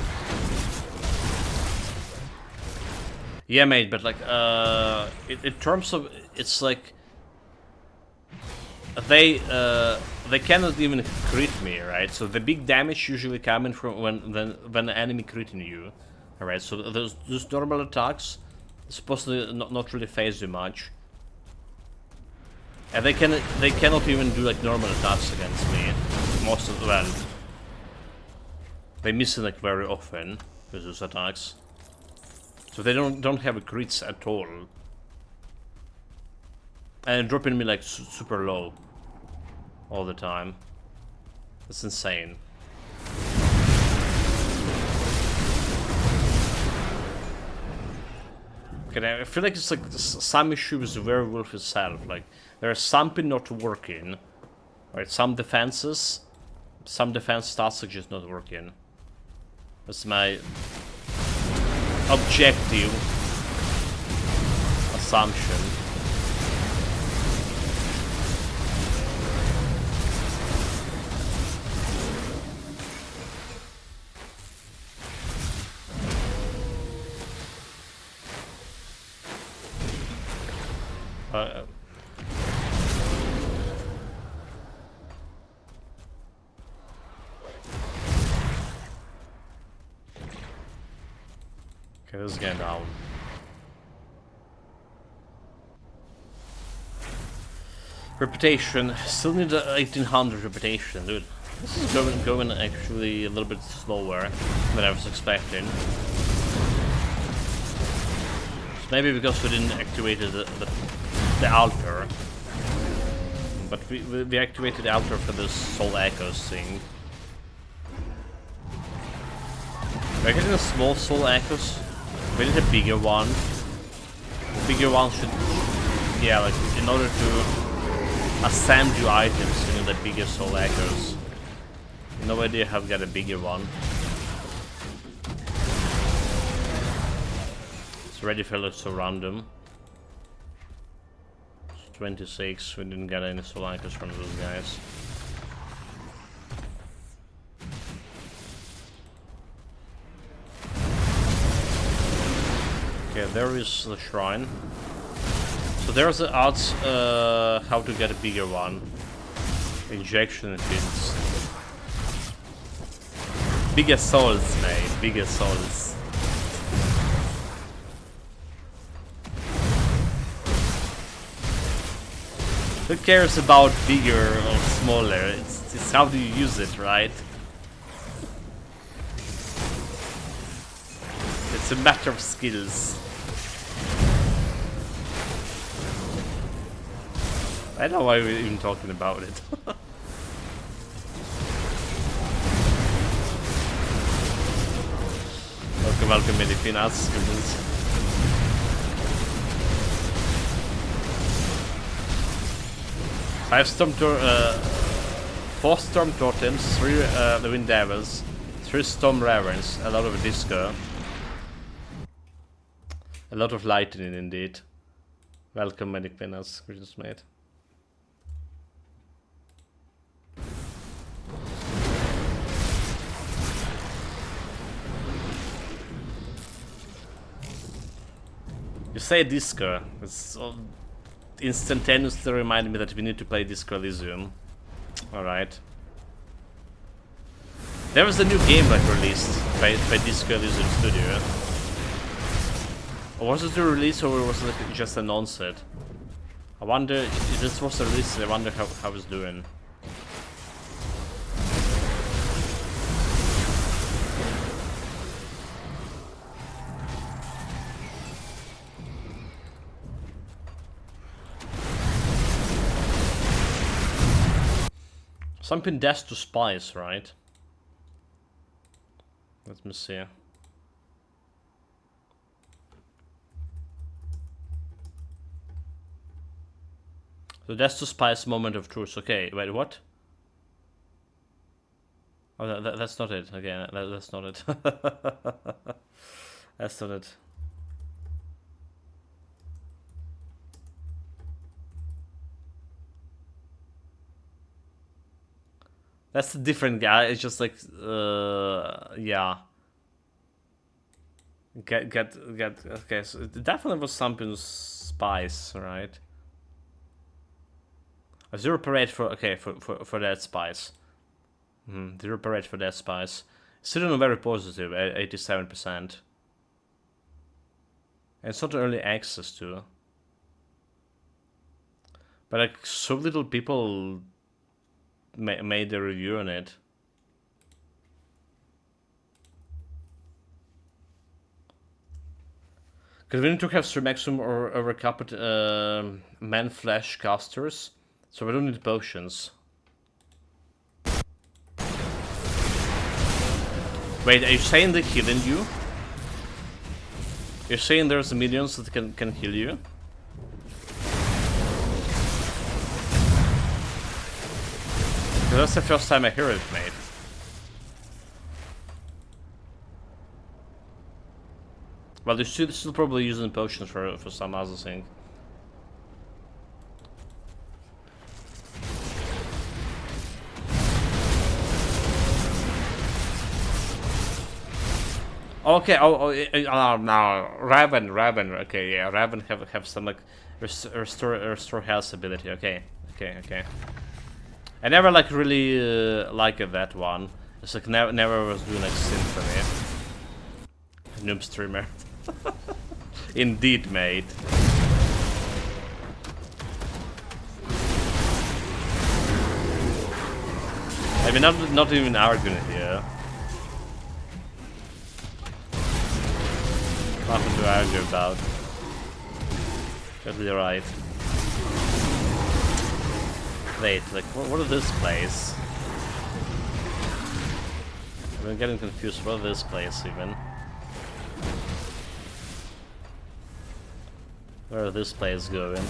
Yeah, mate, but like in terms of it's like they cannot even crit me, right? So the big damage usually coming from when the enemy critting you, all right? So those normal attacks supposed to not really phase you much. And they cannot even do like normal attacks against me. Most of them. They miss it like very often with those attacks. So they don't have a crits at all. And dropping me like super low all the time. That's insane. Okay, I feel like it's like some issue with the Werewolf itself. Like there's something not working. Right, some defense stats are just not working. That's my objective assumption. Okay, this is getting down. Reputation. Still need 1800 reputation, dude. This is going actually a little bit slower than I was expecting. Maybe because we didn't activate the altar. But we activated the altar for this Soul Echoes thing. We're getting a small Soul Echoes. We need a bigger one. The bigger one should... Yeah, like, in order to ascend your items, you need the bigger Soul Echoes. No idea how to get a bigger one. It's ready for looks so random. It's 26, we didn't get any Soul Echoes from those guys. Okay, there is the shrine. So there's the odds how to get a bigger one. Injection pins. Bigger souls, mate. Bigger souls. Who cares about bigger or smaller? It's how do you use it, right? It's a matter of skills. I don't know why we're even talking about it. Welcome, many peanuts. 4 Storm Totems, 3 the Wind Devils, 3 Storm Ravens, a lot of Disco. A lot of lightning indeed. Welcome, Medic Peanuts, greetings, mate. You say Disco, it's instantaneously reminded me that we need to play Disco Elysium. Alright. There was a new game like released by Disco Elysium Studio. Or was it a release or was it just announced it? I wonder if this was a release, I wonder how it's doing. Something Death to Spice, right? Let me see. So Death to Spice, Moment of Truth. Okay, wait, what? Oh, that's not it. Okay, that's not it. That's not it. That's a different guy. It's just like, yeah. Get. Okay, so it definitely was something Spice, right? A 0 parade for for that Spice. 0 parade for that Spice. Still very positive, 87%. And it's not early access too. But like so little people made a review on it. Because we need to have 3 maximum or overcapped man flesh casters, so we don't need potions. Wait, are you saying they're healing you? You're saying there's minions that can heal you? That's the first time I hear it, mate. Well, they're still probably using potions for some other thing. Okay, no, Raven, okay, yeah, Raven have some like Restore health ability. Okay. I never like really liked that one. It's like never was doing like symphony. Noob streamer. Indeed, mate. I mean, not even arguing here. Nothing to argue about. Totally right. Wait, like, what is this place? I'm getting confused. What is this place even? Where is this place going?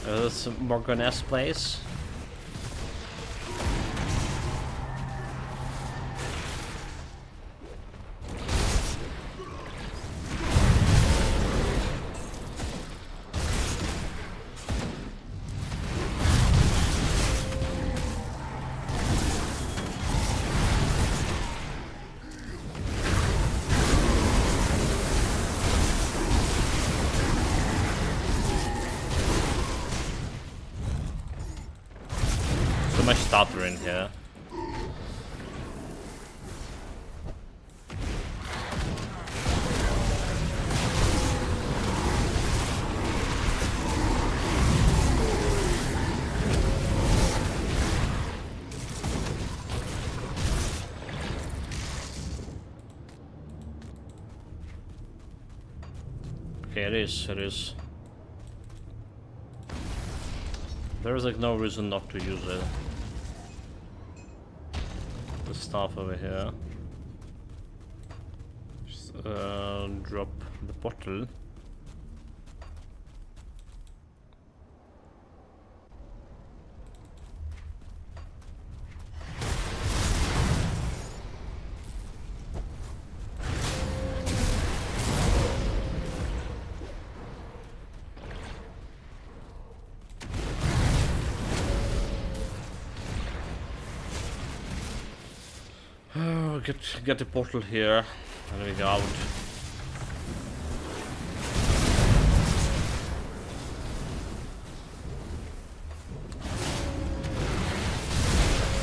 Is this Morgane's place? Much stutter in here. Okay, it is. There's like no reason not to use it. The stuff over here. Just drop the bottle. Get the portal here, and we go out.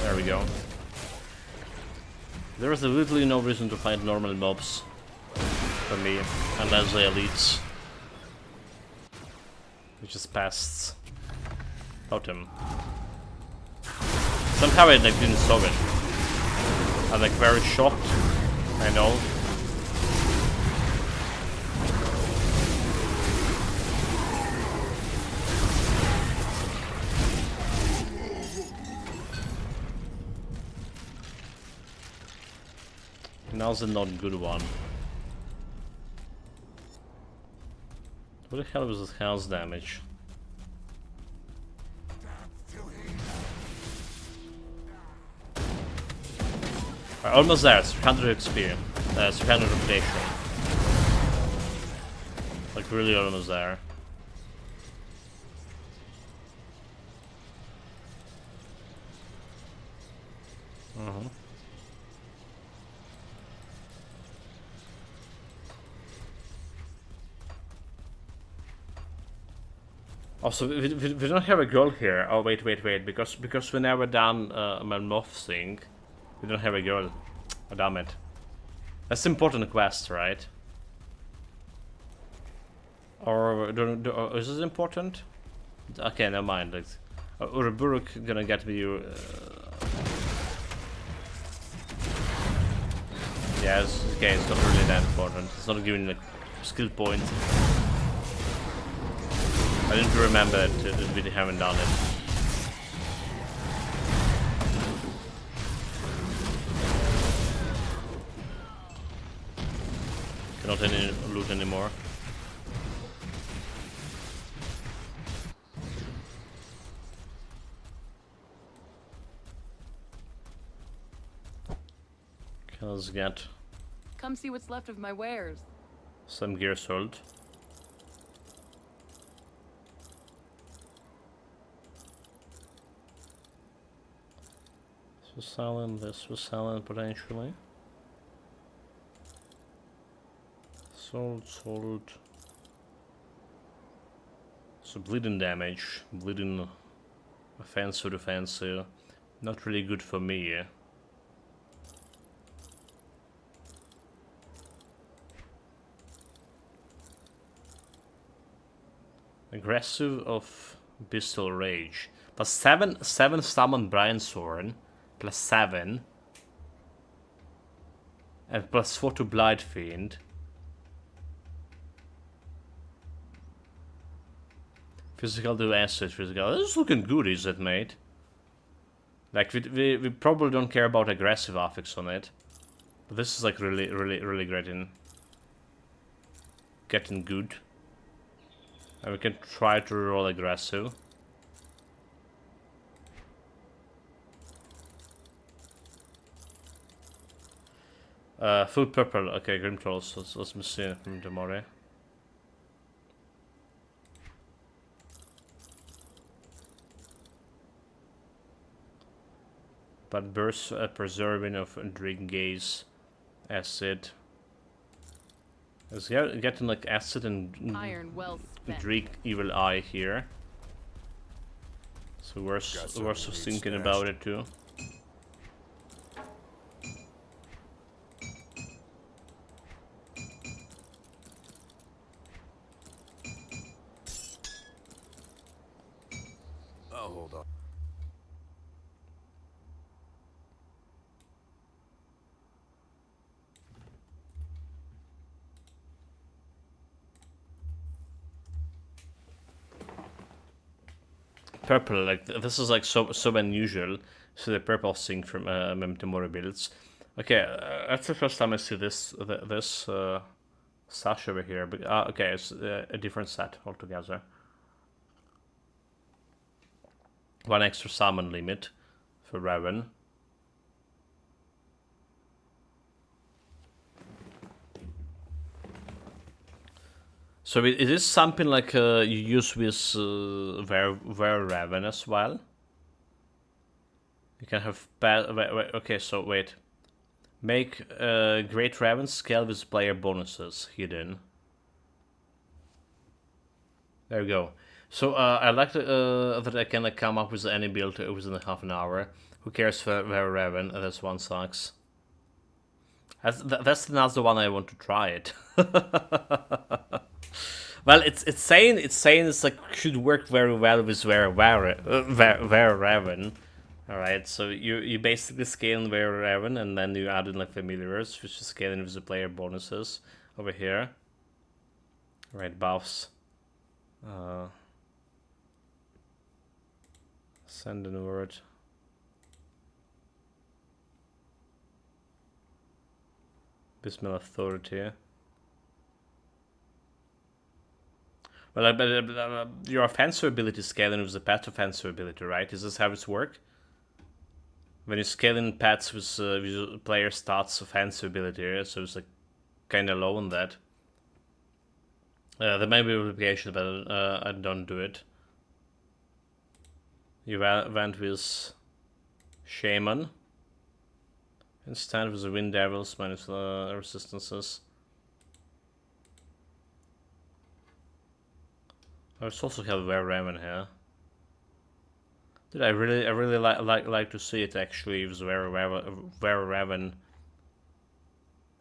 There we go. There is literally no reason to fight normal mobs for me, unless they elites, which is pests. Totem. Somehow I like didn't solve it. I'm like very shocked, I know. Now's a not good one. What the hell was this house damage? Almost there, 300 XP, 300 reputation. Like really almost there. Also, we don't have a girl here. Oh wait, because we never done my moth thing. We don't have a girl. Oh, damn it. That's important quest, right? Or is this important? Okay, never mind. Like, Uruburuk gonna get me. Yeah, okay, it's not really that important. It's not giving like skill point. I didn't remember that we haven't done it. Cannot any loot anymore. Okay, let's get Come see what's left of my wares. some gear sold. This was selling potentially. Sold. So bleeding damage, bleeding offensive, defensive, not really good for me. Aggressive of Bestial Rage. Plus 7 summon Brian's Thorn. Plus 7. And plus 4 to Blight Fiend. Physical to acid, physical. This is looking good, is it, mate? Like, we probably don't care about aggressive affix on it. But this is like really great in getting good. And we can try to roll aggressive. Full purple. Okay, Grim Trolls. Let's see it from Demore. But burst preserving of Drink Gaze, acid. It's getting like acid and Iron well spent. Drink Evil Eye here. So we're thinking about it too. Oh, hold on. Purple, like this is like so unusual. So the purple thing from Memtemora builds. Okay, that's the first time I see this sash over here. But okay, it's a different set altogether. One extra summon limit for Raven. So it is something like you use with Raven as well. You can have okay, so wait. Make Great Raven scale with player bonuses hidden. There we go. So I like that I can like come up with any build within half an hour. Who cares for Raven? That's one sucks. That's not the one I want to try it. Well, it's saying it's like should work very well with Raven. All right, so you basically scale Raven and then you add in like familiars, which is scaling with the player bonuses over here. All right, buffs. Send an word. Bismil Authority. Well, but your offensive ability is scaling with the pet offensive ability, right? Is this how it's work? When you scale in pets with player stats offensive ability, so it's like kind of low on that. There may be a replication, but I don't do it. You went with Shaman instead with the Wind Devils minus resistances. I also have Werewolf here. Dude, I really like to see it actually with Werewolf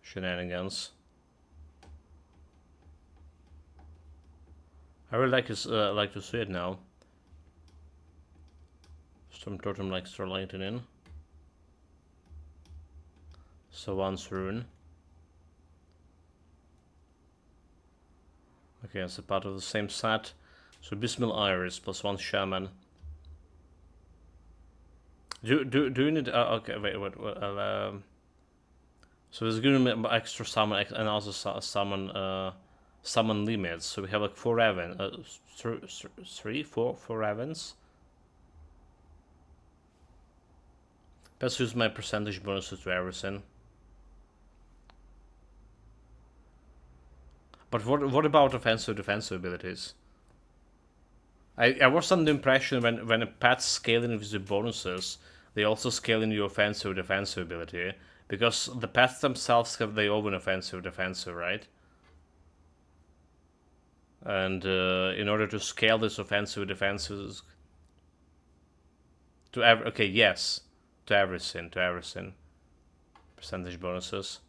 shenanigans. I really like to see it now. Storm Totem like Starlighting in. So once Rune. Okay, it's a part of the same set. So Bismil Iris plus 1 Shaman. Do you need? Okay, wait. So there's gonna be extra summon and also summon limits. So we have like 4 Raven, 4 Ravens. Let's use my percentage bonuses to everything. But what about offensive defensive abilities? I was under the impression when a pet's scaling with the bonuses, they also scale in your offensive defensive ability. Because the pets themselves have their own offensive defensive, right? And in order to scale this offensive defenses to okay, yes, to everything, percentage bonuses.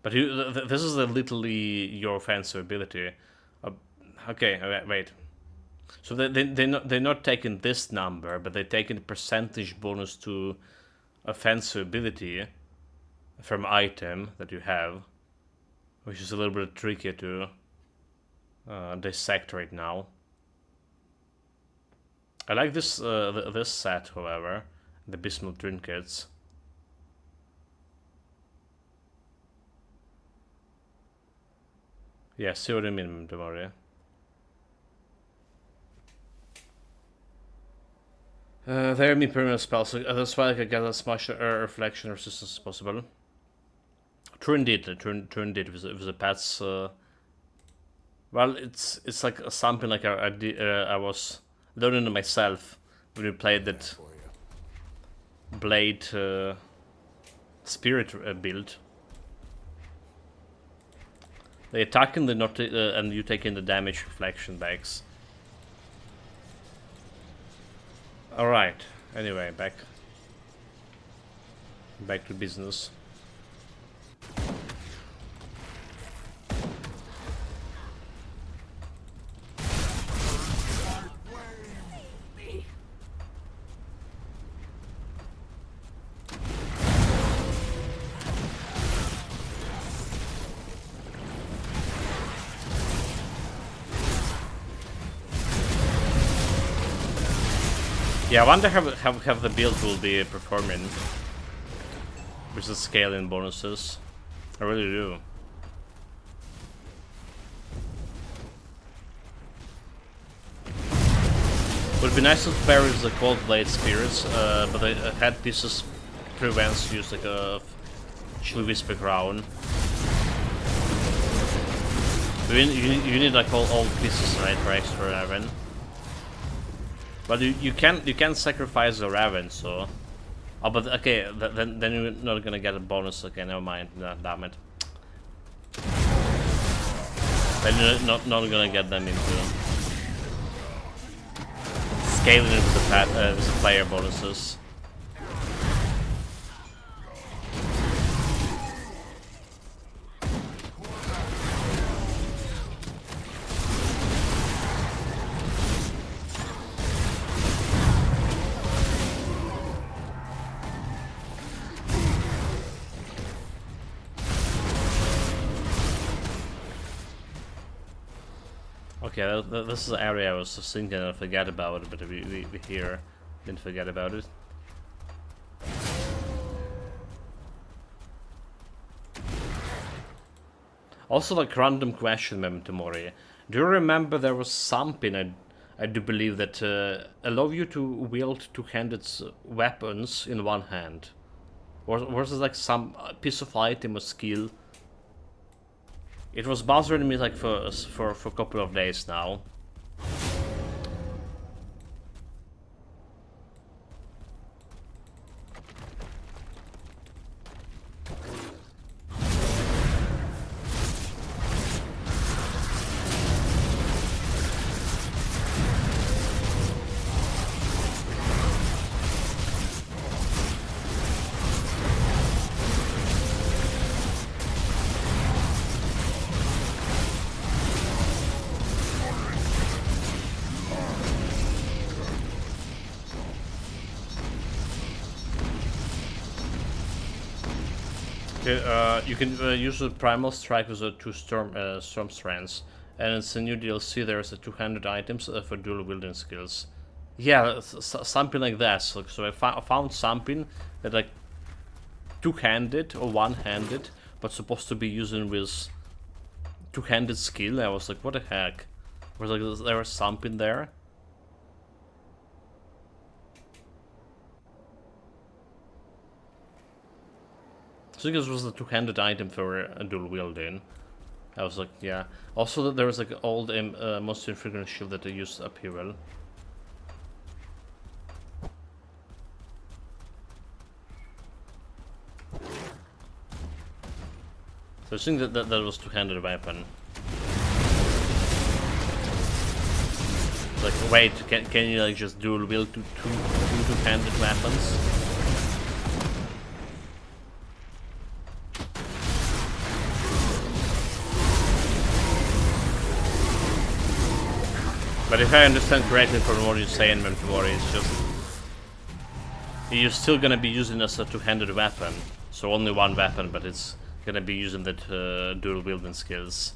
But this is literally your offensive ability. Okay, wait. So they're not taking this number, but they're taking the percentage bonus to offensive ability from item that you have, which is a little bit trickier to dissect right now. I like this this set, however, the abysmal trinkets. Yeah, see what I mean, don't worry. There are me permanent spells, so that's why I can get as much reflection resistance as possible. True indeed with the pets. Well, it's like something like I was learning myself when we played that Blade Spirit build. They attack and and you take in the damage reflection bags. Alright, anyway, back to business. Yeah, I wonder how the build will be performing with the scaling bonuses. I really do. Would be nice to pair with the Cold Blade Spirits, but I had pieces prevents use like a Chill Whisper Crown. You need like all pieces, right, for extra Raven. But you can sacrifice the Raven, so. Oh, but okay, then you're not gonna get a bonus. Okay, never mind. No, damn it. Then you're not gonna get them into scaling it with the player bonuses. Okay, this is the area I was thinking I forget about it, but we here didn't forget about it. Also, like random question, Memento-Mori. Do you remember there was something I do believe that allow you to wield two-handed weapons in one hand? Or was it like some piece of item or skill? It was bothering me like for a couple of days now. You can use the Primal Strike with the two Storm Strands, and it's a new DLC. There's a 200 items for dual wielding skills. Yeah, something like that. So I found something that like two-handed or one-handed, but supposed to be using with two-handed skill. I was like, what the heck? Was like there was something there. So this was the two-handed item for a dual wielding. I was like, yeah. Also, there was like an old monster infrequent shield that I used up here. Well, So I think that was two-handed weapon. Like, wait, can you like just dual wield two-handed weapons? But if I understand correctly from what you say in inventory, it's just you're still gonna be using as a two-handed weapon, so only one weapon, but it's gonna be using that dual wielding skills.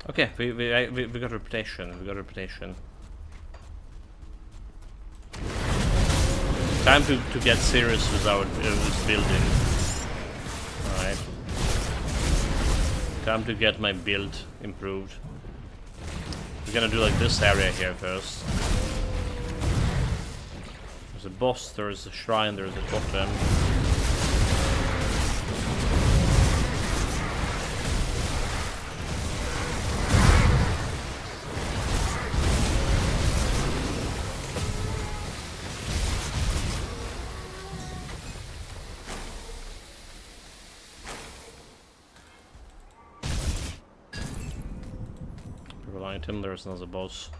Okay, we got reputation. We got reputation. Time to get serious with our building. Alright. Time to get my build improved. We're gonna do like this area here first. There's a boss, there's a shrine, there's a totem. Item, there's another boss.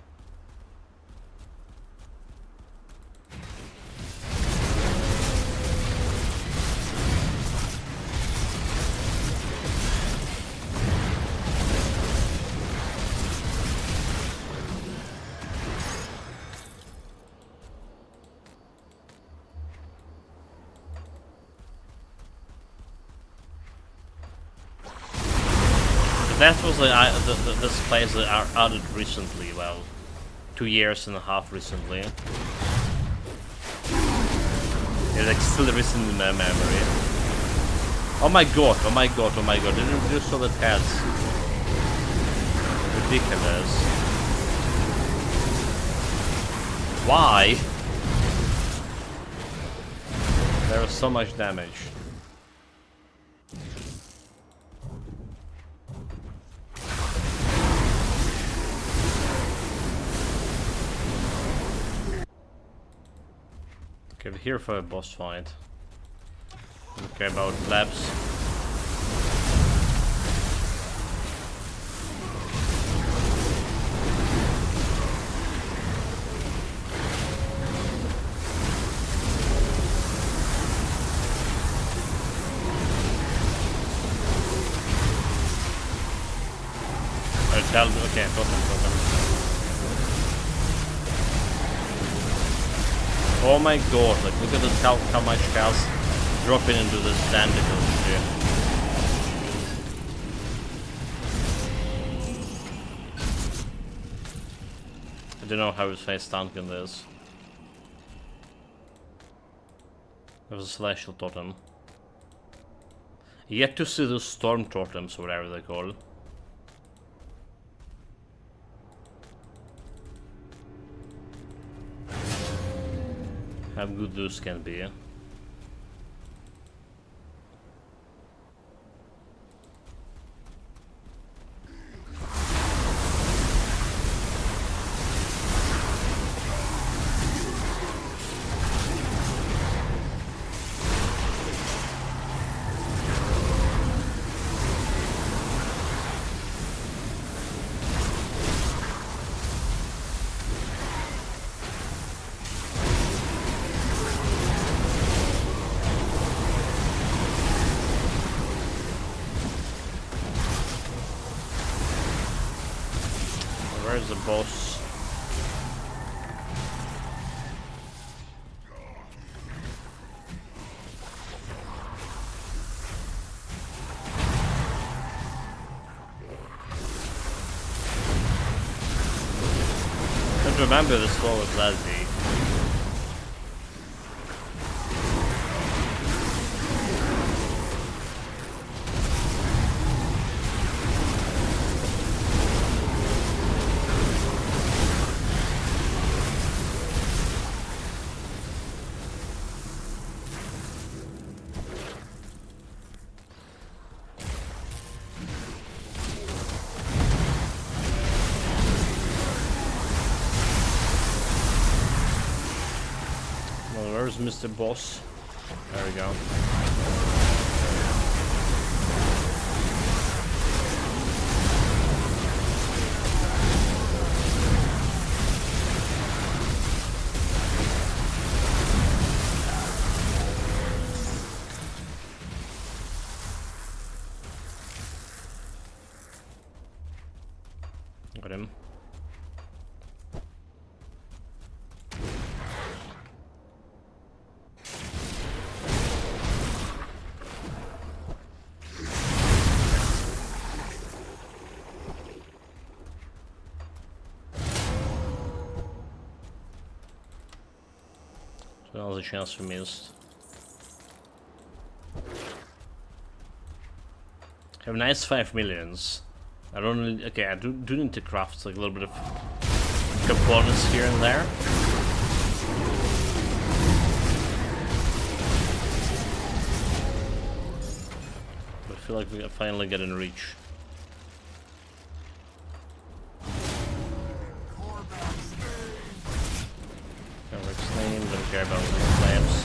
That was this place that I added recently, well, 2.5 years recently. It's like still recent in my memory. Oh my god, oh my god, oh my god, didn't you saw that heads? Ridiculous. Why? There was so much damage. Okay, we're here for a boss fight. Okay, about labs. Okay, totem. Oh my god, like look at this, how much health dropping into this tentacles here. I don't know how his face tanking this. There was a celestial totem. Yet to see the storm totems, whatever they're called. How good those can be. Where's the boss? I don't remember this floor was that big. Well, where's Mr. Boss? There we go. Got him. So that was a chance we missed. Have a nice 5 millions. I don't really, okay, I do need to craft like a little bit of components here and there. But I feel like we are finally getting reach. Eric's name, don't care about the flames.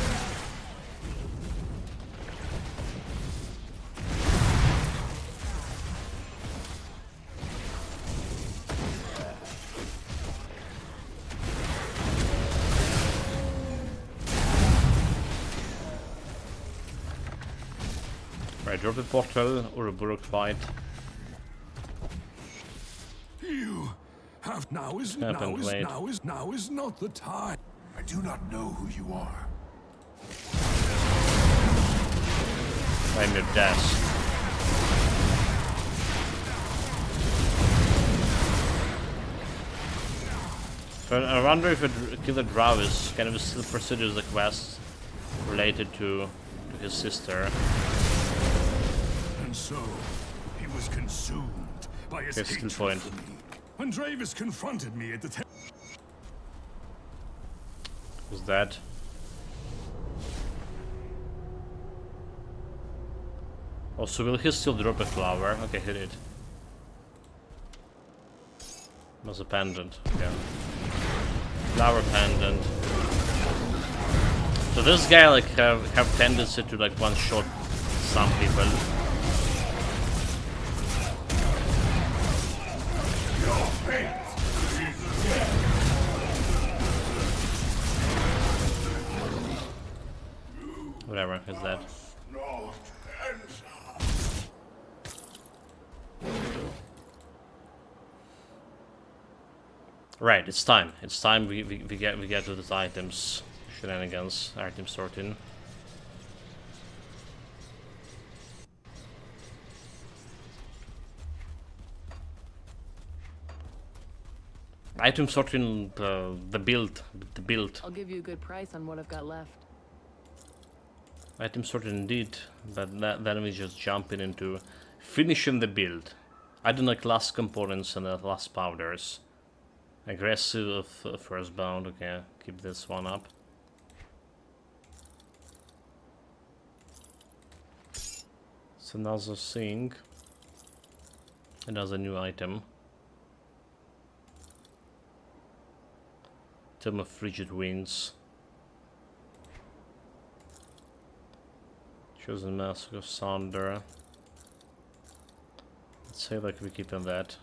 Right, drop a portal or a Burrock fight. You have now is not the time. I do not know who you are. I'm your desk. So I wonder if a killer drow is kind of still pursues the quest related to his sister. And so, he was consumed by his Pistol hatred point. for me. When Dravis confronted me at the Who's that? Also, will he still drop a flower? Okay, he did. Was a pendant, yeah. Flower pendant. So this guy like have tendency to like one shot some people. Whatever is that? Right, it's time. It's time we get to the items shenanigans, item sorting. Item sorting, the build. I'll give you a good price on what I've got left. Item sorting indeed, but then we just jumping into finishing the build. I do like last components and last powders. Aggressive of first bound, okay, keep this one up. It's another thing. Another new item. Tomb of Frigid Winds. Chosen Mask of Sunder. Let's say like we keeping that.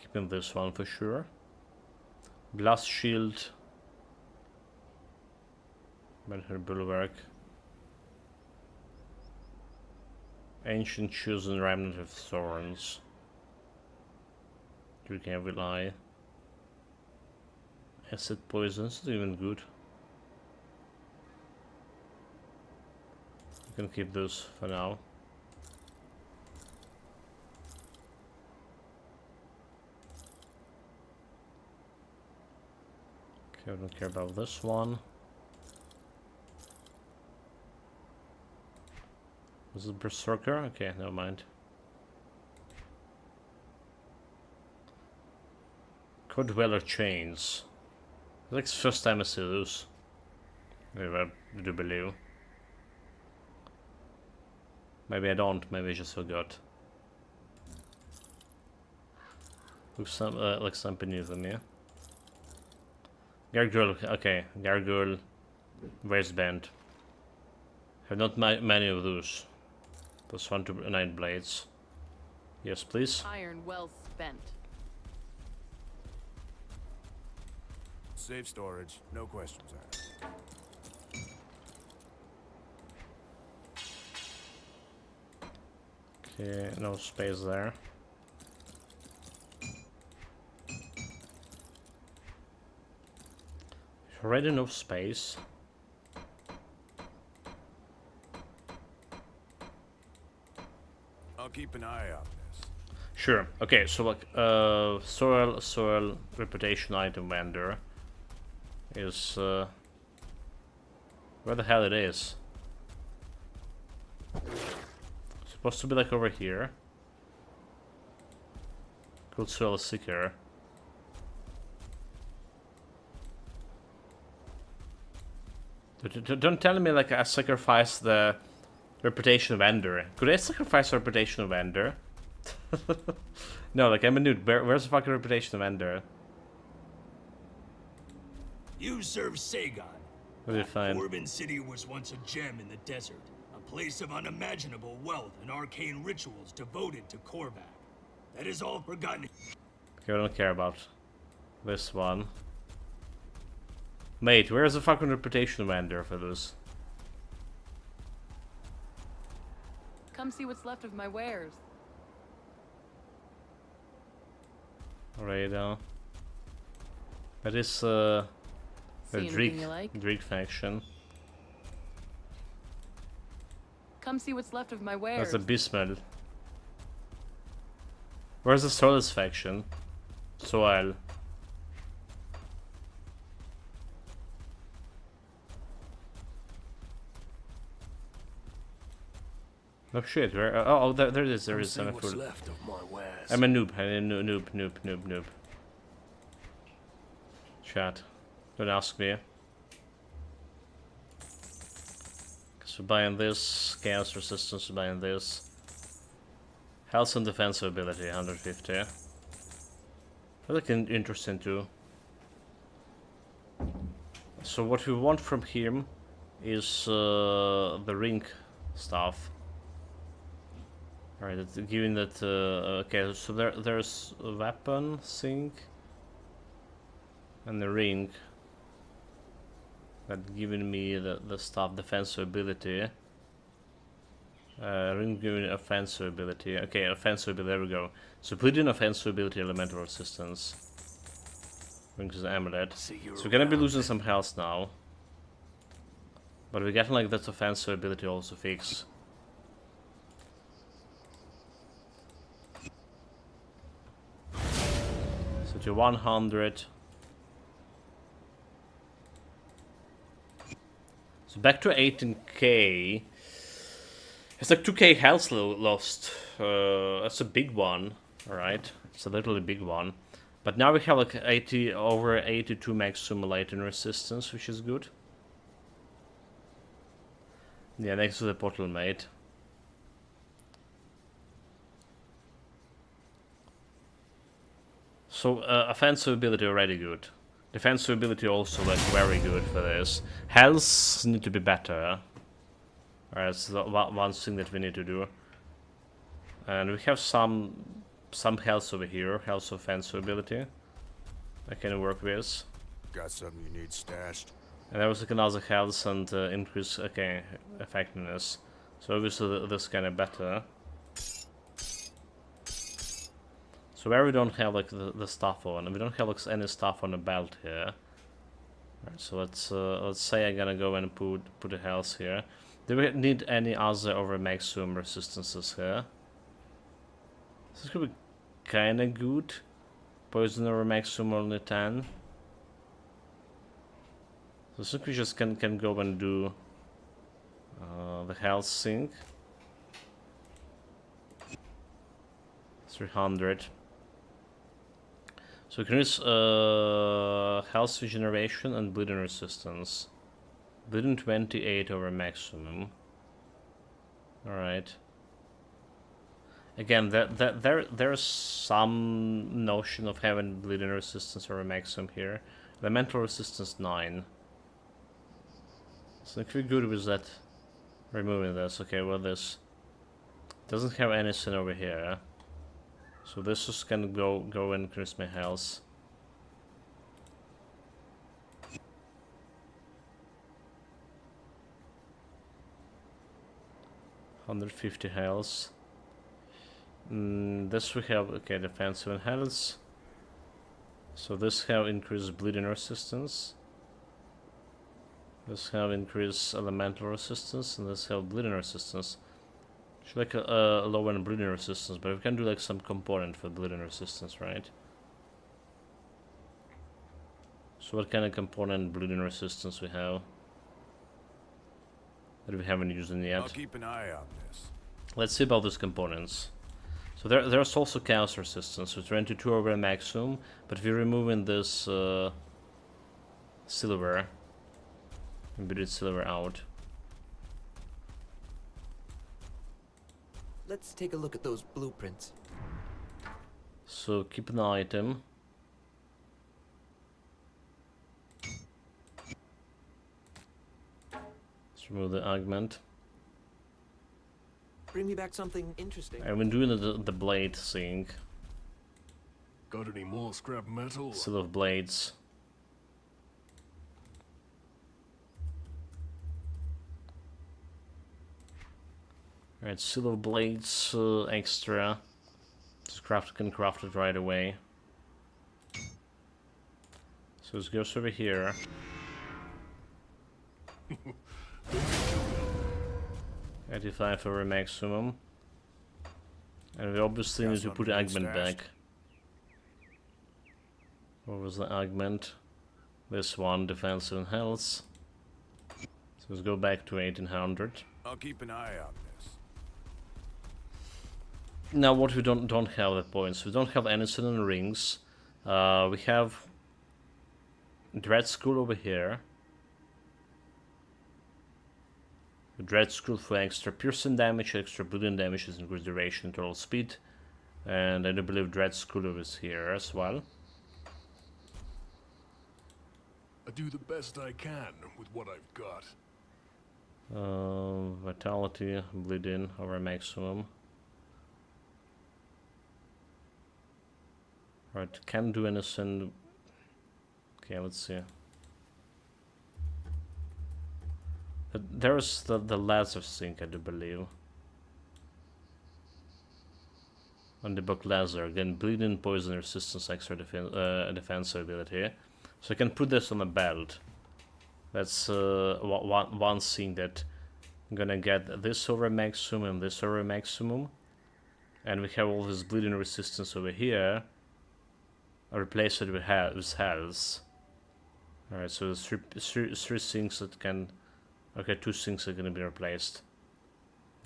Keeping this one for sure. Blast Shield. Mentor Bulwark. Ancient Chosen Remnant of Thorns. You can rely. Acid Poisons is even good. You can keep those for now. Okay, I don't care about this one. This is Berserker? Okay, never mind. Code Dweller Chains. It's like the first time I see those. Maybe I do believe. Maybe I don't, maybe I just forgot. Looks some, like something new than me. Gargoyle, okay. Gargoyle, waistband. Have not many of those. Plus 1 to 9 blades. Yes, please. Iron well spent. Safe storage, no questions asked. Okay, no space there. Already enough space. I'll keep an eye out this. Sure. Okay, so like soil reputation item vendor is where the hell it is? Supposed to be like over here. Good soil seeker. Don't tell me like I sacrificed the reputation vendor. Could I sacrifice reputation vendor? No, like I'm a nude. Where's the fucking reputation vendor? You serve Sagon. What did you find? Corbin City was once a gem in the desert, a place of unimaginable wealth and arcane rituals devoted to Korvac. That is all forgotten. Okay, I don't care about this one. Mate, where's the fucking reputation vendor for this? Come see what's left of my wares. Alright, that is the See anything you like? Dreek faction. Come see what's left of my wares. That's the Bismel. Where's the Solis faction? Soil. Oh shit, where? Oh, there it is. There is. I'm a What's fool. left of my wares. I'm a noob. I'm a noob. Chat. Don't ask me. So buying this, chaos resistance, buying this. Health and defensive ability, 150. That's like interesting too. So what we want from him is the ring stuff. Alright, given that okay, so there's a weapon thing and the ring that giving me the stuff defensive ability. Ring giving offensive ability. Okay, offensive ability, there we go. So put in offensive ability elemental resistance. Brings the amulet. So we're gonna be losing some health now. But we're getting like that offensive ability also fixed. So to 100. So back to 18k. It's like 2k health lost. That's a big one. Alright. It's a literally big one. But now we have like over 82 maximum lightning resistance, which is good. Yeah, next to the portal mate. So offensive ability already good. Defensive ability also like very good for this. Health need to be better. Alright, that's one thing that we need to do. And we have some health over here, health offensive ability I can work with. Got something you need stashed? And there was like another health and increase, okay, effectiveness. So obviously this kind of better. So where we don't have like the stuff on, and we don't have like any stuff on the belt here. Alright, so let's say I'm gonna go and put a health here. Do we need any other over maximum resistances here? This could be kinda good. Poison over maximum only 10. So I think we just can go and do the health sync. 300. So we can use health regeneration and bleeding resistance. Bleeding 28 over maximum. Alright. Again, there's some notion of having bleeding resistance over maximum here. Elemental resistance 9. So if we're good with that, removing this. Okay, well this doesn't have anything over here. So this is gonna go and increase my health. $150 health. This we have, okay, defensive and health. So this have increased bleeding resistance. This have increased elemental resistance, and this have bleeding resistance. Should like a lower in bleeding resistance, but we can do like some component for bleeding resistance, right? So what kind of component bleeding resistance we have that we haven't used in yet? I'll keep an eye on this. Let's see about these components. So there's also chaos resistance, so 22 over maximum, but we're removing this silver, embedded silver out. Let's take a look at those blueprints. So keep an item. Let's remove the augment. Bring me back something interesting. I've been doing the blade thing. Got any more scrap metal? Silver blades. Alright, silver blades extra. Just can craft it right away. So it goes over here. 85 over maximum. And we obviously need to put augment back. What was the augment? This one, defensive and health. So let's go back to 1800. I'll keep an eye on this. Now what we don't have at points. We don't have anything in rings. We have Dread Skull over here. Dread Skull for extra piercing damage, extra bleeding damage, is increased duration, total speed. And I do believe Dread Skull is here as well. I do the best I can with what I've got. Vitality, bleeding over maximum. Right, can't do anything. Okay, let's see. There's the laser sync, I do believe. On the book laser, again, bleeding, poison resistance, extra defensive ability. So I can put this on a belt. That's one thing that I'm gonna get this over maximum and this over maximum. And we have all this bleeding resistance over here. I replace it with health. Alright, so there's three things that can... Okay, 2 things are gonna be replaced.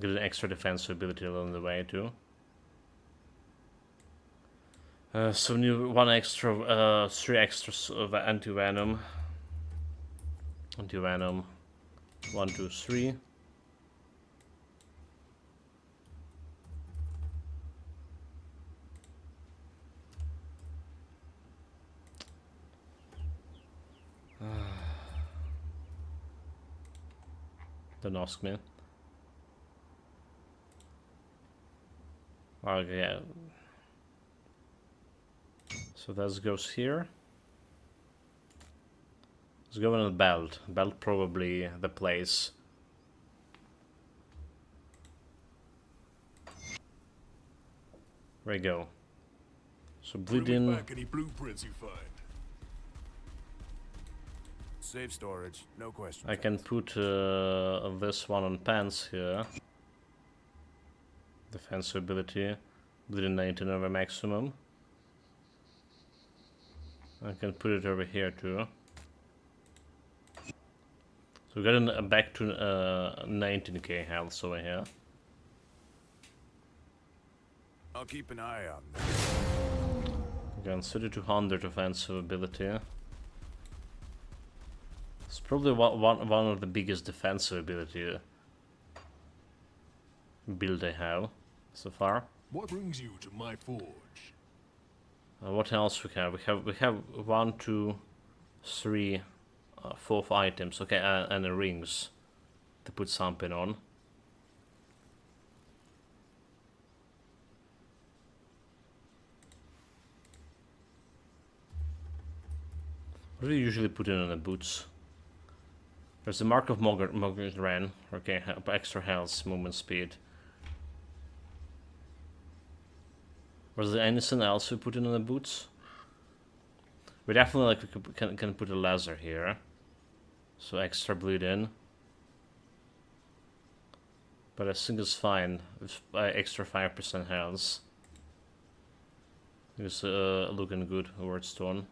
Get an extra defensive ability along the way too. So new 1 extra, 3 extras of anti-venom. Anti-venom. 1, 2, 3. Don't ask me. Okay. So that goes here. Let's go on a belt. Belt probably the place. There we go. So bleeding. Bring me back any blueprints you find. Safe storage, no question. I can put this one on pants here. Defensive ability. Bleeding 19 over maximum. I can put it over here too. So we're getting back to 19k health over here. I'll keep an eye on this. Again, 3200 offensive ability. It's probably one of the biggest defensive ability build I have so far. What brings you to my forge? What else we have? We have 1, 2, 3 4th items. Okay, and the rings to put something on. What do you usually put in on the boots? There's the mark of Mogren. Okay, extra health, movement speed. Was there anything else we put in on the boots? We definitely can put a laser here, so extra bleed in. But I think it's fine with extra 5% health. It's looking good, Wordstone.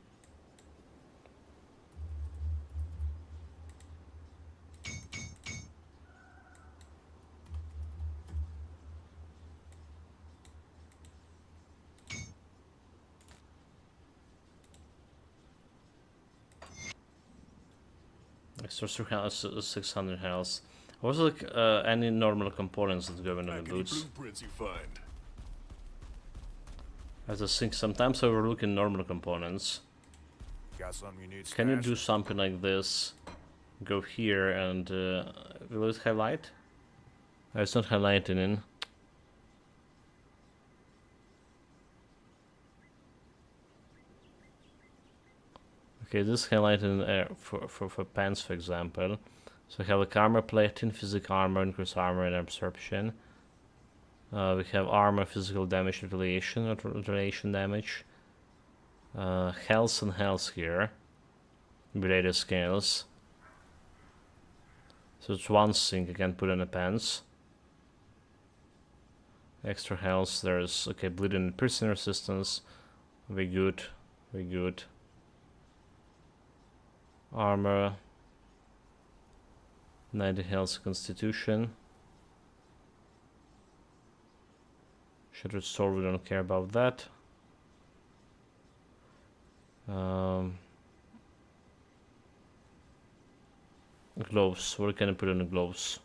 Extra 600 health. Was like any normal components that go into the boots? Blueprints you find. I just think sometimes overlooking normal components. Got something you need. Can you do something like this? Go here and will it highlight? It's not highlighting in. Okay, this is highlighted for pants, for example. So we have like armor plating, physical armor, increased armor, and absorption. We have armor, physical damage, retaliation damage. Health and health here. Related scales. So it's one thing I can put in the pants. Extra health, there's, okay, bleeding and piercing resistance. Very good, very good. Armor. 90 health constitution. Should restore, we don't care about that. Gloves, what can I put in the gloves?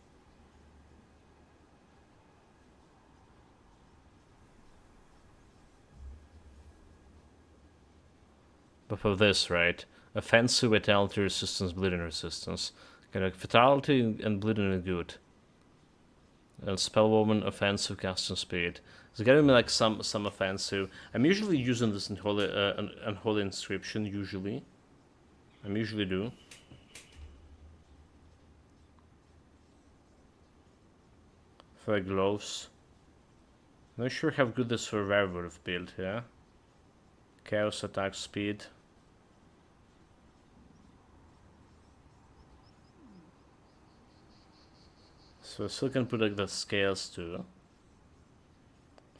But for this, right? Offensive, vitality resistance, bleeding resistance. Okay, like vitality and bleeding are good. And spellwoman, offensive, casting speed. So getting me like some offensive. I'm usually using this unholy inscription. Usually, I usually do. For gloves. Not sure how good this for werewolf build here. Chaos attack speed. So I still can put like the scales too.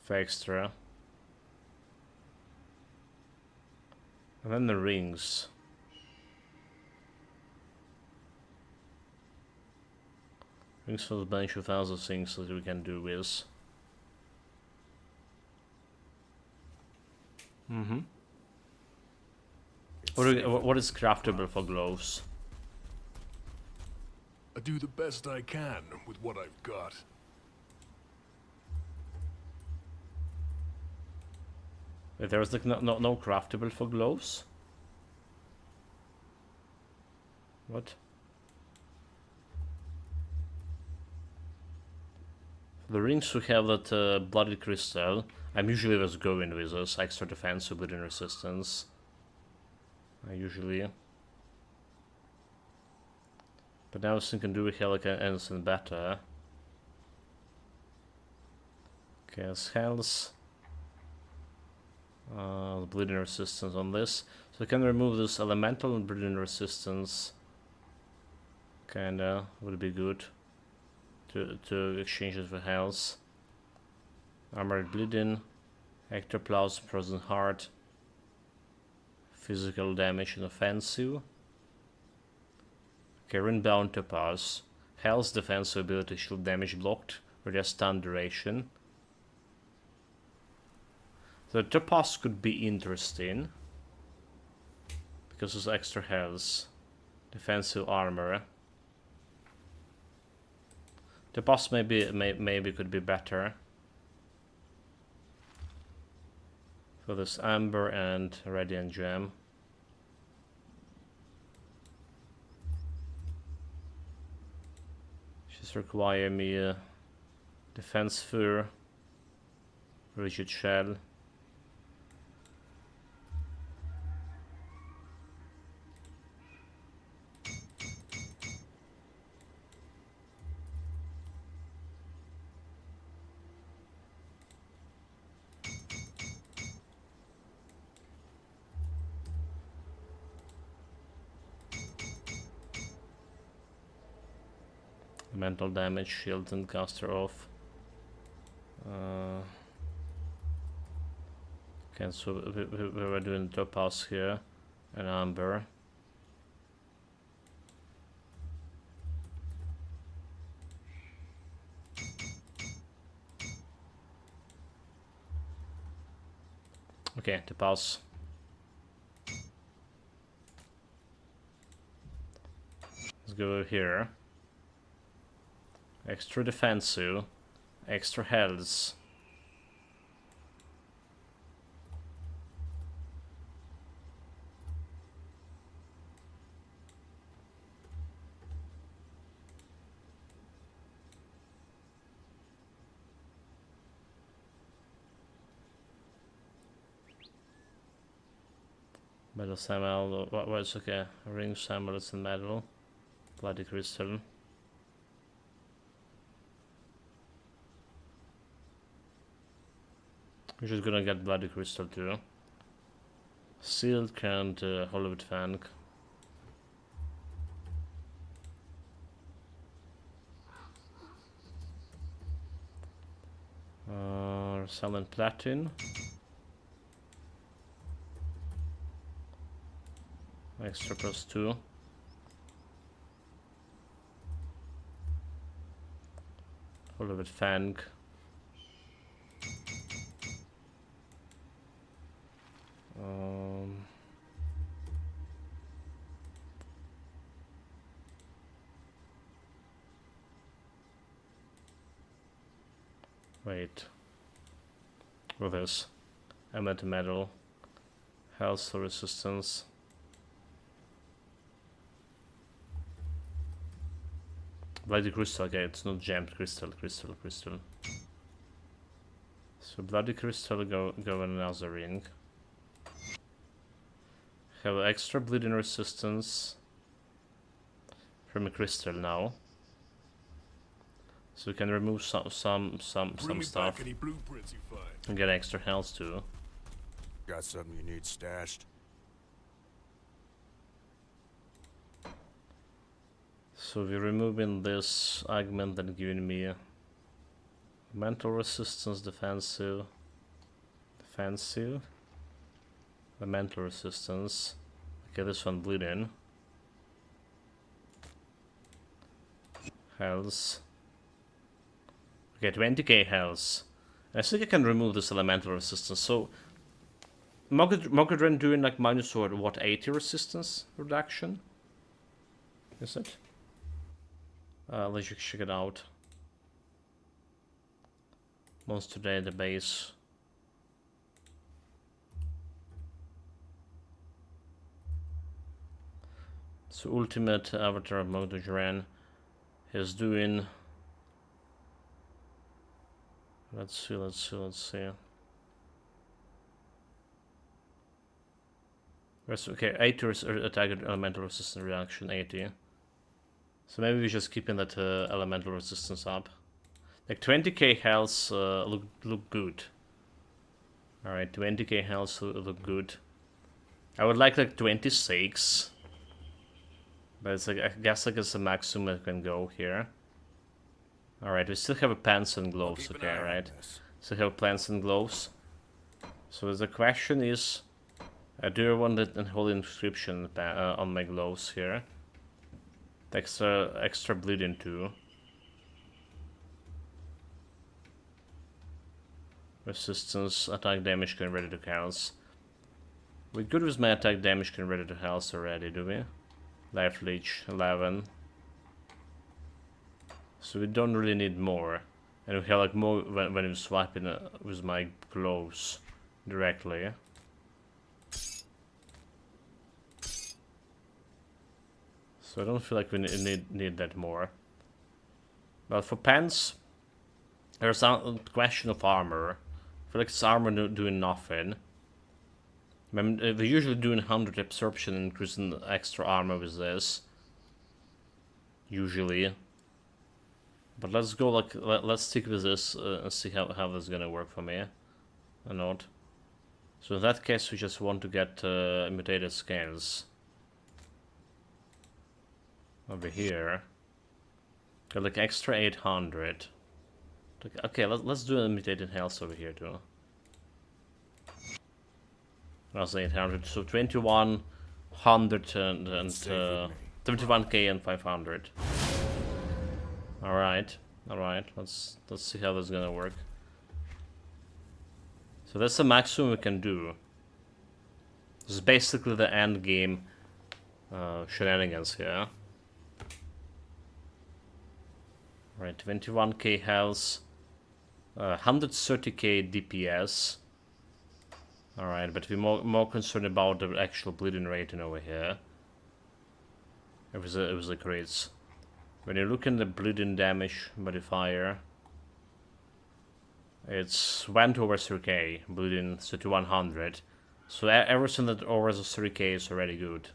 For extra. And then the rings. Rings for the bunch of other things that we can do with. What is craftable for gloves? I do the best I can with what I've got. Wait, there's like no craftable for gloves? What? The rings we have that bloody crystal. I'm usually just going with this extra defense with bleeding resistance. I usually. But now I was thinking, do we have like anything better? Okay, as health. Bleeding resistance on this. So I can remove this elemental and bleeding resistance. Kinda would be good to exchange it for health. Armored bleeding, ectoplasm, frozen heart, physical damage and offensive. Okay, runebound topaz. Health, defensive ability, shield damage blocked, reduce stun duration. The topaz could be interesting because it's extra health, defensive armor. Topaz maybe could be better for this amber and radiant gem. Just require me a defense fur, rigid shell. Mental damage, shield and caster off. Okay, so we were doing topaz here and amber. Okay, topaz. Let's go over here. Extra defensive, extra health. Metal Samuel, what's okay? Ring Samuel, it's in metal. Bloody crystal. We're just gonna get bloody crystal too. Sealed and Hollywood Fang. Summon platin. Extra +2. Hollywood Fang. Wait. With this, Emet Metal, Health Resistance. Bloody Crystal, okay, it's not jammed crystal. So Bloody Crystal go in another ring. Have extra bleeding resistance from a crystal now. So we can remove some stuff Any blueprints you find. and get extra health too. Got something you need stashed? So we're removing this augment and giving me mental resistance, defensive, the mental resistance. Okay, this one bleeding. Health. Okay, 20k health. I think I can remove this elemental resistance. So, Mogedren doing like minus or what, 80 resistance reduction? Is it? Let's check it out. Monster database. So ultimate avatar of Mogedren is doing. Let's see. Okay, 80 attack elemental resistance reaction, 80. So maybe we're just keeping that elemental resistance up. Like 20k health look good. Alright, 20k health look good. I would like 26. But it's like, I guess like it's the maximum I can go here. Alright, we still have a pants and gloves, okay, right? Still have pants and gloves. So the question is, do I want an unholy inscription on my gloves here? Extra bleeding too. Resistance, attack damage converted to health. We're good with my attack damage converted to health already, do we? Life leech 11. So we don't really need more. And we have like more when I'm swiping with my gloves directly. So I don't feel like we need that more. But for pants, there's a question of armor. I feel like it's armor doing nothing. I mean, we're usually doing 100 absorption and increasing extra armor with this. Usually. But let's go like, let's stick with this and see how this is gonna work for me. Or not. So in that case, we just want to get mutated scales. Over here. Got like extra 800. Okay, let's do a mutated health over here too. That's 800, so 2100 and 21k and 500. Alright, let's see how this is gonna work. So that's the maximum we can do. This is basically the end game shenanigans here. Right, 21k health, 130k DPS. Alright, but we're more concerned about the actual bleeding rating over here. It was a crits. When you look in the bleeding damage modifier, it's went over 3k, bleeding 3100. So everything that over the 3k is already good.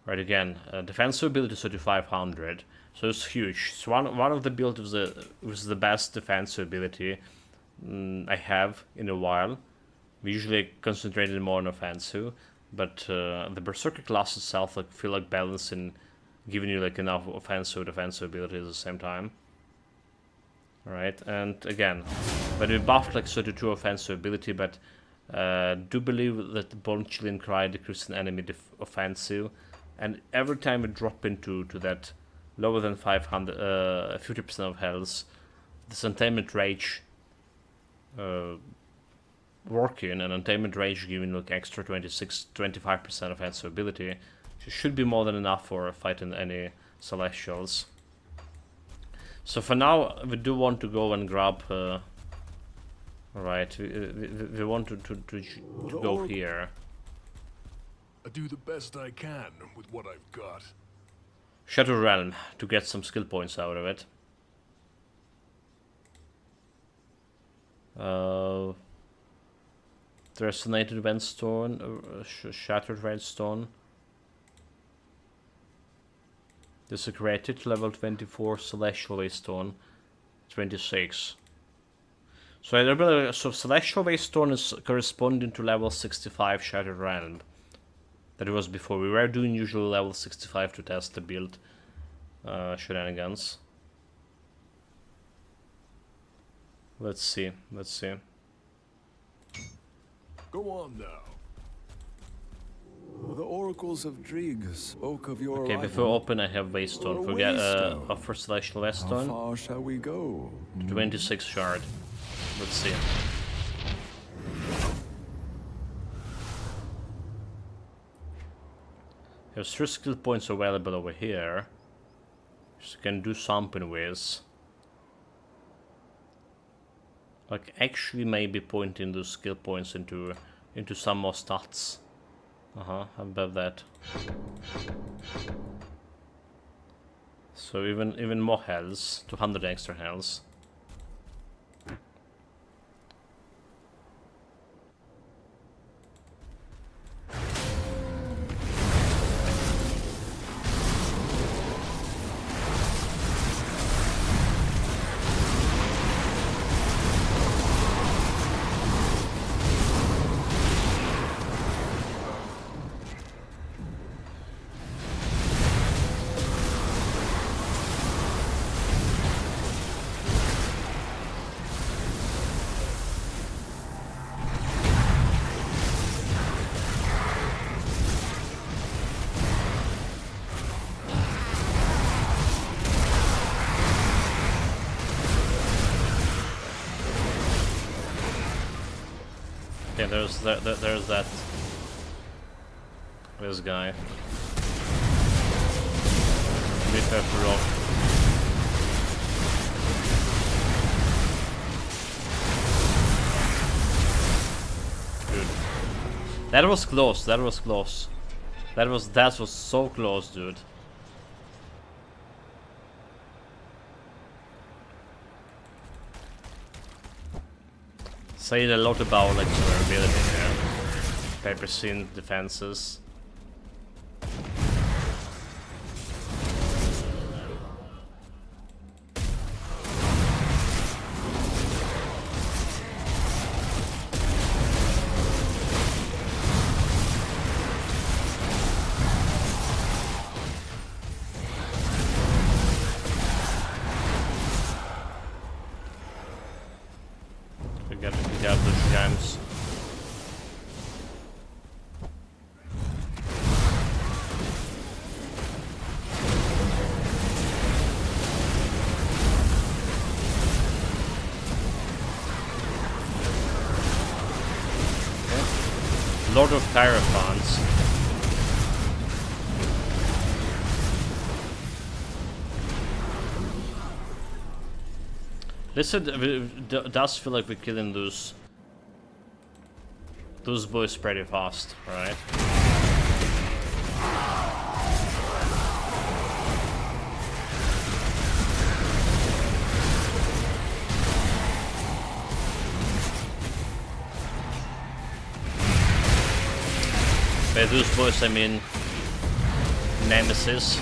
Right, again, defensive ability 3500, so it's huge. It's one of the builds with the best defensive ability I have in a while. We usually concentrated more on offensive, but the Berserker class itself feel like balancing, giving you like enough offensive defensive ability at the same time. Alright, and again, when we buffed like 32 offensive ability, but do believe that the Bone Chilling Cry decreases enemy offensive, and every time we drop into that lower than 500, 50% of health, this Untamed Rage working, and Untamed Rage giving like extra 25% offensive ability, should be more than enough for fighting any Celestials. So for now, we do want to go and grab. Alright, we want to go here. I do the best I can with what I've got. Shadow Realm to get some skill points out of it. Resonated Wendstone, Shattered Redstone. Desecrated, level 24, Celestial Waystone, 26. So I believe, so Celestial Waystone is corresponding to level 65 Shattered Realm. That it was before. We were doing usually level 65 to test the build shenanigans. Let's see. Go on now. The oracles of Drieg spoke of your Okay, before open I have Waystone. Forget offer Celestial Waystone. How far shall we go? 26 shard. Let's see. There's 3 skill points available over here, which you can do something with. Like actually maybe pointing those skill points into some more stats. How about that? So even more health, 200 extra health. Okay, there's that. This guy. Be careful of. Dude. That was close, that was close. That was so close, dude. Saying a lot about like survivability here. Paper scene defenses. We got those gems. Lord of Hierophants. This does feel like we're killing those boys pretty fast, right? By those boys I mean Nemesis.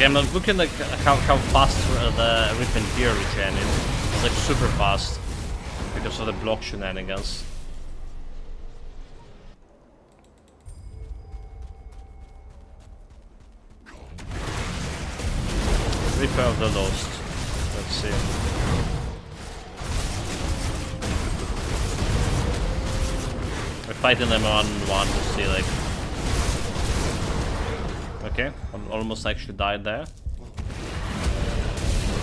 I'm looking like how fast the Rip and Tear regen is. It's like super fast because of the block shenanigans. Reaper of the Lost. Let's see. We're fighting them on one to see like. Okay, almost actually died there.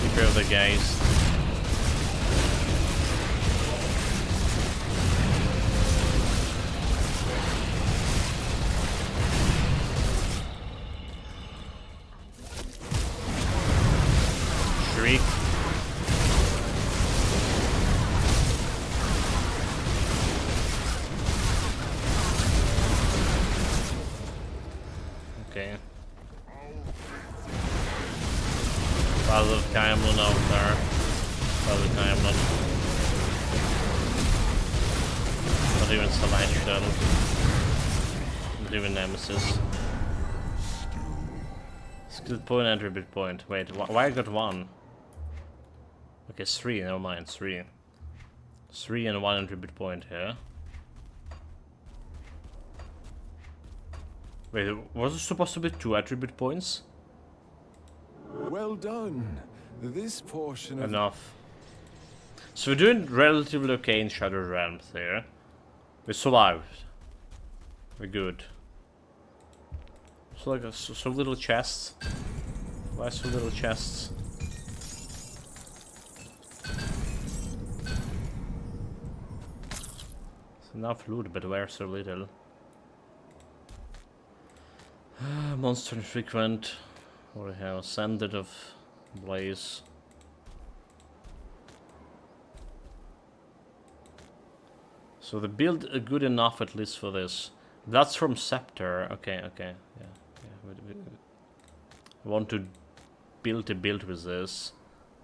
Keep care of the guys. Shriek. Okay. Father of Camelon out there. Father of Camelon. Not even Celestial. Not even Nemesis. Skill point, attribute point. Wait, why I got one? Okay, it's 3, never mind, 3. 3 and 1 attribute point here. Wait, was it supposed to be 2 attribute points? Well done. This portion of Enough. So we're doing relatively okay in Shadow Realms here. We survived. We're good. So like so little chests. Why so little chests? It's enough loot, but where so little? Monster infrequent. What do we have? Sanded of Blaze. So the build good enough at least for this. That's from Scepter. Okay, okay, yeah. I want to build a build with this.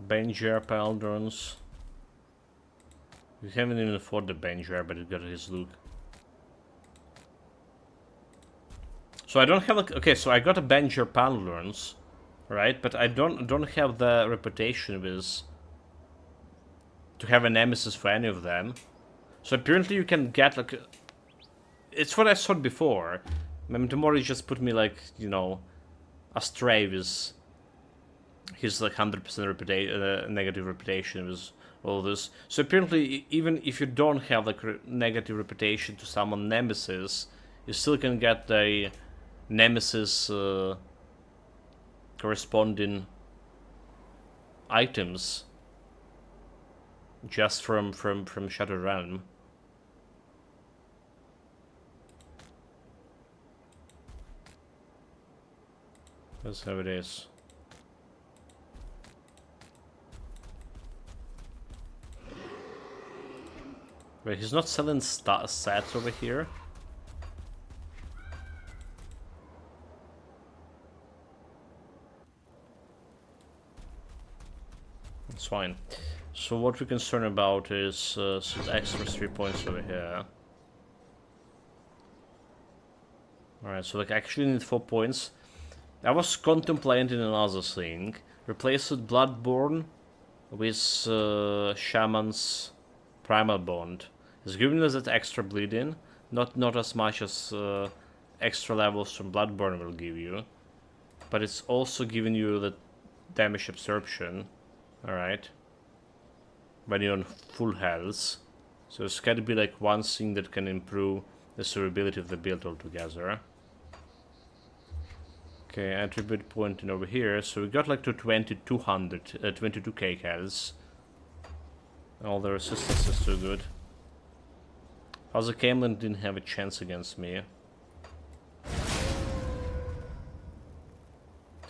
Benjer Paldrons. We haven't even afforded the Benjer, but it got his look. So I don't have like okay, so I got a Benjer Paldrons, right? But I don't have the reputation with to have a nemesis for any of them. So apparently you can get like it's what I saw before. Tomorrow just put me like, you know, astray with his like 100% negative reputation with all this. So apparently even if you don't have like negative reputation to summon nemesis, you still can get the nemesis corresponding items just from Shadow Realm. That's how it is. Wait, he's not selling stats over here? That's fine. So what we're concerned about is extra 3 points over here. Alright, so like I actually need 4 points. I was contemplating another thing. Replace with Bloodborne with Shaman's Primal Bond. It's giving us that extra bleeding, not as much as extra levels from Bloodborne will give you, but it's also giving you the damage absorption. Alright, when you're on full health, so it's gotta be like one thing that can improve the survivability of the build altogether. Okay, attribute pointing over here, so we got like to 22k health. All the resistance is too good. Also, Camelin didn't have a chance against me.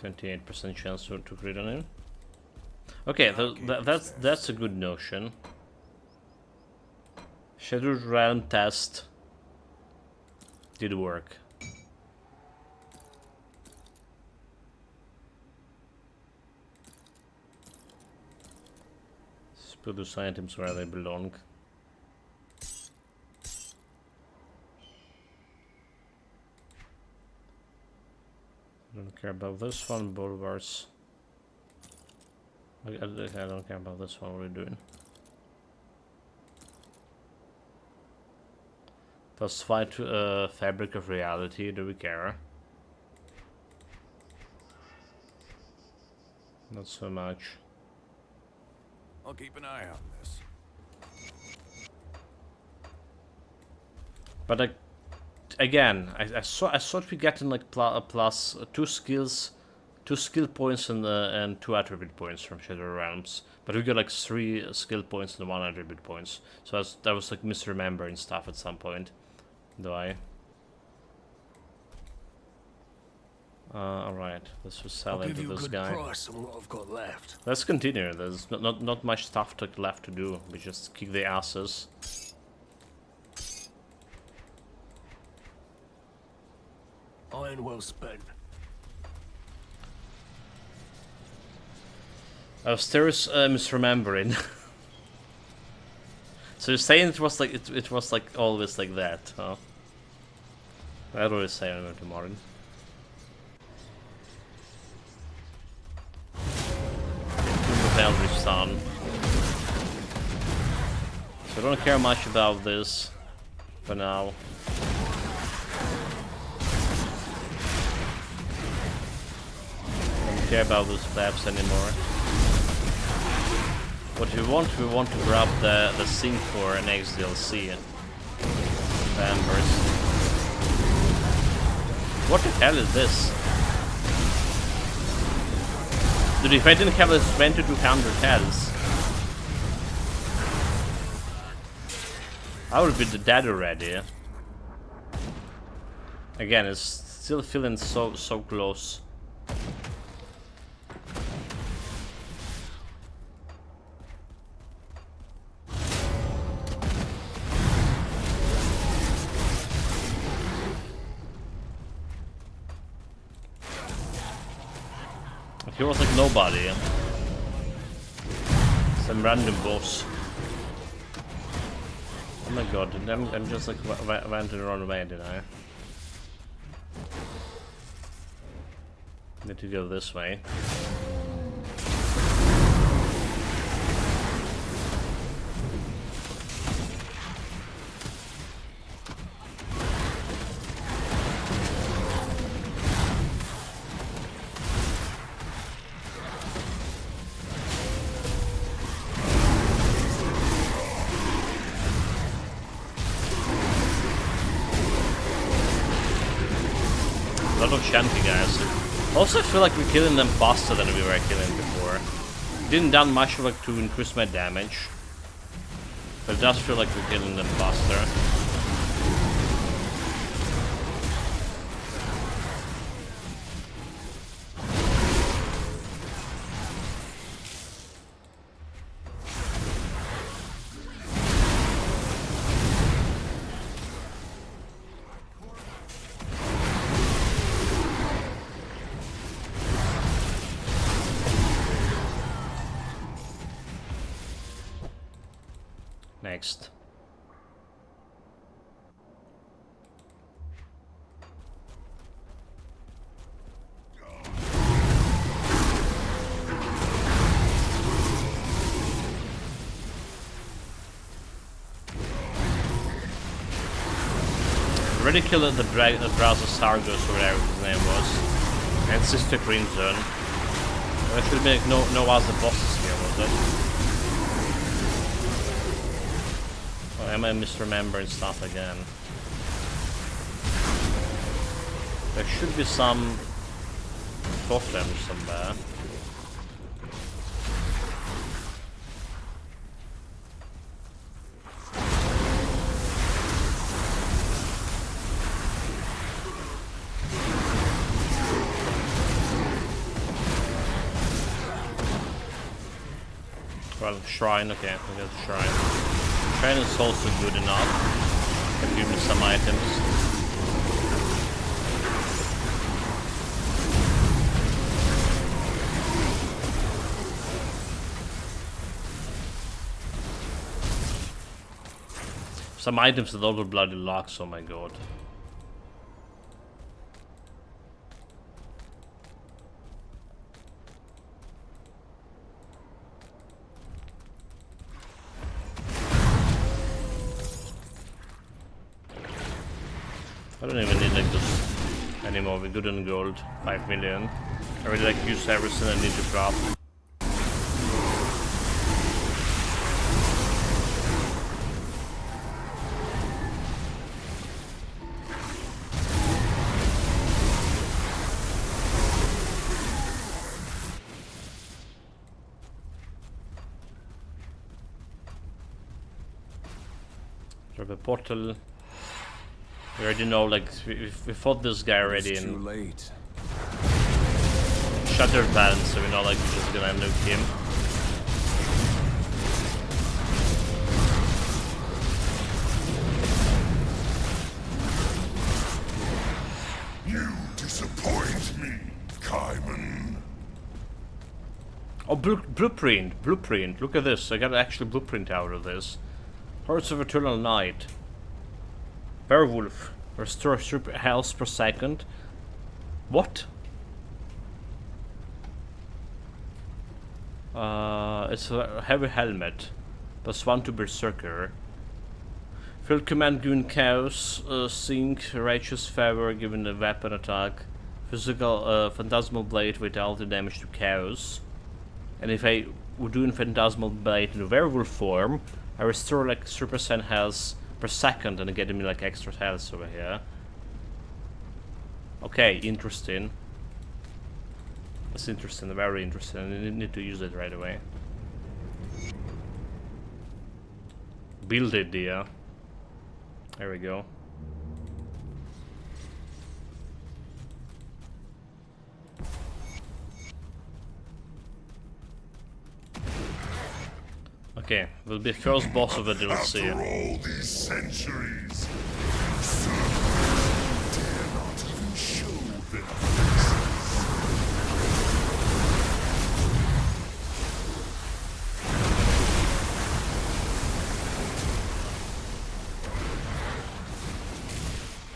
28% chance to crit on him. Okay, that's a good notion. Shadow Realm test did work. Let's put those items where they belong. I don't care about this one, Bulwarks. I don't care about this one, what are we doing? Plus 5 to Fabric of Reality, do we care? Not so much. I'll keep an eye on this. But again, I thought we getting like plus 2 skills, 2 skill points and 2 attribute points from Shadow Realms. But we got like 3 skill points and 1 attribute points. So that was like misremembering stuff at some point. Do I? Alright, let's just sell into this guy. Price on what I've got left. Let's continue. There's not much stuff left to do. We just kick the asses. Iron well spent. I was still misremembering. So you're saying it was like it was like always like that, huh? I always say I remember tomorrow. Eldritch Sun. So I don't care much about this for now. Don't care about those flaps anymore. What we want to grab the sync for an next DLC. Vampires. What the hell is this? Dude, if I didn't have this 2200 health, I would be dead already. Again, it's still feeling so close. He was like nobody. Some random boss. Oh my god, I'm just like went the wrong way, didn't I? Need to go this way. Chanty guys. Also, I feel like we're killing them faster than we were killing before. Didn't done much like to increase my damage, but it does feel like we're killing them faster. Next. Already killed the browser Sargos or whatever his name was. And Sister Crimson. There should be like no other bosses here, was it? Or am I misremembering stuff again? There should be some totems somewhere. Well, shrine, okay, we got shrine. Shrine is also good enough. Can give me some items. Some items that all the bloody locks, oh my god. I don't even need like this anymore. We're good on gold, 5 million. I really like use everything I need to drop. Drop a portal. We already know, like, we fought this guy already in too late. Shattered Balance, so we know, like, we're just gonna nuke him. You disappoint me, Kaiman. Oh, blueprint! Look at this, I got an actual blueprint out of this. Hearts of Eternal Night. Werewolf. Restore super health per second. What? It's a heavy helmet. +1 to Berserker. Field command given chaos. Sync righteous favor given the weapon attack. Physical phantasmal blade with alter damage to chaos. And if I would do phantasmal blade in the werewolf form, I restore like 3% health per second and get me like extra health over here. Okay, interesting. That's interesting, very interesting. I need to use it right away. Build idea. There we go. Okay, will be first boss of the DLC. After all these centuries, dare not even show their faces.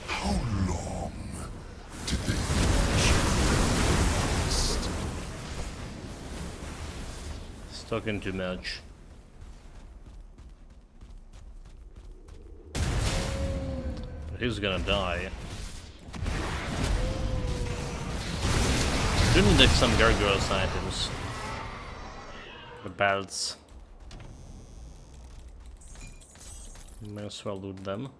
How long did they last? It's talking too much. He's gonna die. Didn't take some gargoyles items. The belts. May as well loot them.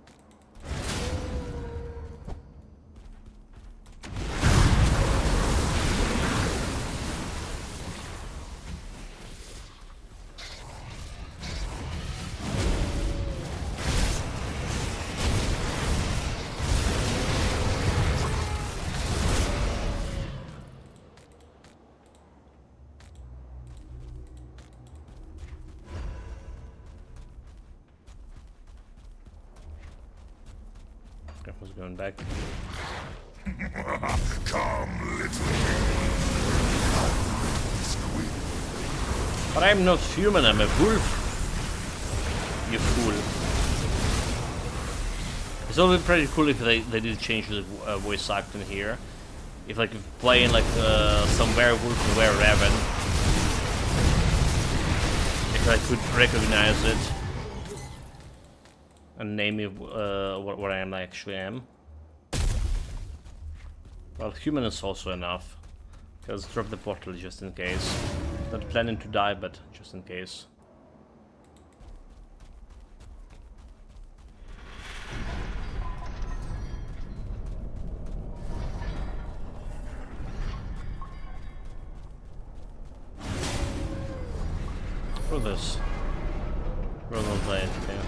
Was going back. Come, little. But I'm not human, I'm a wolf. You fool. It's always pretty cool if they did change the voice acting here. If like playing like some werewolf or were-raven, if I could recognize it and name me what I actually am. Well, human is also enough. Let's drop the bottle just in case. Not planning to die, but just in case. For this. Ronald Blade, yeah.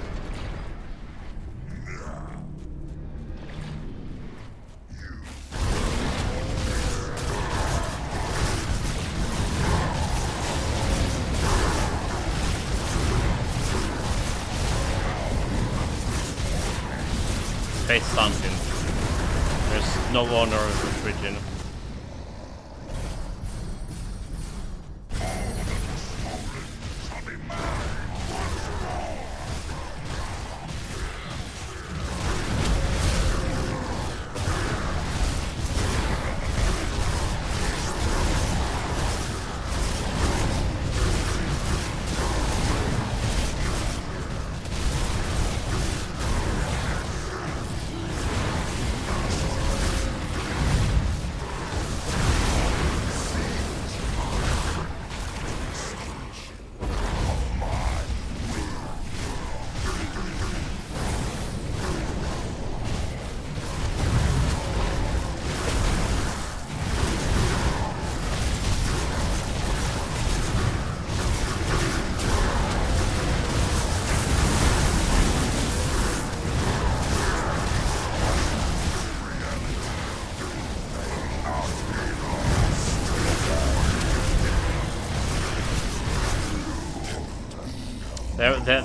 Face something. There's no honor of retreating.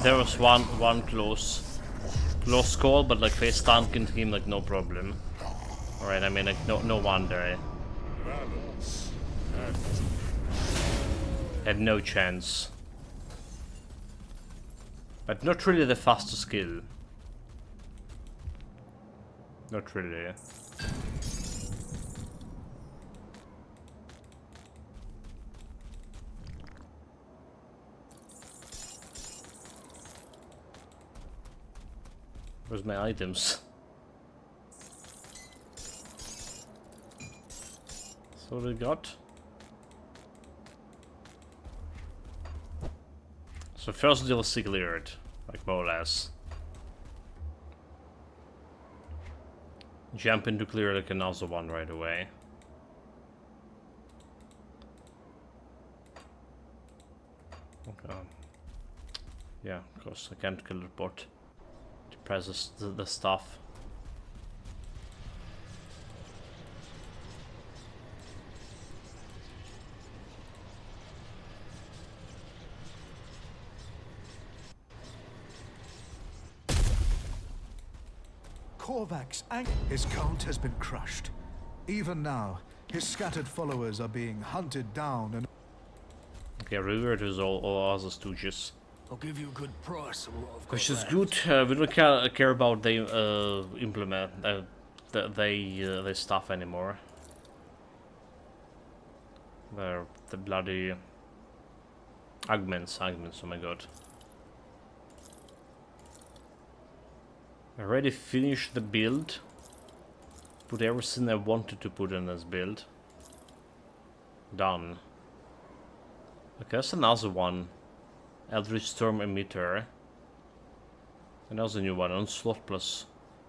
There was one close call, but like face tanking him like no problem. Alright, I mean like no wonder. Had no chance. But not really the fastest kill. Not really. Where's my items? So what we got? So first DLC cleared, like more or less. Jump into clear like another one right away. Okay. Yeah, of course I can't kill the bot. Press the stuff. Korvac's his cult has been crushed. Even now, his scattered followers are being hunted down and... Okay, revert is all other stooges. I'll give you a good price on what I've got. Which is good. We don't care about they implement they stuff anymore. They're the bloody augments. Oh my god! I already finished the build. Put everything I wanted to put in this build. Done. Okay, that's another one. Eldritch Storm Emitter. And that's a new one. Onslaught plus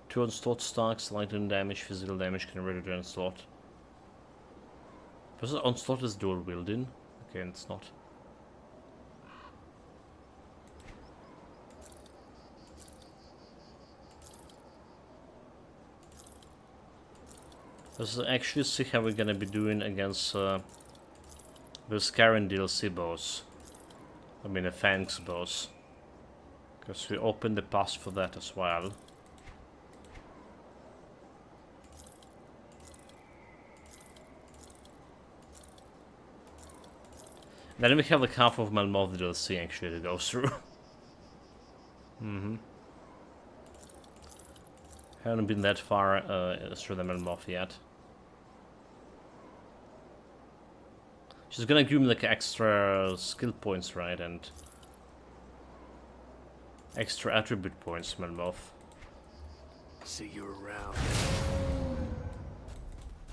2 onslaught stacks, lightning damage, physical damage can ready to onslaught. First, onslaught is dual wielding. Okay, and it's not. Let's actually see how we're gonna be doing against the Scaran DLC boss. I mean, a Fangs boss. Because we opened the pass for that as well. Then we have like half of Malmoth DLC actually to go through. Haven't been that far through the Melmoth yet. She's gonna give me like extra skill points, right? And extra attribute points, Melmoth. See you around.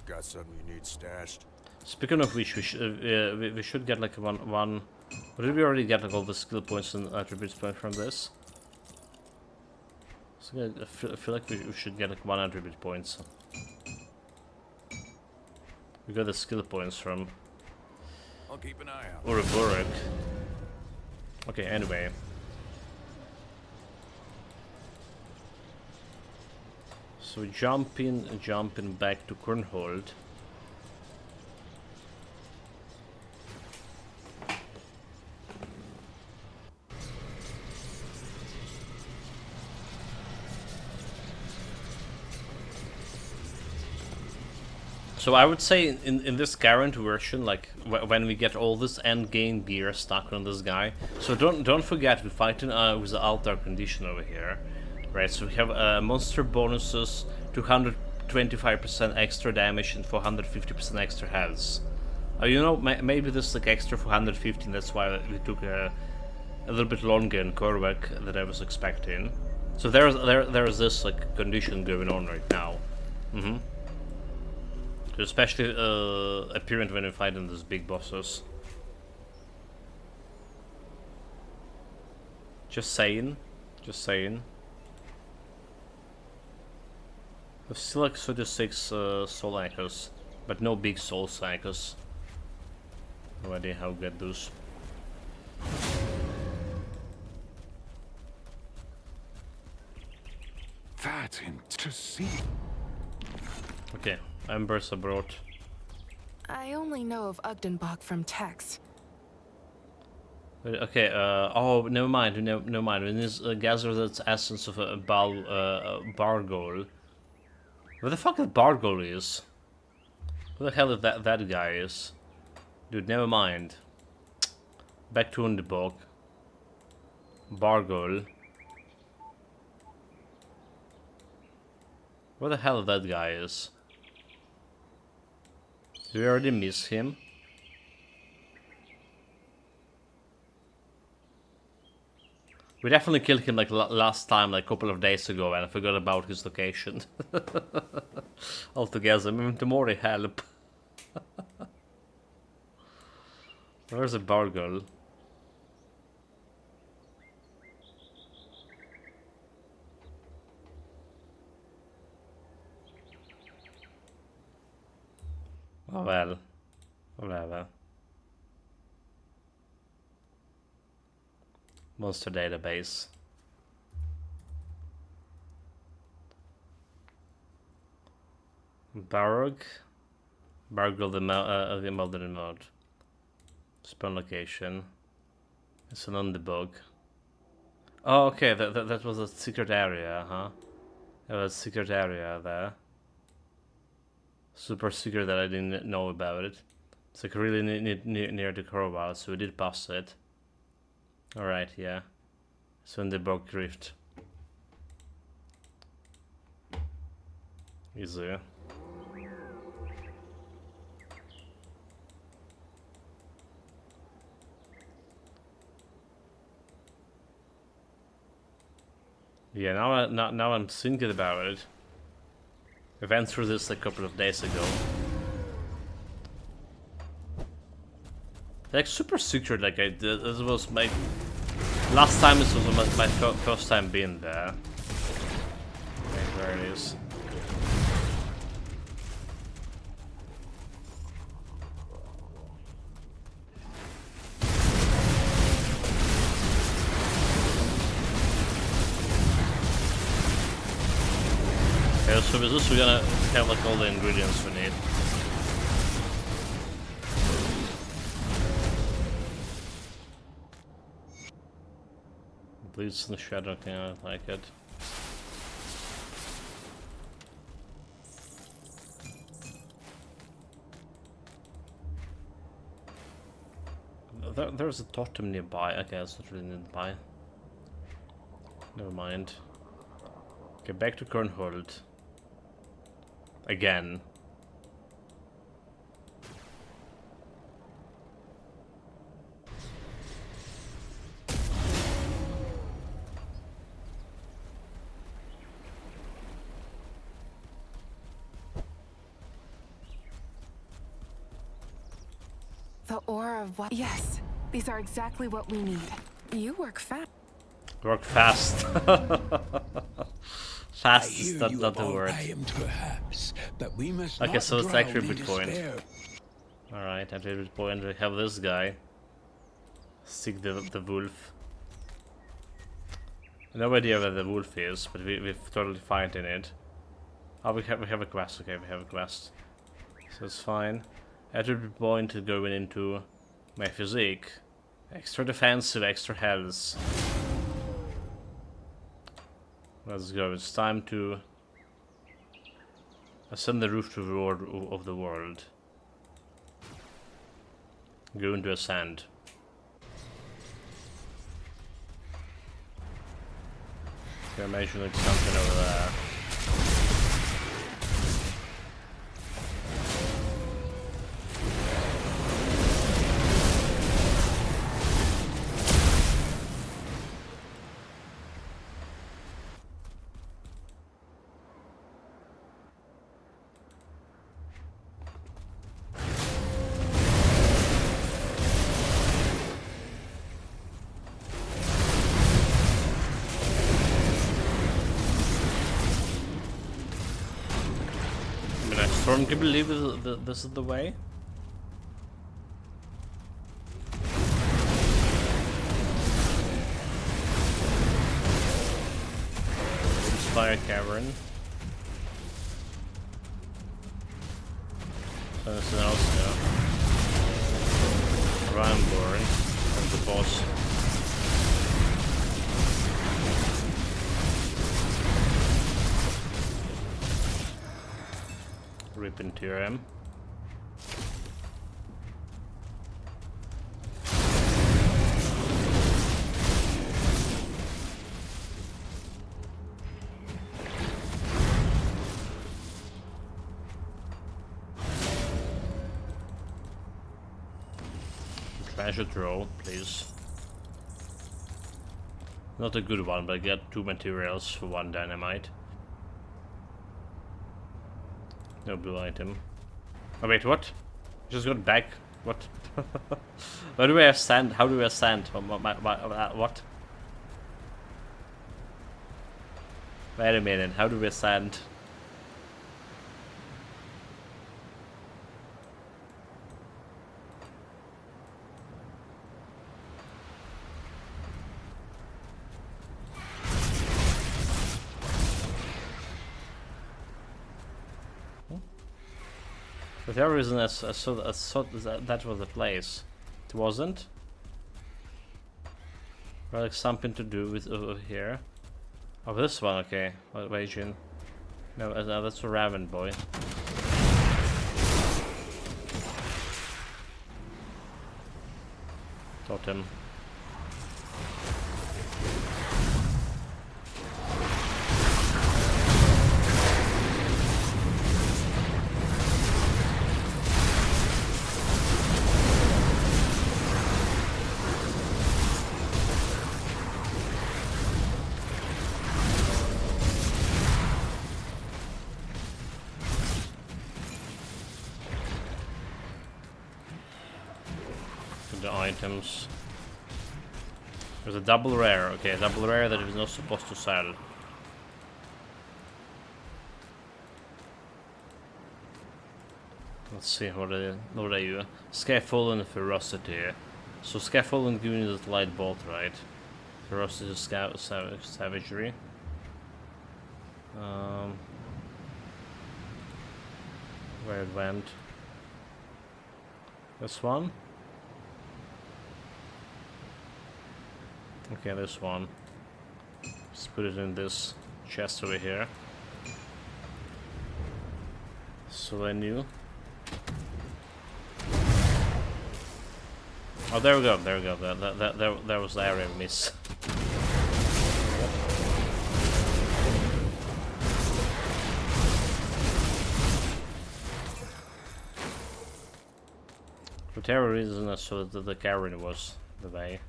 Got something you need stashed? Speaking of which, we should get like one. Did we already get like all the skill points and attributes points from this? So I feel like we should get like 1 attribute points. We got the skill points from I'll keep an eye out. Urborg. Okay, anyway. So jumping back to Kornhold. So I would say in this current version, like when we get all this end game gear stuck on this guy, so don't forget we're fighting with the altar condition over here, right? So we have monster bonuses, 225% extra damage and 450% extra health. You know, maybe this like extra 415. That's why we took a little bit longer in Korvac than I was expecting. So there's this like condition going on right now. Especially apparent when we fight in these big bosses. Just saying. There's still like 36 soul anchors, but no big soul anchors. No idea how to get those. That's to see. Okay. Embers abroad. I only know of Ugdenbach from texts. Okay, oh, never mind. When this gathers its essence of a Bargol. What the fuck is Bargol is? Who the hell is that guy is? Dude, never mind. Back to Ugdenbach. Bargol. What the hell that guy is? Do we already miss him? We definitely killed him like last time, like a couple of days ago, and I forgot about his location. Altogether, maybe tomorrow help. Where's the Bargol? Oh well, whatever. Monster database. Barog? Bargol the Emerald mode. Spawn location. It's an underbog. Oh, okay, that was a secret area, huh? There was a secret area there. Super secret that I didn't know about it. It's like really near the crowbar, so we did pass it. Alright, yeah. So in the bog drift. Easy. Yeah, now I'm thinking about it. I went through this a couple of days ago. Like super secret, like this was my last time. This was my first time being there. Okay, there it is. Okay, so with this we're gonna have like all the ingredients we need. Bleeds in the shadow, okay, I like it. There's a totem nearby. Okay, it's not really nearby. Never mind. Okay, back to Kernhold. Again. The ore of what? Yes, these are exactly what we need. You work fast. Work fast. Fast is not the word. Perhaps, but we must Okay, not so it's drown attribute in point. despair. Alright, attribute point. We have this guy. Seek the wolf. No idea where the wolf is, but we've totally find in it. Oh, we have a quest. Okay, we have a quest. So it's fine. Attribute point to going into my physique. Extra defensive, extra health. Let's go. It's time to ascend the roof to the world of the world. Go into ascend. Okay, imagine like something over there. Storm, can you believe this is the way? Fire cavern. Something else now. Ramborn as the boss. Rip into your M. Treasure throw, please. Not a good one, but I get 2 materials for 1 dynamite. No blue item. Oh wait, what? Just got back. What? Where do we have sand? How do we have sand? What? Wait a minute, how do we have sand? For that reason, I thought that was the place. It wasn't. Well, like something to do with over here. Oh, this one, okay. Wait, Jin. No, that's a Raven boy. Totem. The items. There's a double rare. Okay, a double rare that is not supposed to sell. Let's see what are you? Scaffold and ferocity. So scaffold and giving you the light bolt, right? Ferocity is savagery. Where it went? This one. Okay, this one. Just put it in this chest over here. So I knew. Oh, there we go. There we go. There was the area miss. whatever reason, I saw that the carry was the way.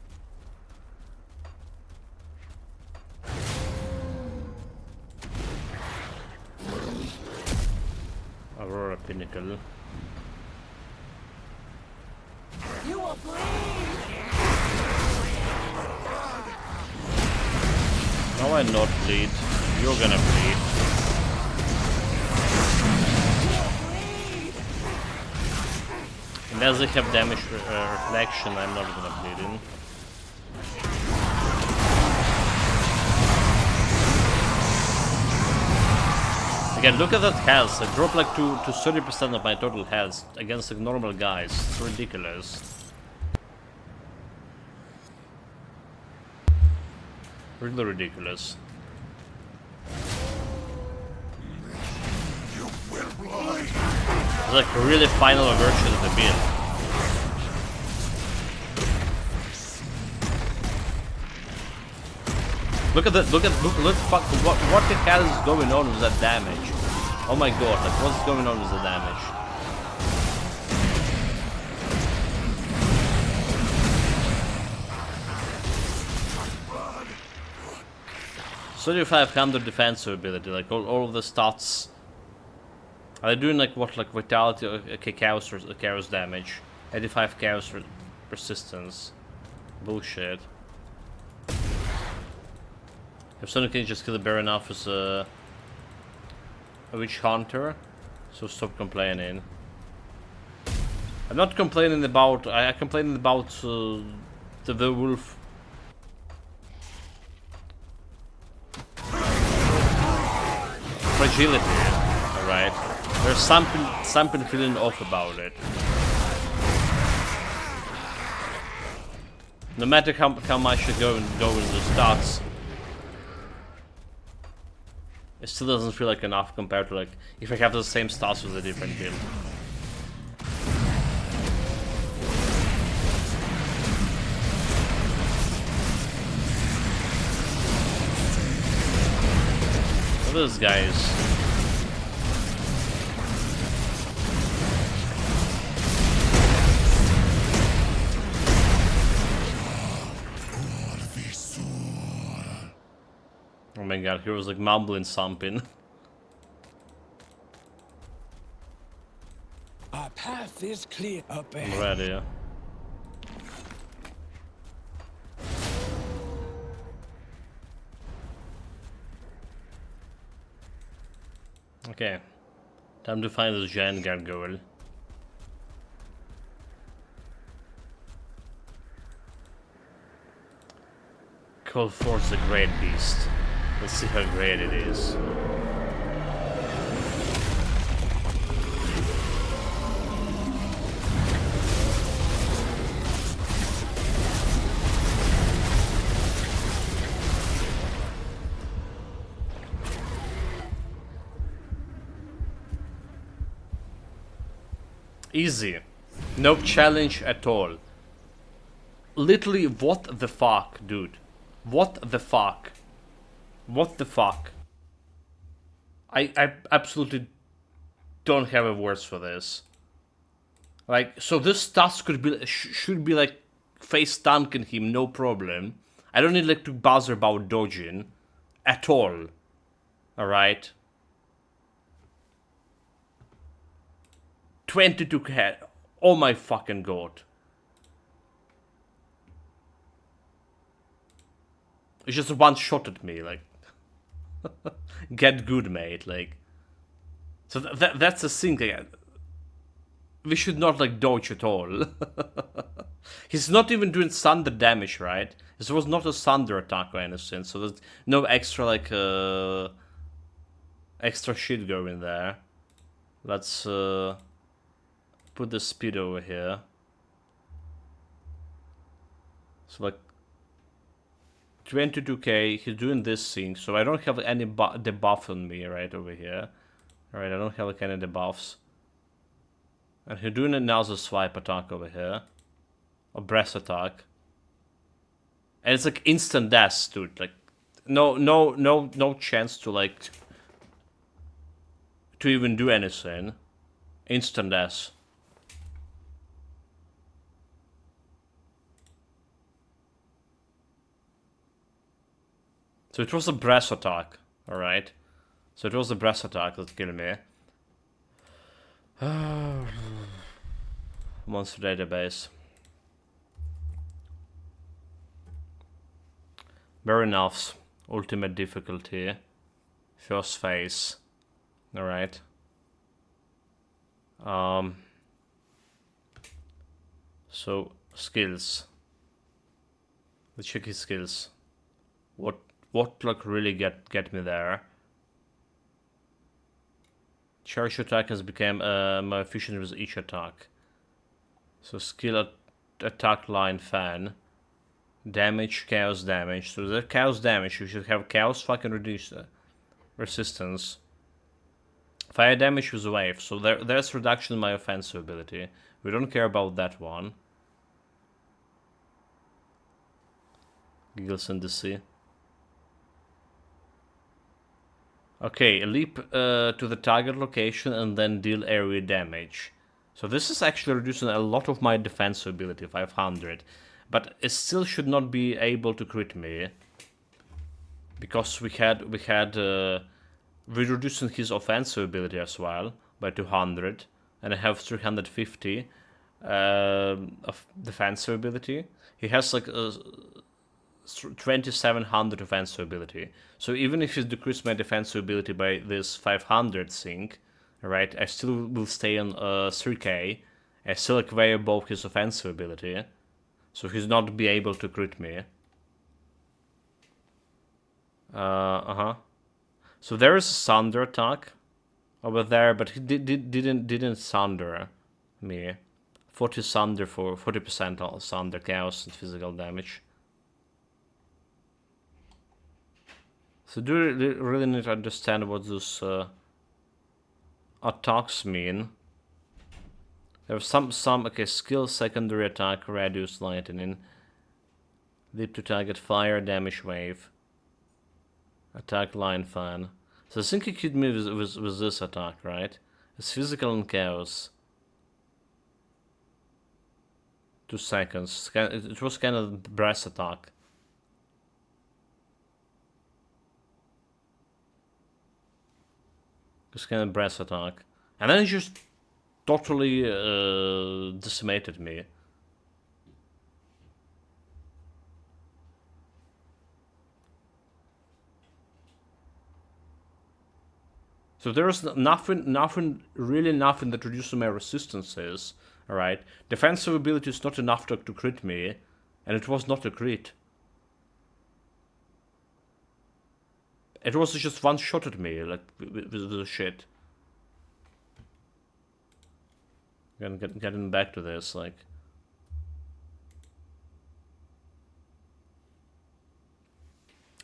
Aurora Pinnacle. You will bleed! No, I not bleed. You're gonna bleed. Unless I have damage reflection, I'm not gonna bleed in. Again, look at that health. I dropped like to 30% of my total health against like normal guys. It's ridiculous. Really ridiculous. It's like a really final version of the build. Look at that! Look fuck! What the hell is going on with that damage? Oh my god! Like what's going on with the damage? 3500 defensive ability, like all of the stats. Are they doing like what, like vitality, okay, chaos damage, 85 chaos persistence, bullshit. If someone can just kill the Baron enough as a witch hunter, so stop complaining. I'm not complaining about. I'm complaining about the werewolf. Fragility, alright? There's something feeling off about it. No matter how much you go into the stats, it still doesn't feel like enough compared to like if I have the same stats with a different build. Look at this, guys. Oh my god, he was like mumbling something. Our path is clear up ahead. I'm ready, yeah. Okay, time to find this giant gargoyle. Call forth the great beast. Let's see how great it is. Easy. No challenge at all. Literally, what the fuck, dude? What the fuck? What the fuck? I absolutely don't have a words for this. Like, so this task could be should be like face tanking him, no problem. I don't need like to bother about dodging at all. Alright? 22k. Oh my fucking god. It's just one shot at me, like. Get good, mate, like. So that's the thing, like, we should not, like, dodge at all. He's not even doing thunder damage, right? This was not a thunder attack or anything, so there's no extra, like, extra shit going there. Let's, put the speed over here. So, like, 22k, he's doing this thing, so I don't have any debuff on me right over here. Alright, I don't have like any debuffs. And he's doing another swipe attack over here. A breath attack. And it's like instant death, dude. Like, no chance to like to even do anything. Instant death. So it was a brass attack, alright? So it was a brass attack that killed me. Monster database. Very enough. Ultimate difficulty. First phase. Alright. So skills. Let's check his skills. What like really get me there? Charge attack has become more efficient with each attack. So skill attack line fan. Damage, chaos damage. So the chaos damage, you should have chaos fucking reduce resistance. Fire damage with wave. So there's reduction in my offensive ability. We don't care about that one. Giggles in the sea. Okay, leap to the target location and then deal area damage. So this is actually reducing a lot of my defensive ability, 500. But it still should not be able to crit me. Because we had reducing his offensive ability as well by 200. And I have 350 of defensive ability. He has like 2700 offensive ability. So even if you decrease my defensive ability by this 500 thing, right, I still will stay on 3k. I still like way above his offensive ability. So he's not be able to crit me. So there is a Sunder attack over there, but he didn't Sunder me. 40 Sunder for 40% Sunder chaos and physical damage. So do you really need to understand what those attacks mean? There's some okay, skill secondary attack, reduce lightning, leap to target, fire damage wave, attack line fan. So I think he killed me with this attack, right? It's physical and chaos. 2 seconds. It was kind of brass attack. It's kind of brass attack. And then he just totally decimated me. So there's really nothing that reduces my resistances. Alright. Defensive ability is not enough to crit me. And it was not a crit. It was just one shot at me, like, with the shit. Getting back to this, like...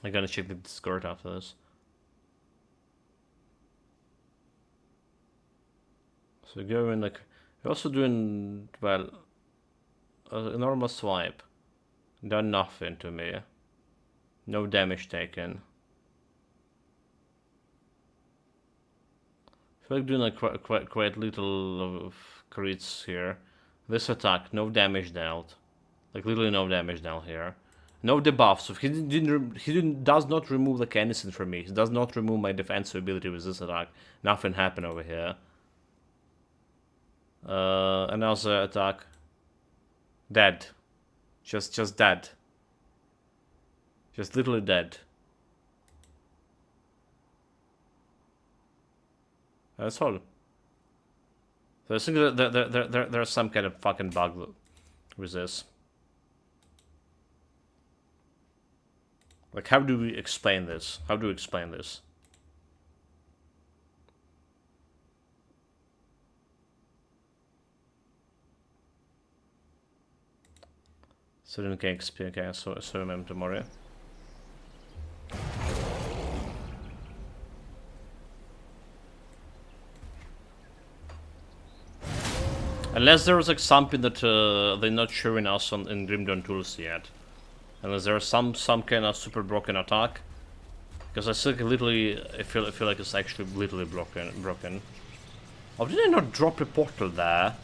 I gotta check the Discord after this. So go in, like... We're also doing, well... a normal swipe. Done nothing to me. No damage taken. I feel like doing like quite little of crits here. This attack, no damage dealt. Like literally no damage dealt here. No debuffs. So he does not remove like anything from me. He does not remove my defensive ability with this attack. Nothing happened over here. Another attack. Dead. Just dead. Just literally dead. That's all. So I think that there's some kind of fucking bug with this. Like, how do we explain this? How do we explain this? So then can XP, okay, so remember tomorrow. Unless there was like something that they're not showing us in Grim Dawn Tools yet. Unless there's some kind of super broken attack. Because I think literally, I feel like it's actually literally broken. Oh, did I not drop a portal there?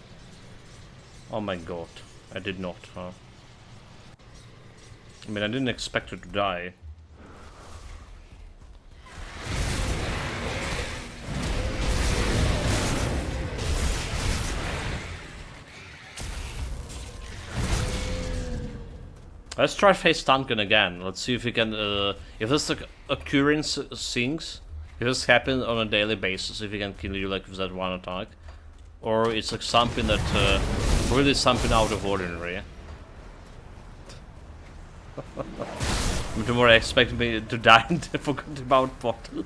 Oh my god, I did not, huh? I mean, I didn't expect it to die. Let's try face Duncan again. Let's see if we can, if this like occurrence things, if this happens on a daily basis, if we can kill you like with that one attack. Or it's like something that, really something out of ordinary. Tomorrow I expect me to die and forget about bottle.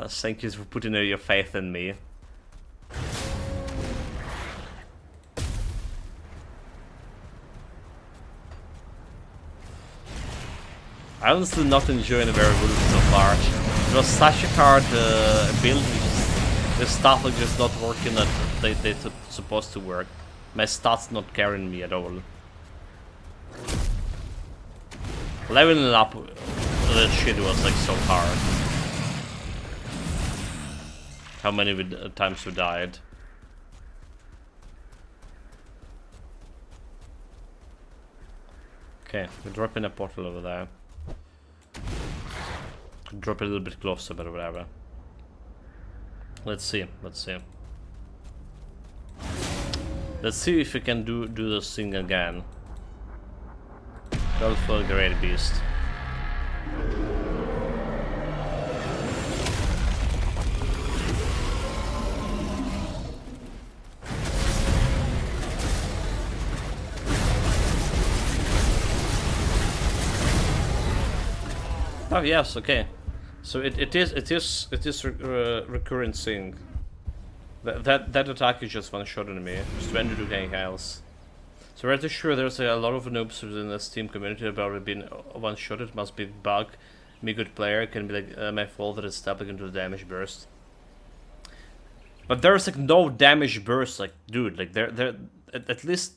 Thank you for putting your faith in me. I honestly not enjoying the Werewolf so far. It was such a hard build, the stuff like just not working that they're supposed to work. My stats not carrying me at all. Leveling up that shit was like so hard. How many times we died? Okay, we're dropping a portal over there. Drop it a little bit closer, but whatever. Let's see. Let's see if we can do this thing again. Go for the Great Beast. Oh yes, okay. So it is recurrent thing. That attack is just one shot on me. Just when to do anything else. So rest assured there's a lot of noobs within the Steam community about being one shot. It must be bug. Me good player, it can be like my fault that it's stepping into the damage burst. But there's like no damage burst, like dude, like there at least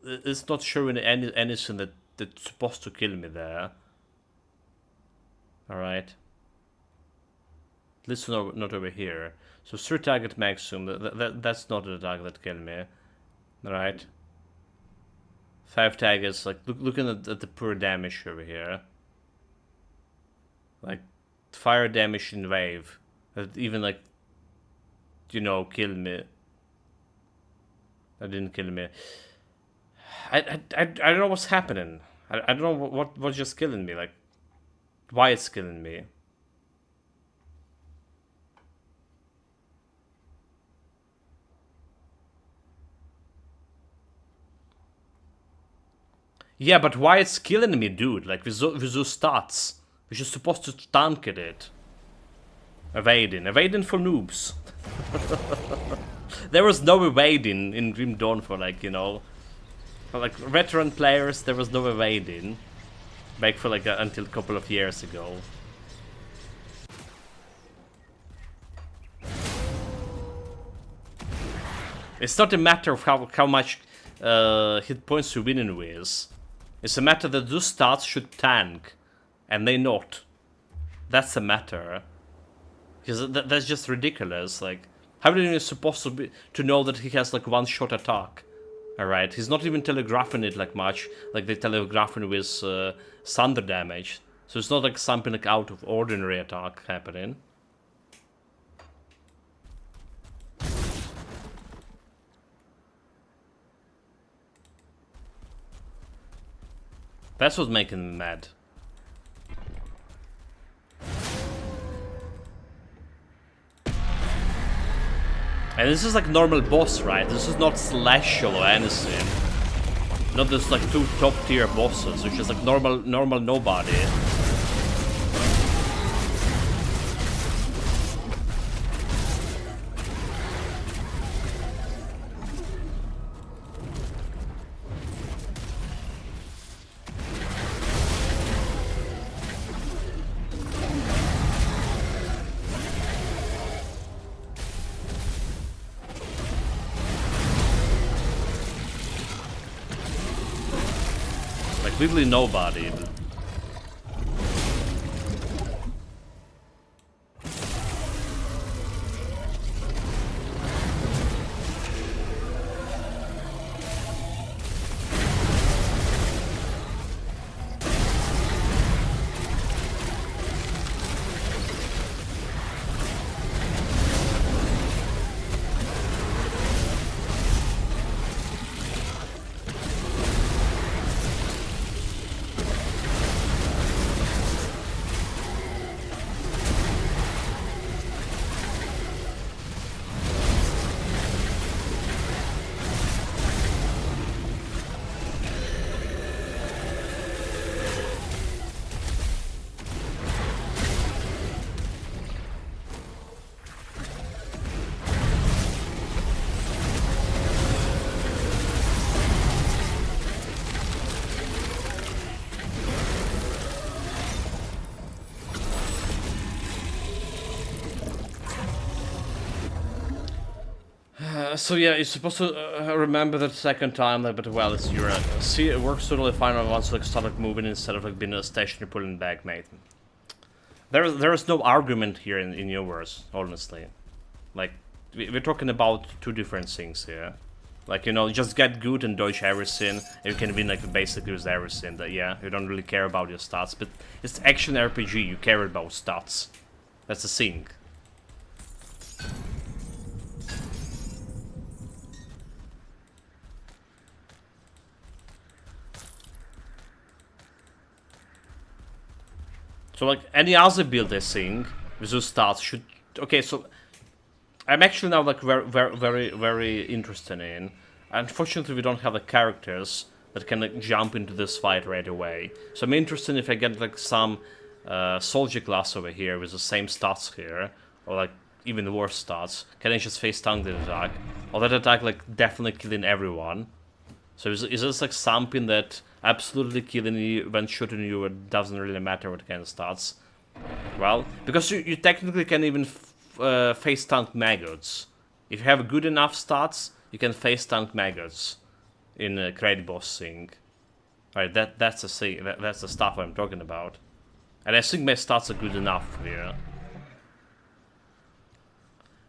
it's not showing anything that's supposed to kill me there. Alright. At least not over here. So 3 target maximum, that's not the target that killed me. Alright. 5 targets, like looking at the pure damage over here. Like fire damage in wave. That even like, you know, killed me. That didn't kill me. I don't know what's happening. I don't know what's just killing me, like why it's killing me. Yeah, but why it's killing me, dude? Like with those stats, which is supposed to tank it. Evading for noobs. There was no evading in Grim Dawn for like, you know, for like veteran players. There was no evading. Back for like until a couple of years ago. It's not a matter of how much hit points you're winning with. It's a matter that those stats should tank, and they not. That's the matter. Because that's just ridiculous. Like, how are you supposed to know that he has like one shot attack? Alright, he's not even telegraphing it like much, like they telegraphing with thunder damage. So it's not like something like out of ordinary attack happening. That's what's making me mad. And this is like normal boss, right? This is not Celestial or anything. Not just like 2 top tier bosses, which is like normal nobody. Literally nobody. So yeah, you're supposed to remember that second time, like, but well, it's your see, it works totally fine once like start like moving instead of like being a stationary pulling back, mate. There is no argument here in yours, honestly. Like we're talking about two different things here. Like, you know, just get good and dodge everything, and you can win like basically with everything. That yeah, you don't really care about your stats, but it's action RPG. You care about stats. That's the thing. So like any other build I think with those stats should okay. So I'm actually now like very interested in. Unfortunately, we don't have the characters that can like jump into this fight right away. So I'm interested if I get like some soldier class over here with the same stats here, or like even worse stats. Can I just face tank the attack, or that attack like definitely killing everyone? So is this like something that absolutely killing you when shooting you, it doesn't really matter what kind of stats? Well, because you technically can even face tank maggots. If you have good enough stats, you can face tank maggots in a crate boss thing. Alright, that's the stuff I'm talking about. And I think my stats are good enough here.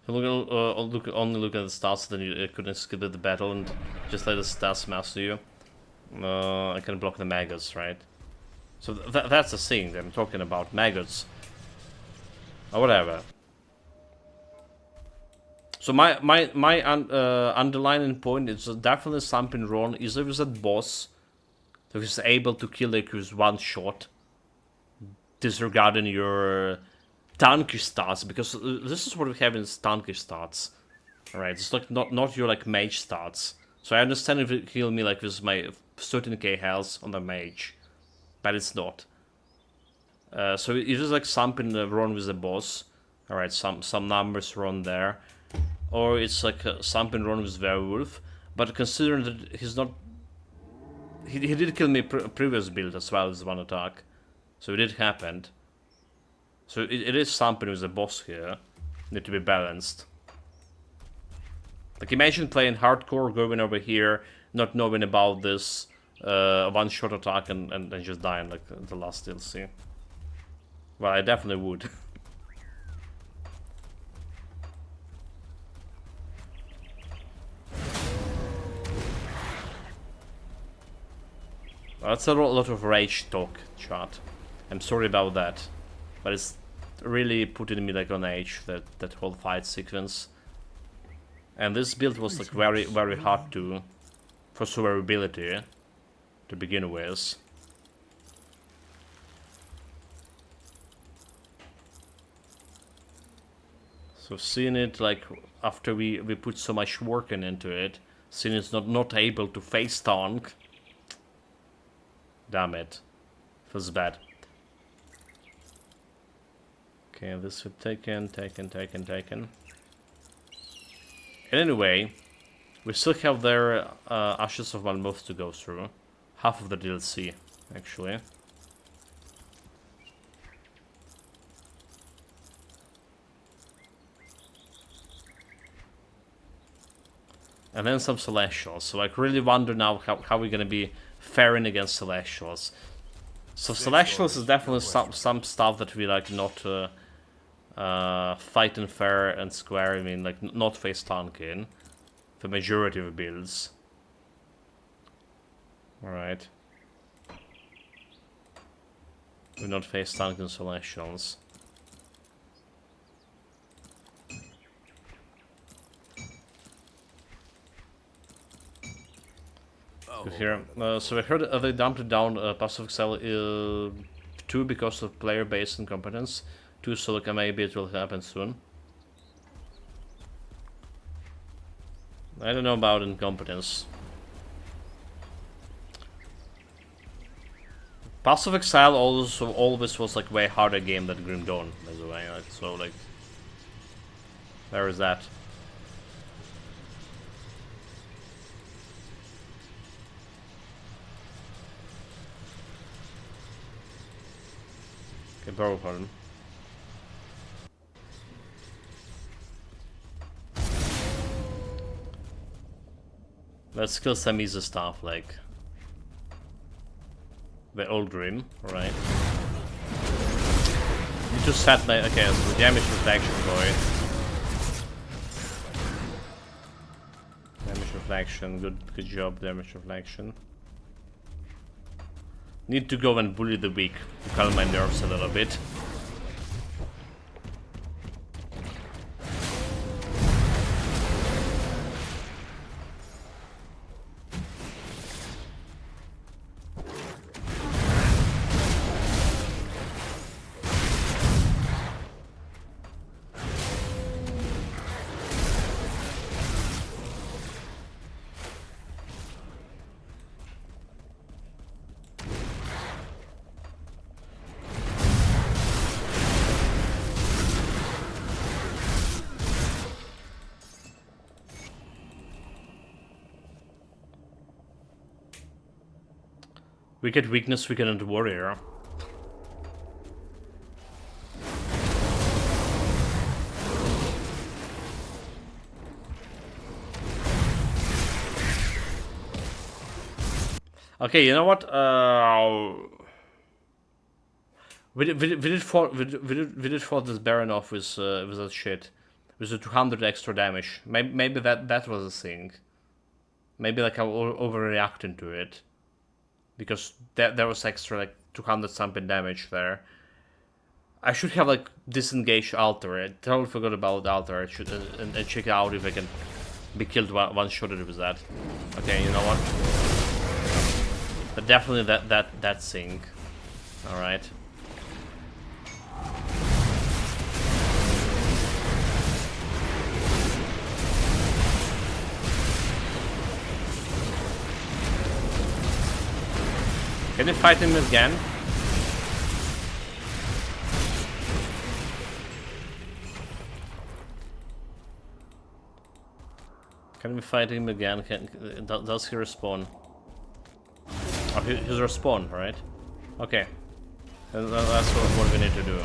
Only look at the stats, then you couldn't skip the battle and just let the stats master you. I can block the maggots, right? So that's the thing that I'm talking about, maggots. Or whatever. So my underlining point is definitely something wrong. Either with that boss that is able to kill like with one shot, disregarding your tankish stats, because this is what we have in tankish stats. Alright, it's like not your like mage stats. So I understand if it heal me like with my 13k health on the mage, but it's not. So it is like something wrong with the boss. Alright, some numbers wrong there. Or it's like something wrong with Werewolf. But considering that he's not... He did kill me previous build as well as one attack. So it did happen. So it is something with the boss here. Need to be balanced. Like imagine playing hardcore, going over here, not knowing about this one-shot attack and just dying like the last DLC. Well, I definitely would. Well, that's a lot of rage talk, chat. I'm sorry about that. But it's really putting me like on edge, that whole fight sequence. And this build was like very hard to for survivability to begin with. So seeing it like after we put so much work into it, seeing it's not able to face tank. Damn it. Feels bad. Okay, this would taken. And anyway, we still have their Ashes of Malmoth to go through. Half of the DLC, actually. And then some Celestials. So I really wonder now how we're gonna be faring against Celestials. So Celestials is definitely some stuff that we like not fighting fair and square. I mean, like not face tanking the majority of builds. Alright. We're not face tanking Celestials. Good here. So I heard they dumped it down Pass of Exile 2 because of player base incompetence. 2, so like maybe it will happen soon. I don't know about incompetence. Pass of Exile also always was like way harder game than Grim Dawn, by the way. Like, so like, there is that. Okay, borrow pardon. Let's kill some easy stuff like the old Grim, right? You just set my okay, so the damage reflection boy. Damage reflection, good job, damage reflection. Need to go and bully the weak to calm my nerves a little bit. Wicked weakness, wicked warrior. Okay, you know what? We did fought this Baron off with that shit, with the 200 extra damage. Maybe that was a thing. Maybe like I was overreacting to it. Because there was extra like 200 something damage there. I should have like disengaged Alter. I totally forgot about Alter. I should and check out if I can be killed one shotted with that. Okay, you know what? But definitely that thing. All right. Can you fight him again? Can we fight him again? Does he respawn? Oh, he's respawn, right? Okay. That's what we need to do.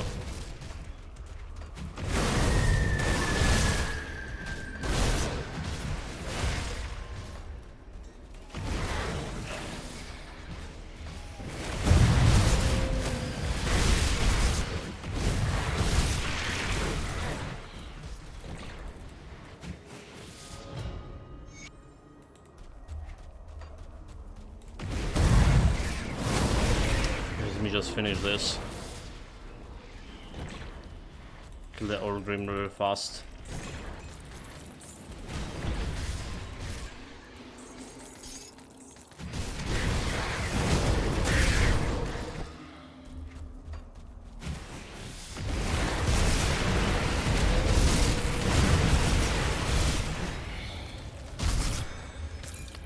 Just finish this. Kill the old Grim really fast.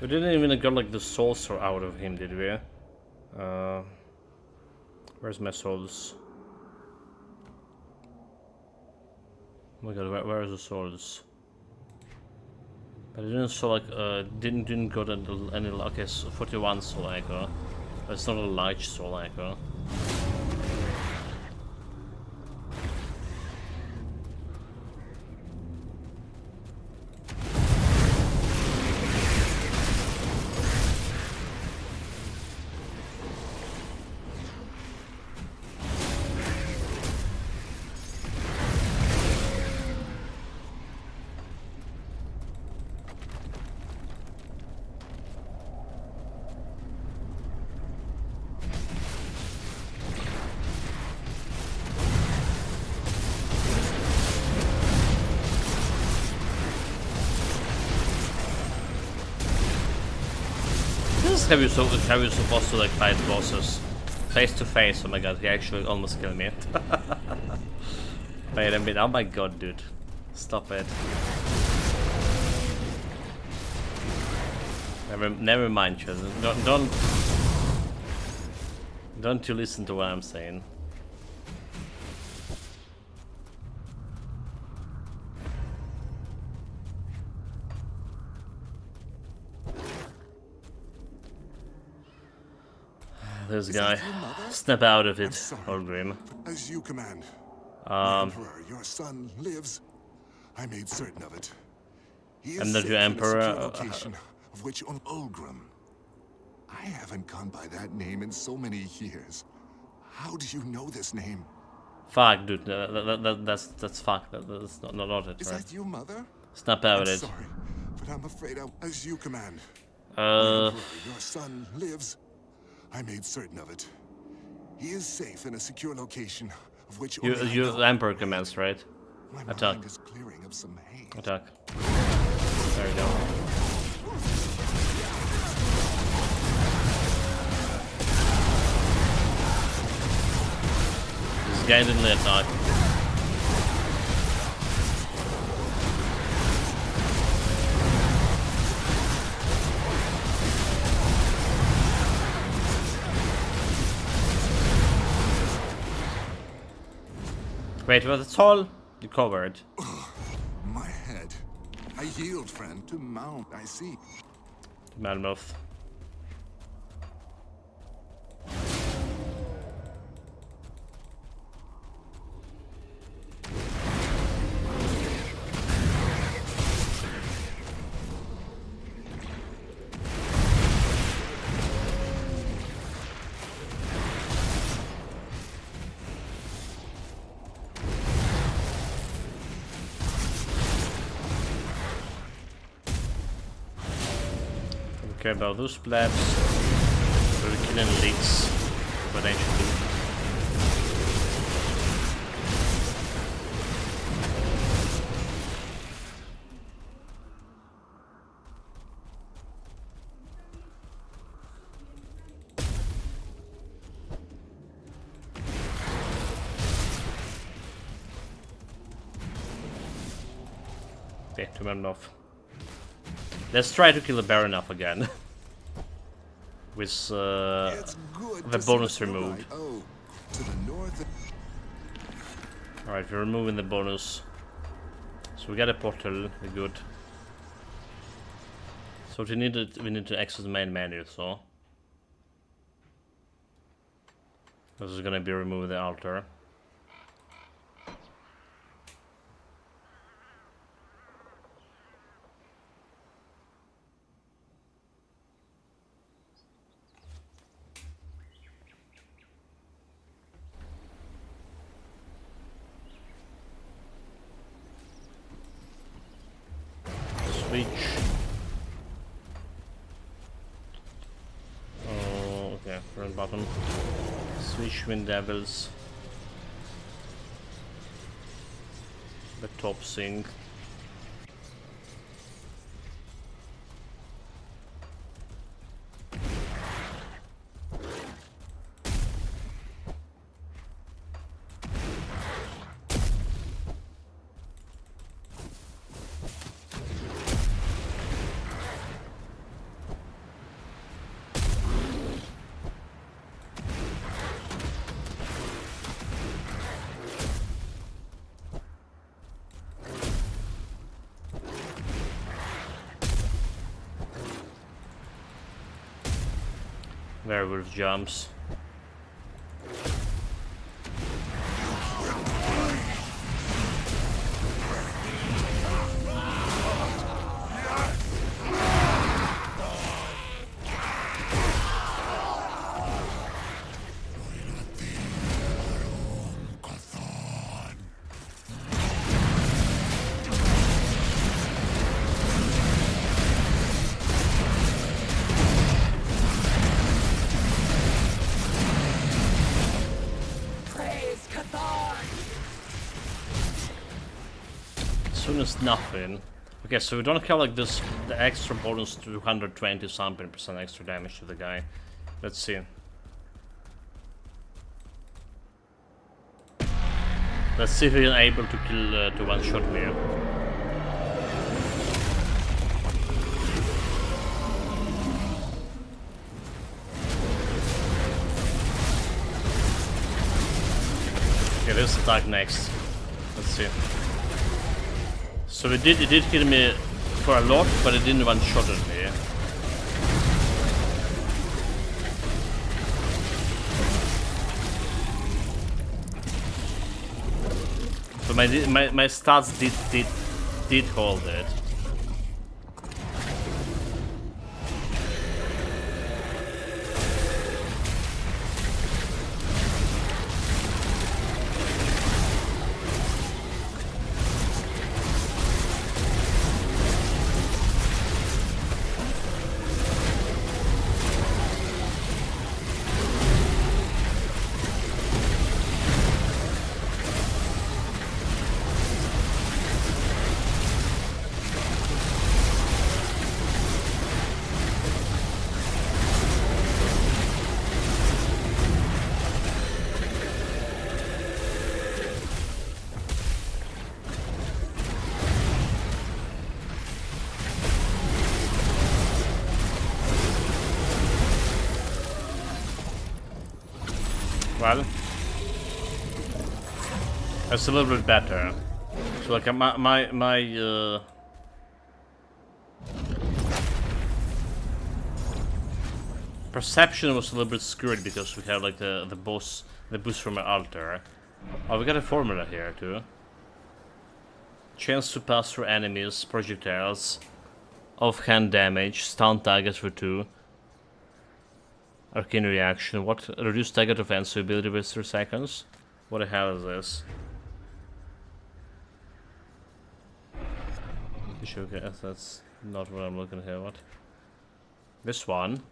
We didn't even get like the soul sword out of him, did we? Where's my souls? Oh my god, where is the souls? But I didn't saw like didn't got any okay, so 41 soul echo. But it's not a large soul echo. How you supposed to like fight bosses face to face? Oh my god, he actually almost killed me. Wait a minute, oh my god, dude, stop it. Never mind, children. Don't you listen to what I'm saying. This guy. Snap out of it, old Grim. As you command. Emperor, your son lives. I made certain of it. He is I'm not safe your in a emperor. secure location of which on Ulgrim. I haven't gone by that name in so many years. How do you know this name? Fuck, dude. That's fuck. That's not it, Is right? that your mother? Snap out I'm it. sorry, but I'm afraid as you command. Uh, Your son lives. I made certain of it. He is safe in a secure location, of which only I you know. Emperor commands, right? My Attack. mind is clearing of some haze. Attack. There you go. This guy didn't attack. Wait, was it all? You covered. My head. I yield, friend, to mount. I see. Mammoth. Care about those plebs. We're killing elites potentially. Okay, to Mammoth. Let's try to kill the Baron up again. With the bonus removed. Oh, to the north. Alright, we're removing the bonus. So we got a portal, we're good. So we need to access the main menu, so this is gonna be removing the altar. Switch. Oh, okay, front button. Switch Wind Devils. The top sync. Werewolf jumps. Soon as nothing. Okay, so we don't have like this the extra bonus to 220 something percent extra damage to the guy. Let's see. Let's see if we're able to kill to one shot me. Okay, let's attack next. Let's see. So it did kill me for a lot, but it didn't one-shot me. So my stats did hold it. Well, it's a little bit better. So like my perception was a little bit screwed because we have like the boost from an altar. Oh, we got a formula here too. Chance to pass through enemies, projectiles, offhand damage, stun targets for 2. Arcane reaction. What? Reduce target offensive ability with 3 seconds? What the hell is this? Okay, that's not what I'm looking here. What? This one.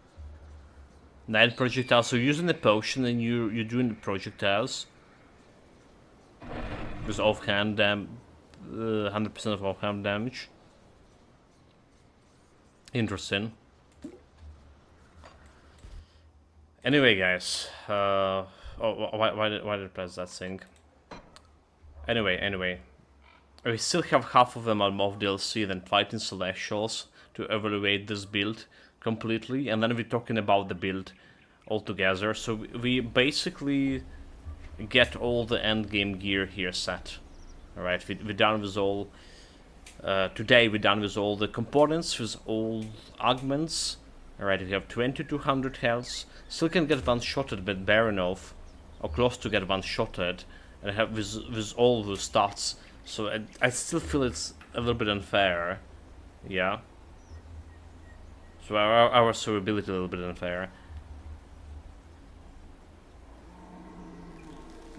9 projectiles. So using the potion and you're doing the projectiles. With offhand 100% of offhand damage. Interesting. Anyway, guys. Oh, why did I press that thing? Anyway. We still have half of them on MOV DLC, then fighting Celestials to evaluate this build completely, and then we're talking about the build altogether. So we basically get all the endgame gear here set. Alright, we're done with all... today we're done with all the components, with all augments. Alright, we have 2200 health. Still can get one-shotted, but Baronov, or close to get one-shotted, and I have with all the stats. So I still feel it's a little bit unfair, yeah. So our survivability a little bit unfair.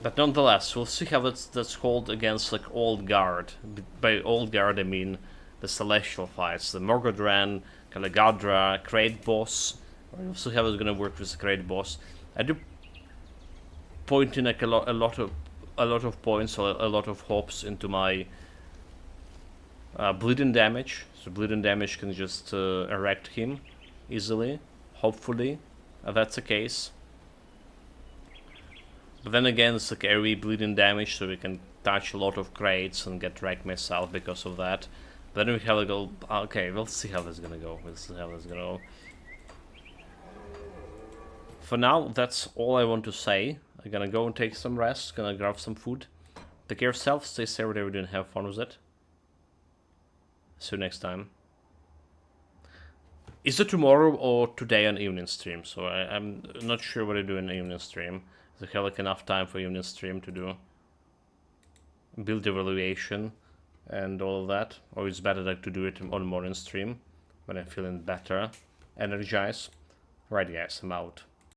But nonetheless, we'll see how that's called against like Old Guard. By Old Guard I mean the Celestial fights, the Morgodran, Kalagadra, Crate Boss. We'll see how it's gonna work with the Crate Boss. I do point in like a lot of points, or a lot of hopes into my bleeding damage. So bleeding damage can just erect him easily, hopefully, that's the case. But then again, it's like AoE bleeding damage, so we can touch a lot of crates and get wrecked myself because of that. But then we have to go. Okay, we'll see how this is gonna go. For now, that's all I want to say. I'm gonna go and take some rest, gonna grab some food. Take care of yourself, stay safe, whatever you're doing, have fun with it. See you next time. Is it tomorrow or today on evening stream? So I'm not sure what I do in evening stream. Is there like enough time for evening stream to do build evaluation and all of that? Or it's better like to do it on morning stream when I'm feeling better, energized. Right guys, I'm out.